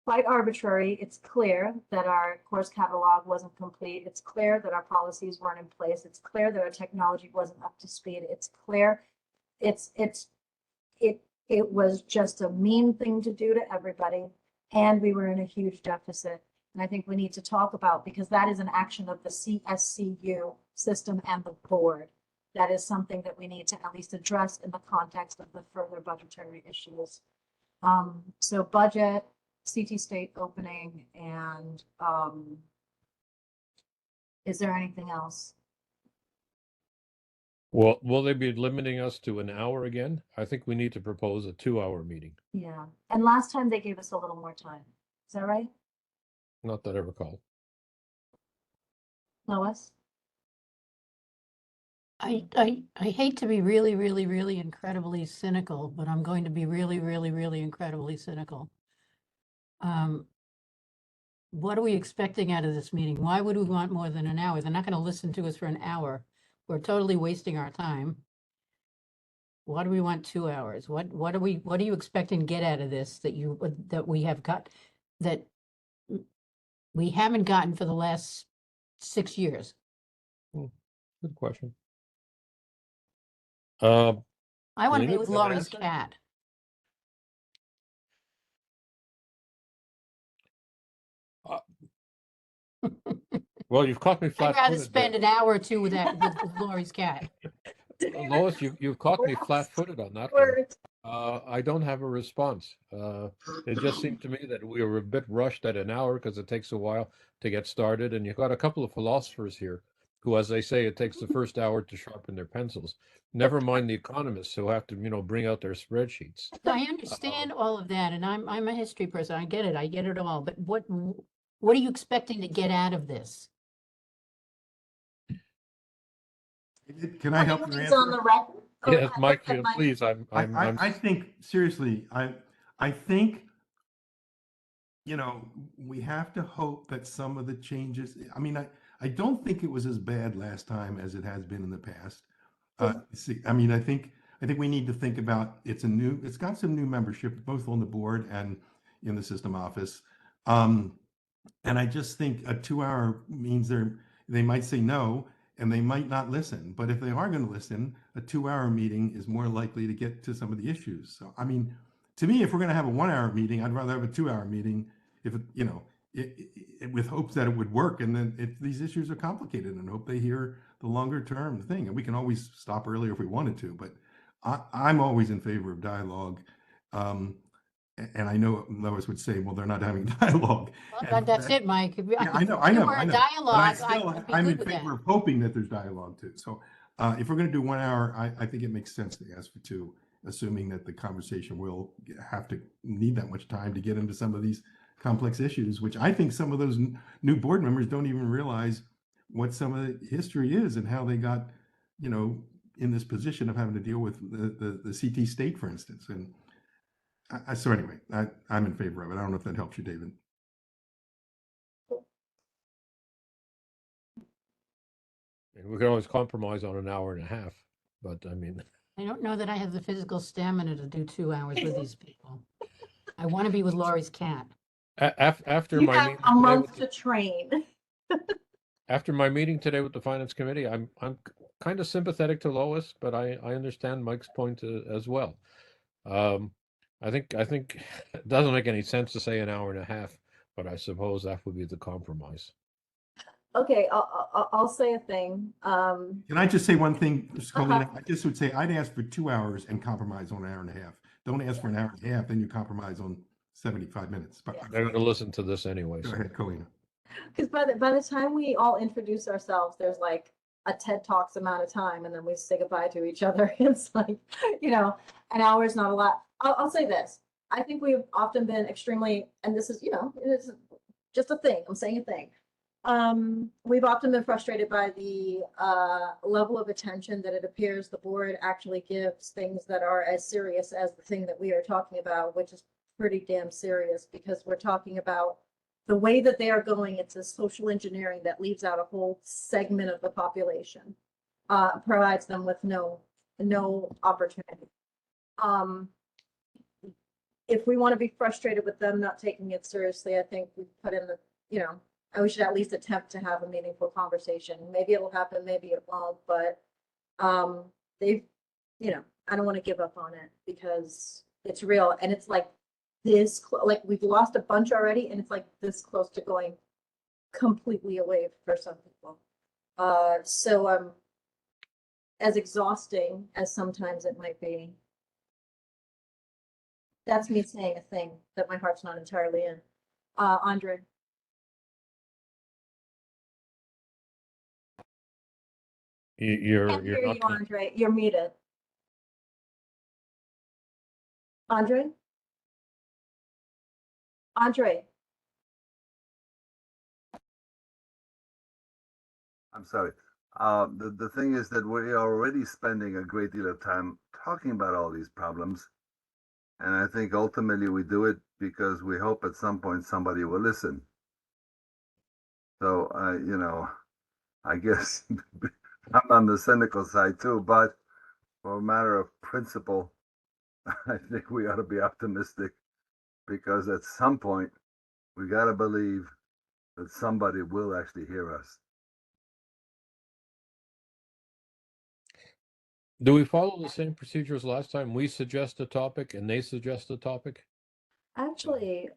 quite arbitrary. It's clear that our course catalog wasn't complete. It's clear that our policies weren't in place. It's clear that our technology wasn't up to speed. It's clear it was just a mean thing to do to everybody, and we were in a huge deficit. And I think we need to talk about, because that is an action of the CSCU system and the board. That is something that we need to at least address in the context of the further budgetary issues. So budget, CT state opening, and is there anything else? Well, will they be limiting us to an hour again? I think we need to propose a 2-hour meeting. Yeah, and last time they gave us a little more time. Is that right, Not that I recall. Lois? I hate to be really, really, really incredibly cynical, but I'm going to be really, really, really incredibly cynical. What are we expecting out of this meeting? Why would we want more than an hour? They're not going to listen to us for an hour. We're totally wasting our time. Why do we want 2 hours? What are you expecting to get out of this that we have got, that we haven't gotten for the last 6 years? Good question. I want to Lena, meet with do you have an Laurie's answer? cat. Well, you've caught me I'd rather flat-footed spend there. an hour or two with Laurie's cat. Lois, you've caught me flat-footed on that one. Words. I don't have a response. It just seemed to me that we were a bit rushed at an hour because it takes a while to get started, and you've got a couple of philosophers here who, as they say, it takes the first hour to sharpen their pencils. Never mind the economists who have to, bring out their spreadsheets. I understand all of that, and I'm a history person. I get it all. But what are you expecting to get out of this? Can I help you It's on answer? the record. Oh, Yes, Mike, go ahead, Mike. please. I think seriously, I think, we have to hope that some of the changes, I don't think it was as bad last time as it has been in the past. I think we need to think about, it's got some new membership, both on the board and in the system office. And I just think a 2-hour means they might say no, and they might not listen. But if they are going to listen, a 2-hour meeting is more likely to get to some of the issues. So, to me, if we're going to have a 1-hour meeting, I'd rather have a 2-hour meeting if, with hopes that it would work. And then if these issues are complicated, and hope they hear the longer term thing. And we can always stop earlier if we wanted to, but I'm always in favor of dialogue. And I know Lois would say, well, they're not having dialogue. Well, that's it, Mike. Yeah, I know. If there were a But dialogue, I'd be I'm in good with that. favor of hoping that there's dialogue too. So if we're going to do 1 hour, I think it makes sense to ask for 2, assuming that the conversation will have to need that much time to get into some of these complex issues, which I think some of those new board members don't even realize what some of the history is and how they got, in this position of having to deal with the CT state, for instance. And so anyway, I'm in favor of it. I don't know if that helps you, David. We can always compromise on an hour and a half, but I don't know that I have the physical stamina to do 2 hours with these people. I want to be with Laurie's cat. After You my have meeting a today month with to train. after my meeting today with the finance committee, I'm kind of sympathetic to Lois, but I understand Mike's point as well. I think it doesn't make any sense to say an hour and a half, but I suppose that would be the compromise. Okay, I'll say a thing. Can I just say one thing, Colleen? I just would say I'd ask for 2 hours and compromise on an hour and a half. Don't ask for an hour and a half, then you compromise on 75 minutes. But They're going to listen to this anyway. go So. ahead, Colleen. Because by the time we all introduce ourselves, there's like a TED Talks amount of time, and then we say goodbye to each other. It's like, an hour is not a lot. I'll say this. I think we've often been extremely, and this is, it's just a thing. I'm saying a thing. We've often been frustrated by the level of attention that it appears the board actually gives things that are as serious as the thing that we are talking about, which is pretty damn serious, because we're talking about the way that they are going. It's a social engineering that leaves out a whole segment of the population, provides them with no opportunity. If we want to be frustrated with them not taking it seriously, I think we put in we should at least attempt to have a meaningful conversation. Maybe it'll happen, maybe it won't, but I don't want to give up on it because it's real. And it's like this, like we've lost a bunch already, and it's like this close to going completely away for some people. So as exhausting as sometimes it might be, that's me saying a thing that my heart's not entirely in. Andre. You're Can't hear not you, Andre. You're muted. Andre? Andre? I'm sorry. The thing is that we are already spending a great deal of time talking about all these problems. And I think ultimately we do it because we hope at some point somebody will listen. So, you know, I guess I'm on the cynical side too, but for a matter of principle, I think we ought to be optimistic because at some point we got to believe that somebody will actually hear us. Do we follow the same procedure as last time? We suggest a topic and they suggest a topic? Actually,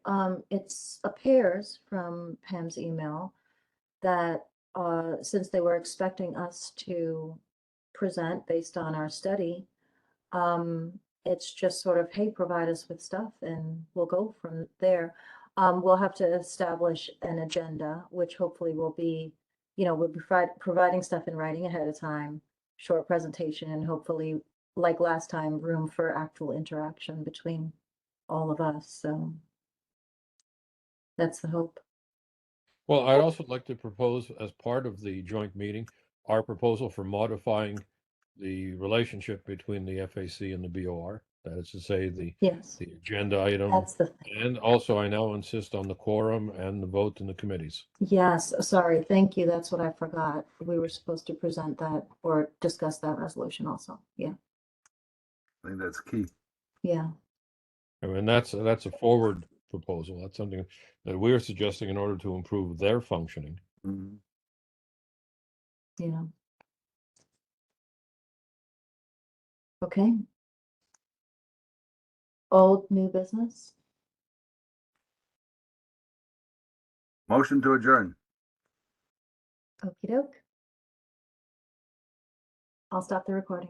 it appears from Pam's email that since they were expecting us to present based on our study, it's just sort of, hey, provide us with stuff and we'll go from there. We'll have to establish an agenda, which hopefully will be, we'll be providing stuff in writing ahead of time, short presentation, and hopefully, like last time, room for actual interaction between all of us. So that's the hope. Well, I'd also like to propose as part of the joint meeting, our proposal for modifying the relationship between the FAC and the BOR. That is to say, Yes, the agenda item. that's the thing. And also, I now insist on the quorum and the vote in the committees. Yes, sorry, thank you. That's what I forgot. We were supposed to present that or discuss that resolution also. Yeah, I think that's key. yeah. I mean, that's a forward proposal. That's something that we're suggesting in order to improve their functioning. Mhm. Yeah. Okay. Old, new business? Motion to adjourn. Okey doke. I'll stop the recording.